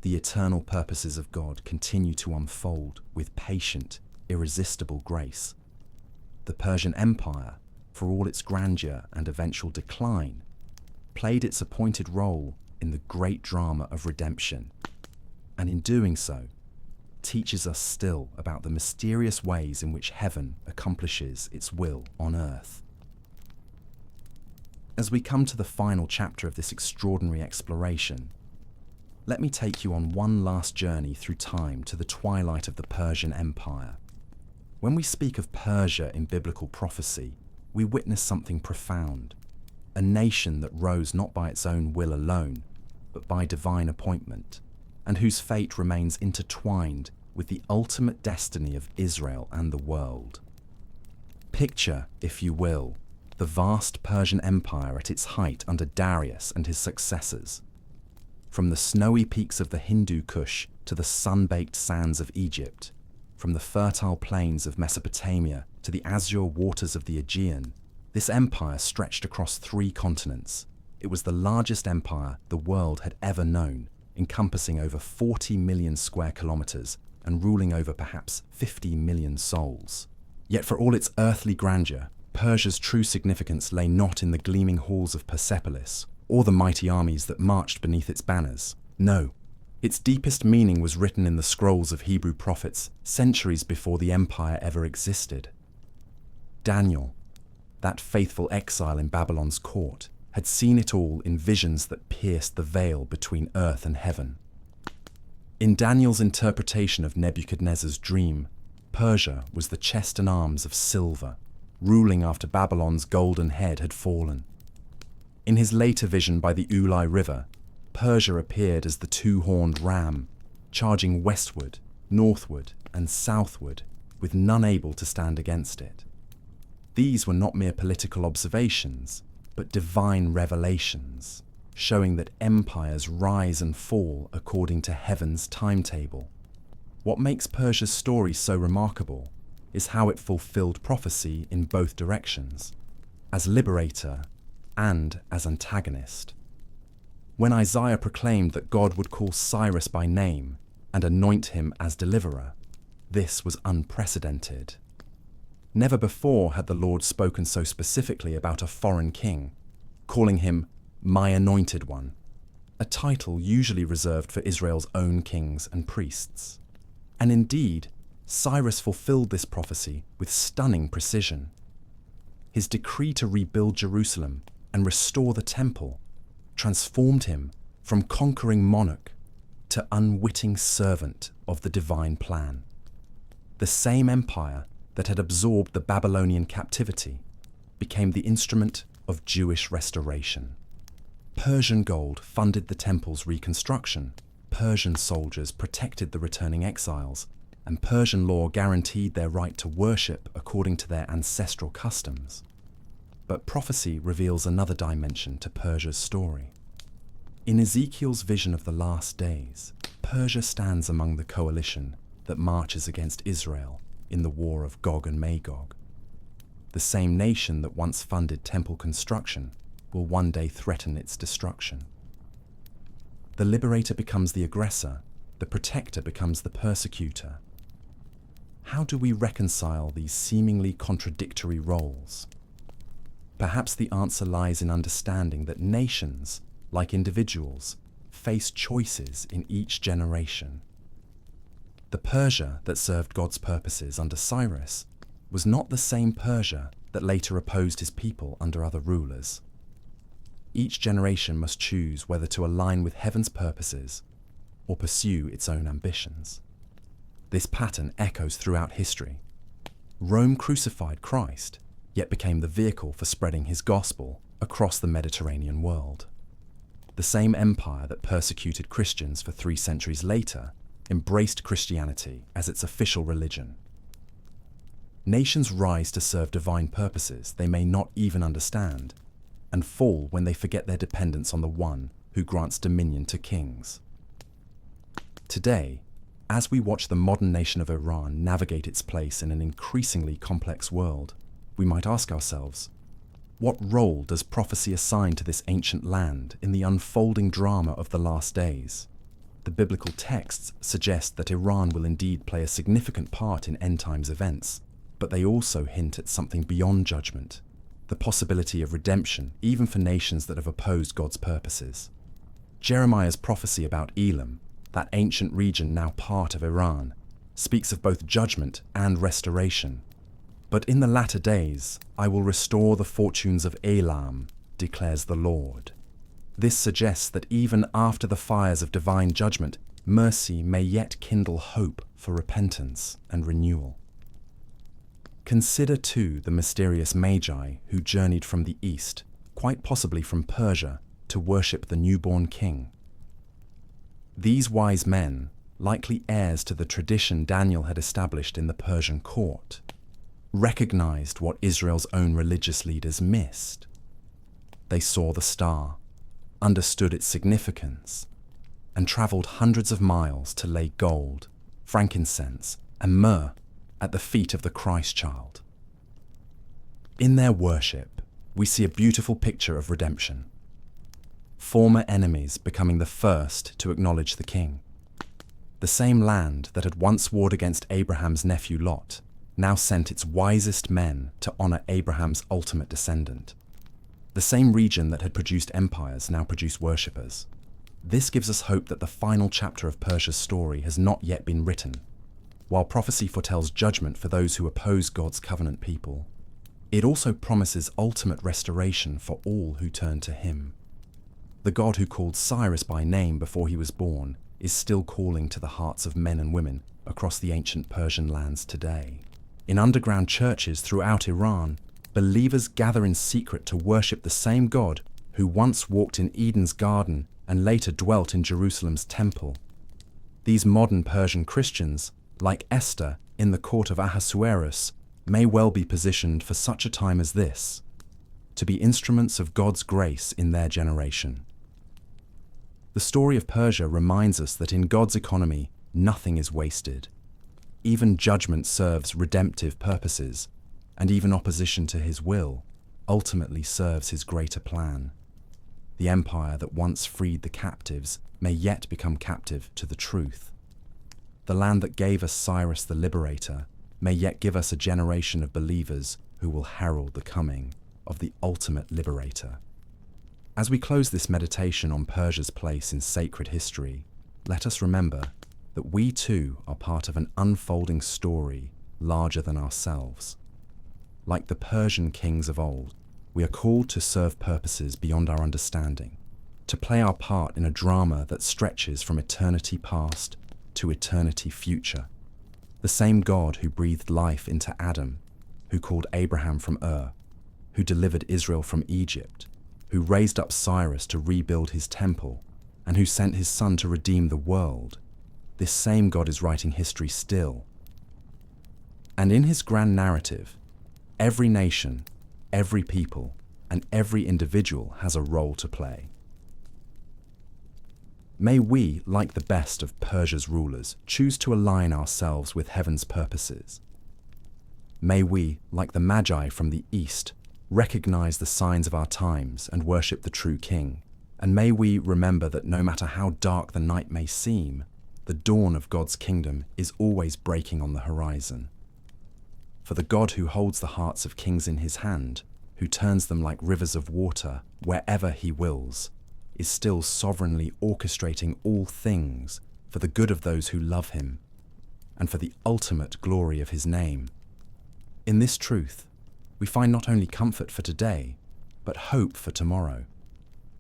the eternal purposes of God continue to unfold with patient, irresistible grace. The Persian Empire, for all its grandeur and eventual decline, played its appointed role in the great drama of redemption, and in doing so, teaches us still about the mysterious ways in which heaven accomplishes its will on earth. As we come to the final chapter of this extraordinary exploration, let me take you on one last journey through time to the twilight of the Persian Empire. When we speak of Persia in biblical prophecy, we witness something profound, a nation that rose not by its own will alone, but by divine appointment, and whose fate remains intertwined with the ultimate destiny of Israel and the world. Picture, if you will, the vast Persian Empire at its height under Darius and his successors. From the snowy peaks of the Hindu Kush to the sun-baked sands of Egypt, from the fertile plains of Mesopotamia to the azure waters of the Aegean, this empire stretched across 3 continents. It was the largest empire the world had ever known, encompassing over 40 million square kilometers and ruling over perhaps 50 million souls. Yet for all its earthly grandeur, Persia's true significance lay not in the gleaming halls of Persepolis or the mighty armies that marched beneath its banners. No, its deepest meaning was written in the scrolls of Hebrew prophets centuries before the empire ever existed. Daniel, that faithful exile in Babylon's court, had seen it all in visions that pierced the veil between earth and heaven. In Daniel's interpretation of Nebuchadnezzar's dream, Persia was the chest and arms of silver, ruling after Babylon's golden head had fallen. In his later vision by the Ulai River, Persia appeared as the 2-horned ram, charging westward, northward, and southward, with none able to stand against it. These were not mere political observations, but divine revelations, showing that empires rise and fall according to heaven's timetable. What makes Persia's story so remarkable is how it fulfilled prophecy in both directions, as liberator and as antagonist. When Isaiah proclaimed that God would call Cyrus by name and anoint him as deliverer, this was unprecedented. Never before had the Lord spoken so specifically about a foreign king, calling him my anointed one, a title usually reserved for Israel's own kings and priests. And indeed, Cyrus fulfilled this prophecy with stunning precision. His decree to rebuild Jerusalem and restore the temple transformed him from conquering monarch to unwitting servant of the divine plan. The same empire that had absorbed the Babylonian captivity became the instrument of Jewish restoration. Persian gold funded the temple's reconstruction, Persian soldiers protected the returning exiles, and Persian law guaranteed their right to worship according to their ancestral customs. But prophecy reveals another dimension to Persia's story. In Ezekiel's vision of the last days, Persia stands among the coalition that marches against Israel in the war of Gog and Magog. The same nation that once funded temple construction will one day threaten its destruction. The liberator becomes the aggressor, the protector becomes the persecutor. How do we reconcile these seemingly contradictory roles? Perhaps the answer lies in understanding that nations, like individuals, face choices in each generation. The Persia that served God's purposes under Cyrus was not the same Persia that later opposed his people under other rulers. Each generation must choose whether to align with heaven's purposes or pursue its own ambitions. This pattern echoes throughout history. Rome crucified Christ, yet became the vehicle for spreading his gospel across the Mediterranean world. The same empire that persecuted Christians for 3 centuries later embraced Christianity as its official religion. Nations rise to serve divine purposes they may not even understand, and fall when they forget their dependence on the one who grants dominion to kings. Today, as we watch the modern nation of Iran navigate its place in an increasingly complex world, we might ask ourselves, what role does prophecy assign to this ancient land in the unfolding drama of the last days? The biblical texts suggest that Iran will indeed play a significant part in end times events, but they also hint at something beyond judgment, the possibility of redemption even for nations that have opposed God's purposes. Jeremiah's prophecy about Elam, that ancient region now part of Iran, speaks of both judgment and restoration. But in the latter days, I will restore the fortunes of Elam, declares the Lord. This suggests that even after the fires of divine judgment, mercy may yet kindle hope for repentance and renewal. Consider too the mysterious Magi who journeyed from the east, quite possibly from Persia, to worship the newborn king. These wise men, likely heirs to the tradition Daniel had established in the Persian court, recognized what Israel's own religious leaders missed. They saw the star, understood its significance, and traveled hundreds of miles to lay gold, frankincense, and myrrh at the feet of the Christ child. In their worship, we see a beautiful picture of redemption. Former enemies becoming the first to acknowledge the king. The same land that had once warred against Abraham's nephew Lot now sent its wisest men to honor Abraham's ultimate descendant. The same region that had produced empires now produced worshippers. This gives us hope that the final chapter of Persia's story has not yet been written. While prophecy foretells judgment for those who oppose God's covenant people, it also promises ultimate restoration for all who turn to him. The God who called Cyrus by name before he was born is still calling to the hearts of men and women across the ancient Persian lands today. In underground churches throughout Iran, believers gather in secret to worship the same God who once walked in Eden's garden and later dwelt in Jerusalem's temple. These modern Persian Christians, like Esther in the court of Ahasuerus, may well be positioned for such a time as this, to be instruments of God's grace in their generation. The story of Persia reminds us that in God's economy, nothing is wasted. Even judgment serves redemptive purposes, and even opposition to his will ultimately serves his greater plan. The empire that once freed the captives may yet become captive to the truth. The land that gave us Cyrus the Liberator may yet give us a generation of believers who will herald the coming of the ultimate liberator. As we close this meditation on Persia's place in sacred history, let us remember that we too are part of an unfolding story larger than ourselves. Like the Persian kings of old, we are called to serve purposes beyond our understanding, to play our part in a drama that stretches from eternity past to eternity future. The same God who breathed life into Adam, who called Abraham from Ur, who delivered Israel from Egypt, who raised up Cyrus to rebuild his temple, and who sent his son to redeem the world, this same God is writing history still. And in his grand narrative, every nation, every people, and every individual has a role to play. May we, like the best of Persia's rulers, choose to align ourselves with heaven's purposes. May we, like the Magi from the east, recognize the signs of our times, and worship the true King. And may we remember that no matter how dark the night may seem, the dawn of God's kingdom is always breaking on the horizon. For the God who holds the hearts of kings in his hand, who turns them like rivers of water wherever he wills, is still sovereignly orchestrating all things for the good of those who love him, and for the ultimate glory of his name. In this truth, we find not only comfort for today, but hope for tomorrow,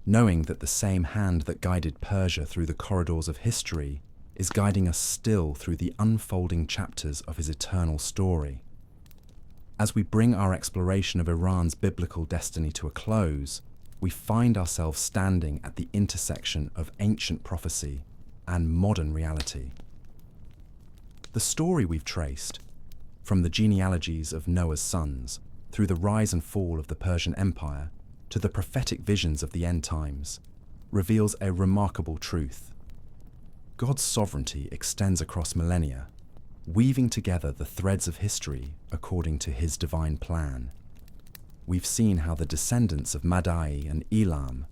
knowing that the same hand that guided Persia through the corridors of history is guiding us still through the unfolding chapters of his eternal story. As we bring our exploration of Iran's biblical destiny to a close, we find ourselves standing at the intersection of ancient prophecy and modern reality. The story we've traced, from the genealogies of Noah's sons, through the rise and fall of the Persian Empire, to the prophetic visions of the end times, reveals a remarkable truth. God's sovereignty extends across millennia, weaving together the threads of history according to his divine plan. We've seen how the descendants of Madai and Elam,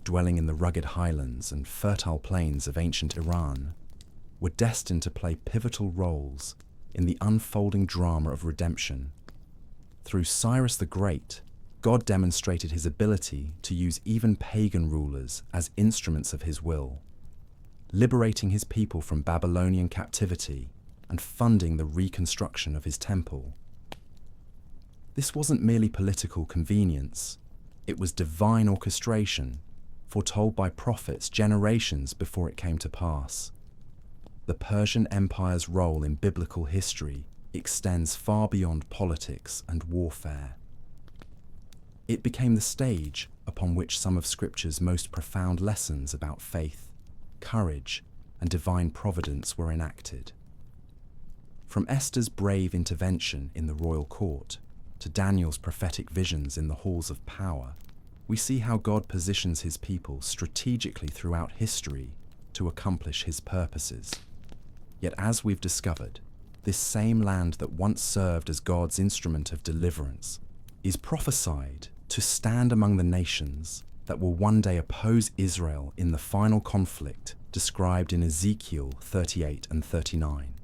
dwelling in the rugged highlands and fertile plains of ancient Iran, were destined to play pivotal roles in the unfolding drama of redemption. Through Cyrus the Great, God demonstrated his ability to use even pagan rulers as instruments of his will, liberating his people from Babylonian captivity and funding the reconstruction of his temple. This wasn't merely political convenience, it was divine orchestration, foretold by prophets generations before it came to pass. The Persian Empire's role in biblical history extends far beyond politics and warfare. It became the stage upon which some of Scripture's most profound lessons about faith, courage, and divine providence were enacted. From Esther's brave intervention in the royal court to Daniel's prophetic visions in the halls of power, we see how God positions his people strategically throughout history to accomplish his purposes. Yet as we've discovered, this same land that once served as God's instrument of deliverance is prophesied to stand among the nations that will one day oppose Israel in the final conflict described in Ezekiel 38 and 39.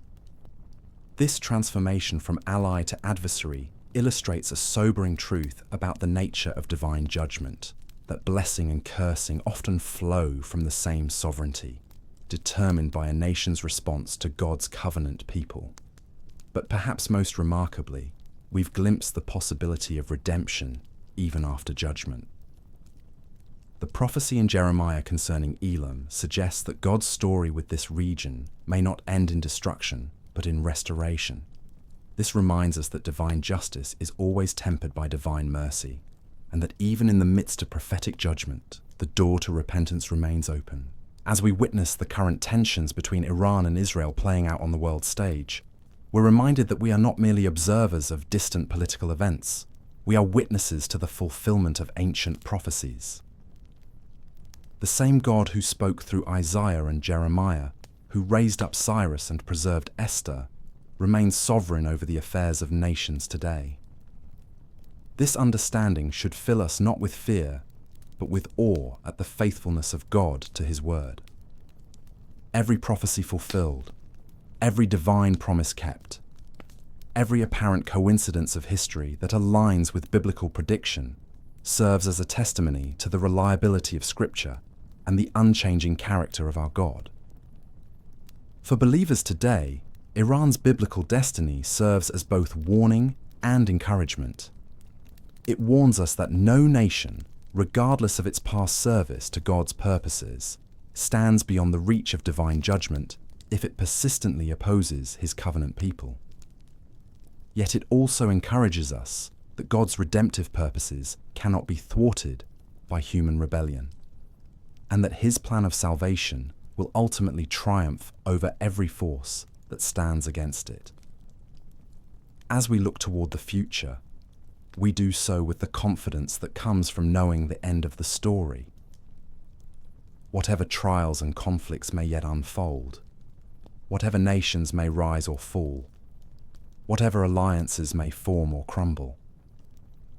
This transformation from ally to adversary illustrates a sobering truth about the nature of divine judgment, that blessing and cursing often flow from the same sovereignty, determined by a nation's response to God's covenant people. But perhaps most remarkably, we've glimpsed the possibility of redemption even after judgment. The prophecy in Jeremiah concerning Elam suggests that God's story with this region may not end in destruction, but in restoration. This reminds us that divine justice is always tempered by divine mercy, and that even in the midst of prophetic judgment, the door to repentance remains open. As we witness the current tensions between Iran and Israel playing out on the world stage, we're reminded that we are not merely observers of distant political events. We are witnesses to the fulfillment of ancient prophecies. The same God who spoke through Isaiah and Jeremiah, who raised up Cyrus and preserved Esther, remains sovereign over the affairs of nations today. This understanding should fill us not with fear, but with awe at the faithfulness of God to his word. Every prophecy fulfilled, every divine promise kept, every apparent coincidence of history that aligns with biblical prediction serves as a testimony to the reliability of Scripture and the unchanging character of our God. For believers today, Iran's biblical destiny serves as both warning and encouragement. It warns us that no nation, regardless of its past service to God's purposes, stands beyond the reach of divine judgment if it persistently opposes his covenant people. Yet it also encourages us that God's redemptive purposes cannot be thwarted by human rebellion, and that his plan of salvation will ultimately triumph over every force that stands against it. As we look toward the future, we do so with the confidence that comes from knowing the end of the story. Whatever trials and conflicts may yet unfold, whatever nations may rise or fall, whatever alliances may form or crumble,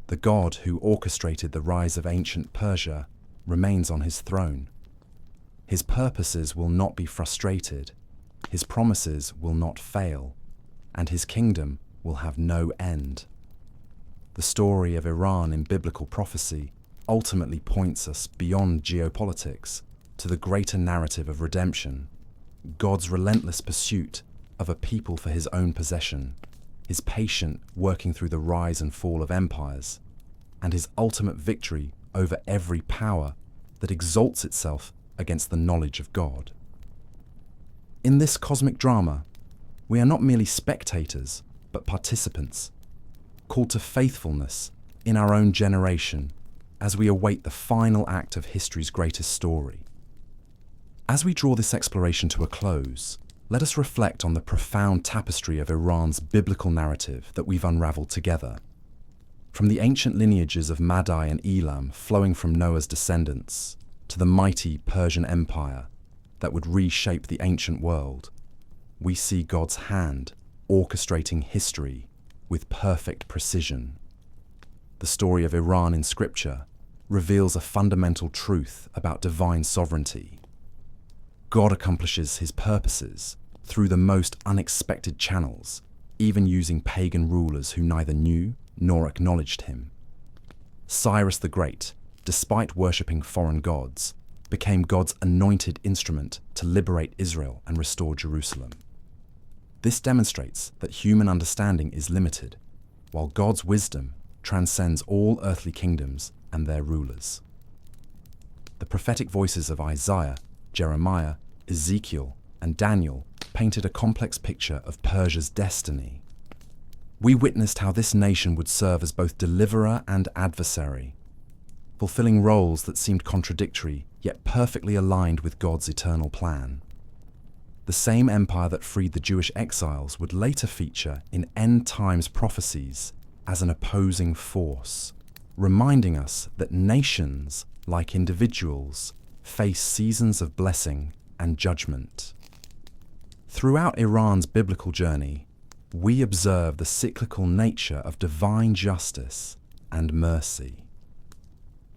The God who orchestrated the rise of ancient Persia remains on his throne. His purposes will not be frustrated, his promises will not fail, and his kingdom will have no end. The story of Iran in biblical prophecy ultimately points us beyond geopolitics to the greater narrative of redemption, God's relentless pursuit of a people for his own possession, his patient working through the rise and fall of empires, and his ultimate victory over every power that exalts itself against the knowledge of God. In this cosmic drama, we are not merely spectators, but participants, called to faithfulness in our own generation as we await the final act of history's greatest story. As we draw this exploration to a close, let us reflect on the profound tapestry of Iran's biblical narrative that we've unraveled together. From the ancient lineages of Madai and Elam flowing from Noah's descendants, to the mighty Persian Empire that would reshape the ancient world, we see God's hand orchestrating history with perfect precision. The story of Iran in Scripture reveals a fundamental truth about divine sovereignty. God accomplishes his purposes through the most unexpected channels, even using pagan rulers who neither knew nor acknowledged him. Cyrus the Great, despite worshipping foreign gods, became God's anointed instrument to liberate Israel and restore Jerusalem. This demonstrates that human understanding is limited, while God's wisdom transcends all earthly kingdoms and their rulers. The prophetic voices of Isaiah, Jeremiah, Ezekiel, and Daniel painted a complex picture of Persia's destiny. We witnessed how this nation would serve as both deliverer and adversary, fulfilling roles that seemed contradictory yet perfectly aligned with God's eternal plan. The same empire that freed the Jewish exiles would later feature in end times prophecies as an opposing force, reminding us that nations, like individuals, face seasons of blessing and judgment. Throughout Iran's biblical journey, we observe the cyclical nature of divine justice and mercy.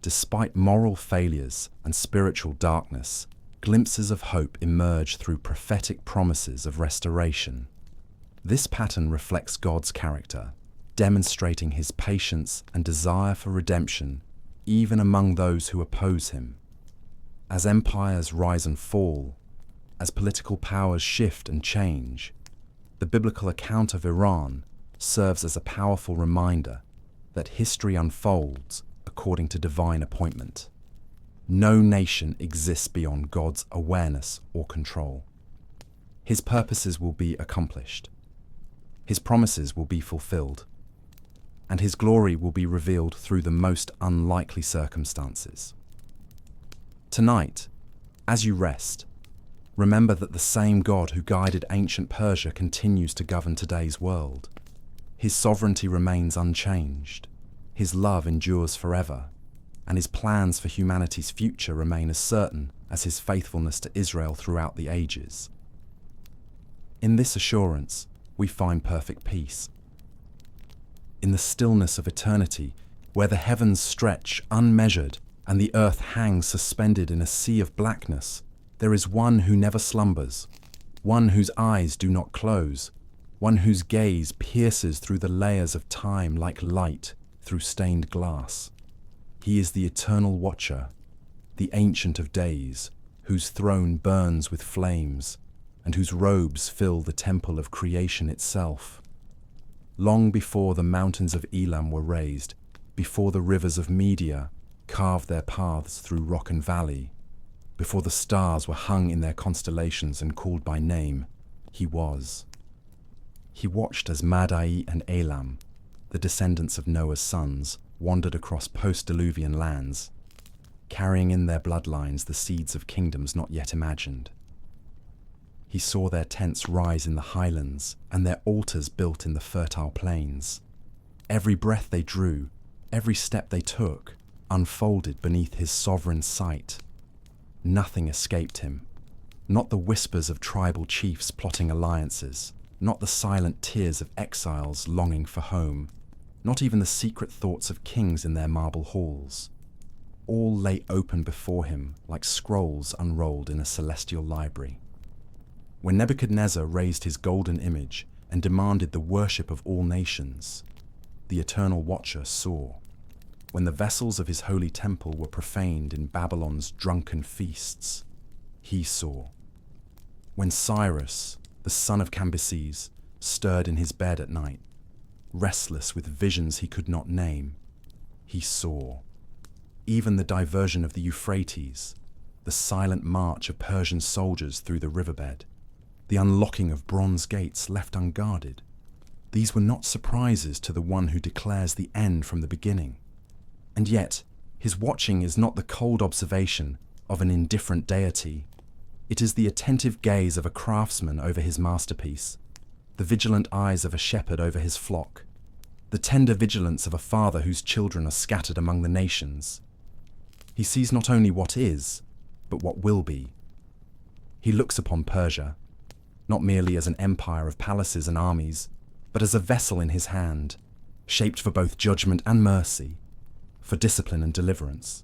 Despite moral failures and spiritual darkness, glimpses of hope emerge through prophetic promises of restoration. This pattern reflects God's character, demonstrating his patience and desire for redemption even among those who oppose him. As empires rise and fall, as political powers shift and change, the biblical account of Iran serves as a powerful reminder that history unfolds according to divine appointment. No nation exists beyond God's awareness or control. His purposes will be accomplished. His promises will be fulfilled. And his glory will be revealed through the most unlikely circumstances. Tonight, as you rest, remember that the same God who guided ancient Persia continues to govern today's world. His sovereignty remains unchanged. His love endures forever, and his plans for humanity's future remain as certain as his faithfulness to Israel throughout the ages. In this assurance, we find perfect peace. In the stillness of eternity, where the heavens stretch unmeasured and the earth hangs suspended in a sea of blackness, there is one who never slumbers, one whose eyes do not close, one whose gaze pierces through the layers of time like light through stained glass. He is the eternal watcher, the ancient of days, whose throne burns with flames, and whose robes fill the temple of creation itself. Long before the mountains of Elam were raised, before the rivers of Media carved their paths through rock and valley, before the stars were hung in their constellations and called by name, he was. He watched as Madai and Elam, the descendants of Noah's sons, wandered across post-Diluvian lands, carrying in their bloodlines the seeds of kingdoms not yet imagined. He saw their tents rise in the highlands and their altars built in the fertile plains. Every breath they drew, every step they took, unfolded beneath his sovereign sight. Nothing escaped him. Not the whispers of tribal chiefs plotting alliances, not the silent tears of exiles longing for home, not even the secret thoughts of kings in their marble halls. All lay open before him like scrolls unrolled in a celestial library. When Nebuchadnezzar raised his golden image and demanded the worship of all nations, the Eternal Watcher saw. When the vessels of his holy temple were profaned in Babylon's drunken feasts, he saw. When Cyrus, the son of Cambyses, stirred in his bed at night, restless with visions he could not name, he saw. Even the diversion of the Euphrates, the silent march of Persian soldiers through the riverbed, the unlocking of bronze gates left unguarded, these were not surprises to the one who declares the end from the beginning. And yet, his watching is not the cold observation of an indifferent deity. It is the attentive gaze of a craftsman over his masterpiece, the vigilant eyes of a shepherd over his flock, the tender vigilance of a father whose children are scattered among the nations. He sees not only what is, but what will be. He looks upon Persia, not merely as an empire of palaces and armies, but as a vessel in his hand, shaped for both judgment and mercy, for discipline and deliverance.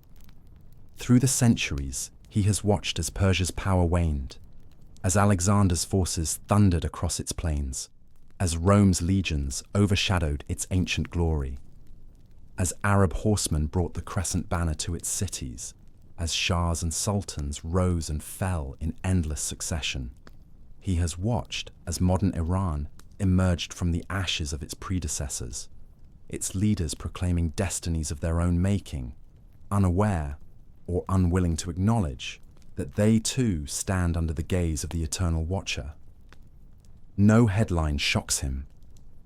Through the centuries, he has watched as Persia's power waned, as Alexander's forces thundered across its plains, as Rome's legions overshadowed its ancient glory, as Arab horsemen brought the crescent banner to its cities, as shahs and sultans rose and fell in endless succession. He has watched as modern Iran emerged from the ashes of its predecessors, its leaders proclaiming destinies of their own making, unaware or unwilling to acknowledge that they too stand under the gaze of the Eternal Watcher. No headline shocks him,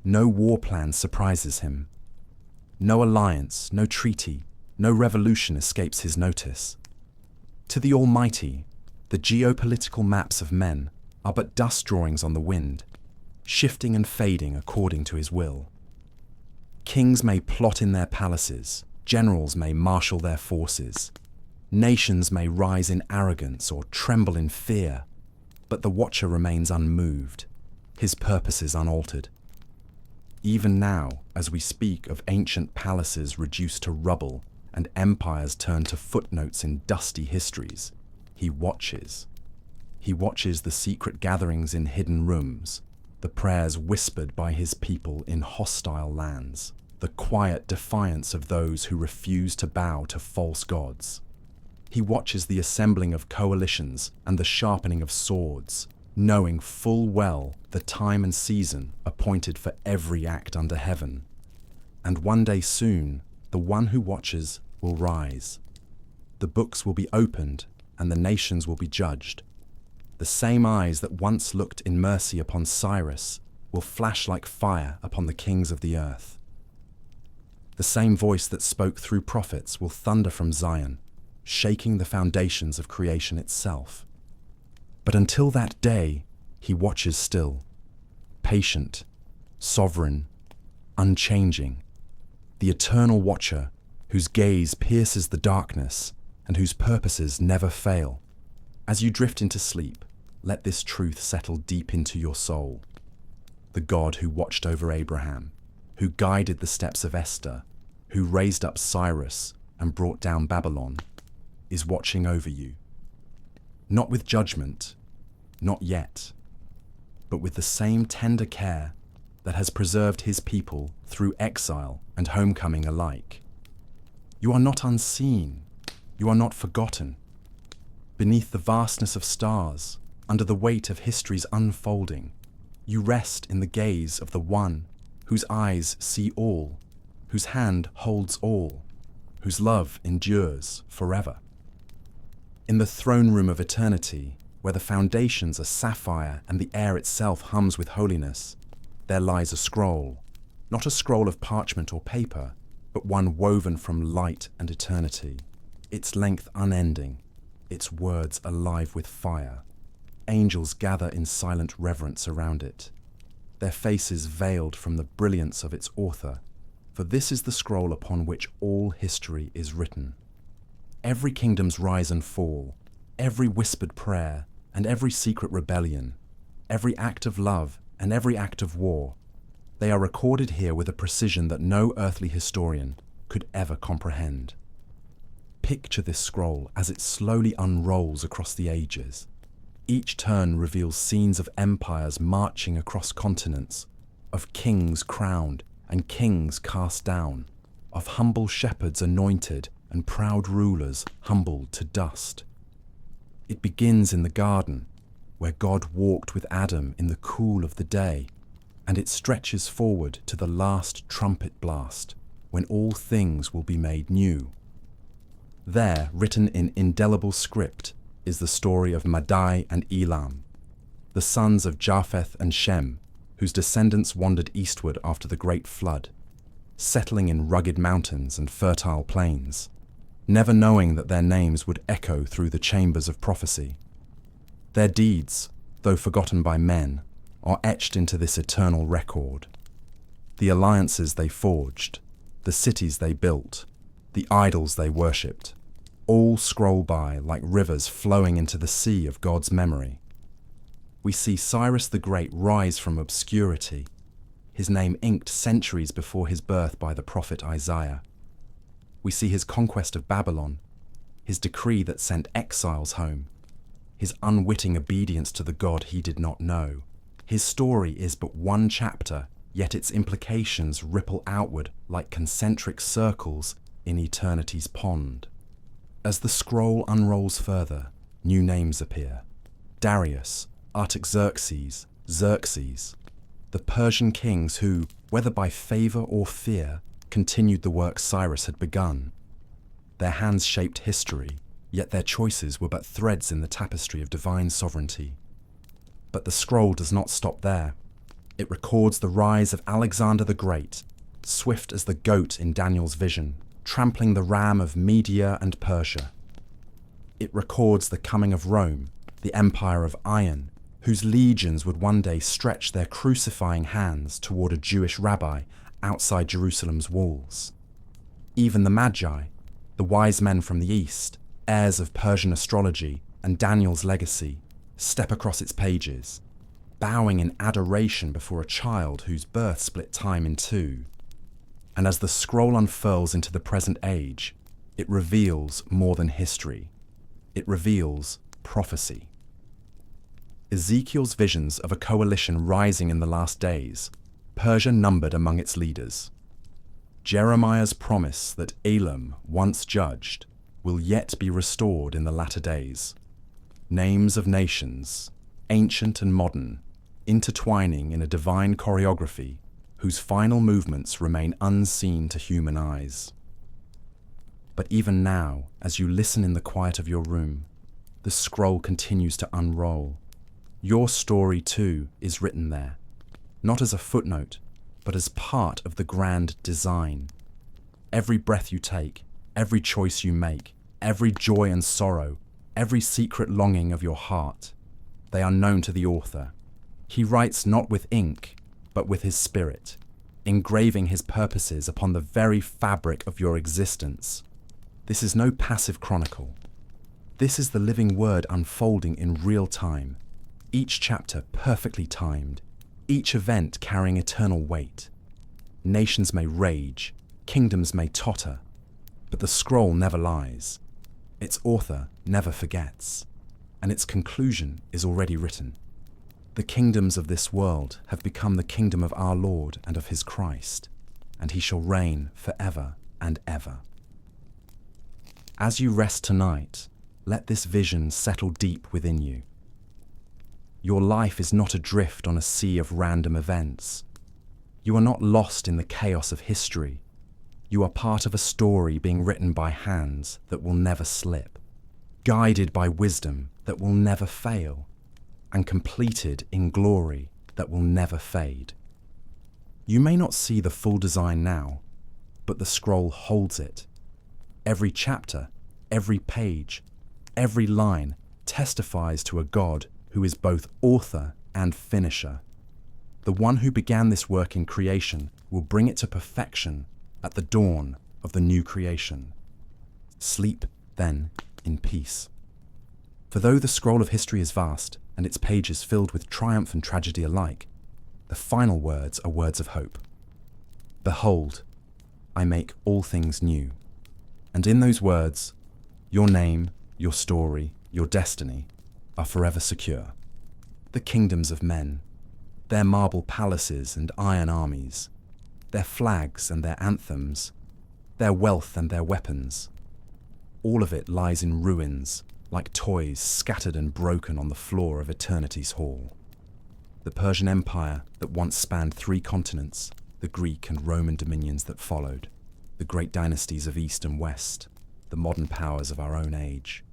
no war plan surprises him, no alliance, no treaty, no revolution escapes his notice. To the Almighty, the geopolitical maps of men are but dust drawings on the wind, shifting and fading according to his will. Kings may plot in their palaces, generals may marshal their forces, nations may rise in arrogance or tremble in fear, but the Watcher remains unmoved, his purposes unaltered. Even now, as we speak of ancient palaces reduced to rubble and empires turned to footnotes in dusty histories, he watches. He watches the secret gatherings in hidden rooms, the prayers whispered by his people in hostile lands, the quiet defiance of those who refuse to bow to false gods. He watches the assembling of coalitions and the sharpening of swords, knowing full well the time and season appointed for every act under heaven. And one day soon, the one who watches will rise. The books will be opened and the nations will be judged. The same eyes that once looked in mercy upon Cyrus will flash like fire upon the kings of the earth. The same voice that spoke through prophets will thunder from Zion, shaking the foundations of creation itself. But until that day, he watches still, patient, sovereign, unchanging, the Eternal Watcher whose gaze pierces the darkness and whose purposes never fail. As you drift into sleep, let this truth settle deep into your soul. The God who watched over Abraham, who guided the steps of Esther, who raised up Cyrus and brought down Babylon, is watching over you. Not with judgment, not yet, but with the same tender care that has preserved his people through exile and homecoming alike. You are not unseen, you are not forgotten. Beneath the vastness of stars, under the weight of history's unfolding, you rest in the gaze of the one whose eyes see all, whose hand holds all, whose love endures forever. In the throne room of eternity, where the foundations are sapphire and the air itself hums with holiness, there lies a scroll, not a scroll of parchment or paper, but one woven from light and eternity, its length unending, its words alive with fire. Angels gather in silent reverence around it, their faces veiled from the brilliance of its author, for this is the scroll upon which all history is written. Every kingdom's rise and fall, every whispered prayer and every secret rebellion, every act of love and every act of war, They are recorded here with a precision that no earthly historian could ever comprehend. Picture this scroll as it slowly unrolls across the ages. Each turn reveals scenes of empires marching across continents, of kings crowned and kings cast down, of humble shepherds anointed and proud rulers humbled to dust. It begins in the garden, where God walked with Adam in the cool of the day, and it stretches forward to the last trumpet blast, when all things will be made new. There, written in indelible script, is the story of Madai and Elam, the sons of Japheth and Shem, whose descendants wandered eastward after the great flood, settling in rugged mountains and fertile plains, never knowing that their names would echo through the chambers of prophecy. Their deeds, though forgotten by men, are etched into this eternal record. The alliances they forged, the cities they built, the idols they worshipped, all scroll by like rivers flowing into the sea of God's memory. We see Cyrus the Great rise from obscurity, his name inked centuries before his birth by the prophet Isaiah. We see his conquest of Babylon, his decree that sent exiles home, his unwitting obedience to the God he did not know. His story is but one chapter, yet its implications ripple outward like concentric circles in eternity's pond. As the scroll unrolls further, new names appear. Darius, Artaxerxes, Xerxes, the Persian kings who, whether by favour or fear, continued the work Cyrus had begun. Their hands shaped history, yet their choices were but threads in the tapestry of divine sovereignty. But the scroll does not stop there. It records the rise of Alexander the Great, swift as the goat in Daniel's vision, trampling the ram of Media and Persia. It records the coming of Rome, the empire of iron, whose legions would one day stretch their crucifying hands toward a Jewish rabbi outside Jerusalem's walls. Even the Magi, the wise men from the East, heirs of Persian astrology and Daniel's legacy, step across its pages, bowing in adoration before a child whose birth split time in two. And as the scroll unfurls into the present age, it reveals more than history. It reveals prophecy. Ezekiel's visions of a coalition rising in the last days, Persia numbered among its leaders. Jeremiah's promise that Elam, once judged, will yet be restored in the latter days. Names of nations, ancient and modern, intertwining in a divine choreography whose final movements remain unseen to human eyes. But even now, as you listen in the quiet of your room, the scroll continues to unroll. Your story, too, is written there, not as a footnote, but as part of the grand design. Every breath you take, every choice you make, every joy and sorrow, every secret longing of your heart, they are known to the author. He writes not with ink, but with his spirit, engraving his purposes upon the very fabric of your existence. This is no passive chronicle. This is the living word unfolding in real time, each chapter perfectly timed, each event carrying eternal weight. Nations may rage, kingdoms may totter, but the scroll never lies. Its author never forgets, and its conclusion is already written. The kingdoms of this world have become the kingdom of our Lord and of his Christ, and he shall reign forever and ever. As you rest tonight, let this vision settle deep within you. Your life is not adrift on a sea of random events. You are not lost in the chaos of history. You are part of a story being written by hands that will never slip, guided by wisdom that will never fail, and completed in glory that will never fade. You may not see the full design now, but the scroll holds it. Every chapter, every page, every line testifies to a God who is both author and finisher. The one who began this work in creation will bring it to perfection at the dawn of the new creation. Sleep, then, in peace. For though the scroll of history is vast, and its pages filled with triumph and tragedy alike, The final words are words of hope. Behold, I make all things new. And in those words, your name, your story, your destiny are forever secure. The kingdoms of men, their marble palaces and iron armies, their flags and their anthems, their wealth and their weapons, all of it lies in ruins, like toys scattered and broken on the floor of eternity's hall. The Persian Empire that once spanned 3 continents, the Greek and Roman dominions that followed, the great dynasties of East and West, the modern powers of our own age,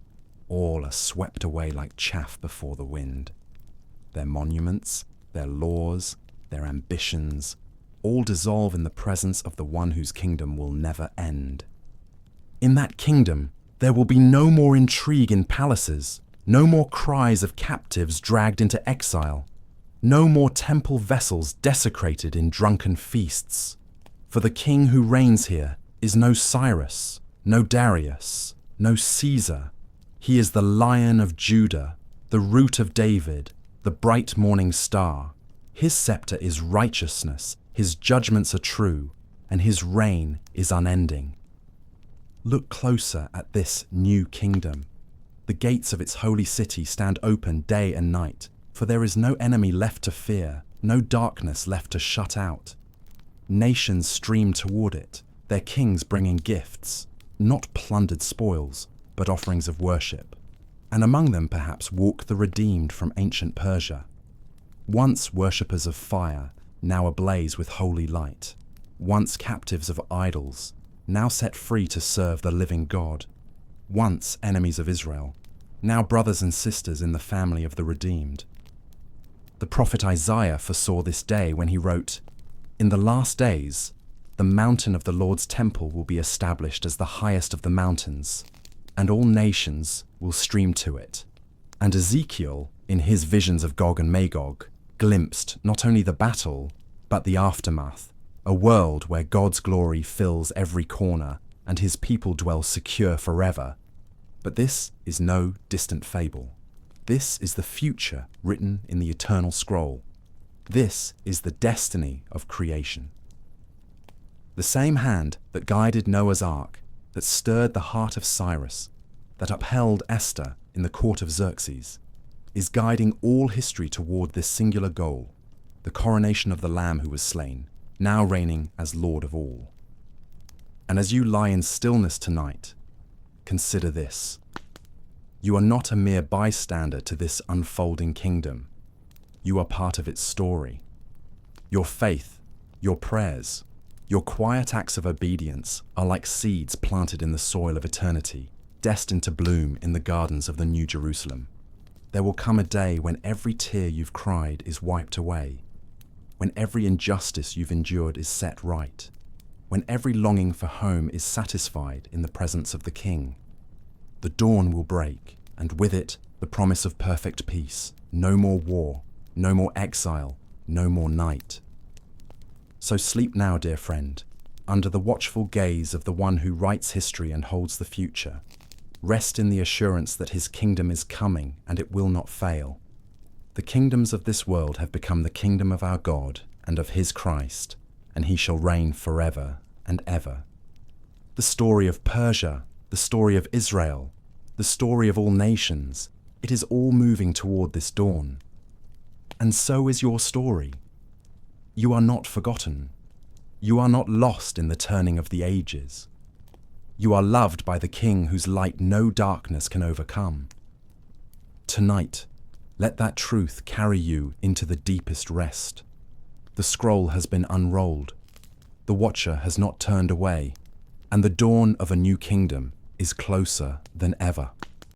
all are swept away like chaff before the wind. Their monuments, their laws, their ambitions, all dissolve in the presence of the one whose kingdom will never end. In that kingdom, there will be no more intrigue in palaces, no more cries of captives dragged into exile, no more temple vessels desecrated in drunken feasts. For the king who reigns here is no Cyrus, no Darius, no Caesar. He is the Lion of Judah, the Root of David, the bright morning star. His scepter is righteousness, his judgments are true, and his reign is unending. Look closer at this new kingdom. The gates of its holy city stand open day and night, for there is no enemy left to fear, no darkness left to shut out. Nations stream toward it, their kings bringing gifts, not plundered spoils, but offerings of worship. And among them perhaps walk the redeemed from ancient Persia. Once worshippers of fire, now ablaze with holy light. Once captives of idols, now set free to serve the living God. Once enemies of Israel, now brothers and sisters in the family of the redeemed. The prophet Isaiah foresaw this day when he wrote, "In the last days, the mountain of the Lord's temple will be established as the highest of the mountains, and all nations will stream to it." And Ezekiel, in his visions of Gog and Magog, glimpsed not only the battle, but the aftermath, a world where God's glory fills every corner and his people dwell secure forever. But this is no distant fable. This is the future written in the eternal scroll. This is the destiny of creation. The same hand that guided Noah's ark, that stirred the heart of Cyrus, that upheld Esther in the court of Xerxes, is guiding all history toward this singular goal, the coronation of the Lamb who was slain, now reigning as Lord of all. And as you lie in stillness tonight, consider this. You are not a mere bystander to this unfolding kingdom. You are part of its story. Your faith, your prayers, your quiet acts of obedience are like seeds planted in the soil of eternity, destined to bloom in the gardens of the New Jerusalem. There will come a day when every tear you've cried is wiped away, when every injustice you've endured is set right, when every longing for home is satisfied in the presence of the King. The dawn will break, and with it the promise of perfect peace. No more war, no more exile, no more night. So sleep now, dear friend, under the watchful gaze of the one who writes history and holds the future. Rest in the assurance that his kingdom is coming and it will not fail. The kingdoms of this world have become the kingdom of our God and of his Christ, and he shall reign forever and ever. The story of Persia, the story of Israel, the story of all nations, it is all moving toward this dawn. And so is your story. You are not forgotten. You are not lost in the turning of the ages. You are loved by the King whose light no darkness can overcome. Tonight, let that truth carry you into the deepest rest. The scroll has been unrolled. The watcher has not turned away, and the dawn of a new kingdom is closer than ever.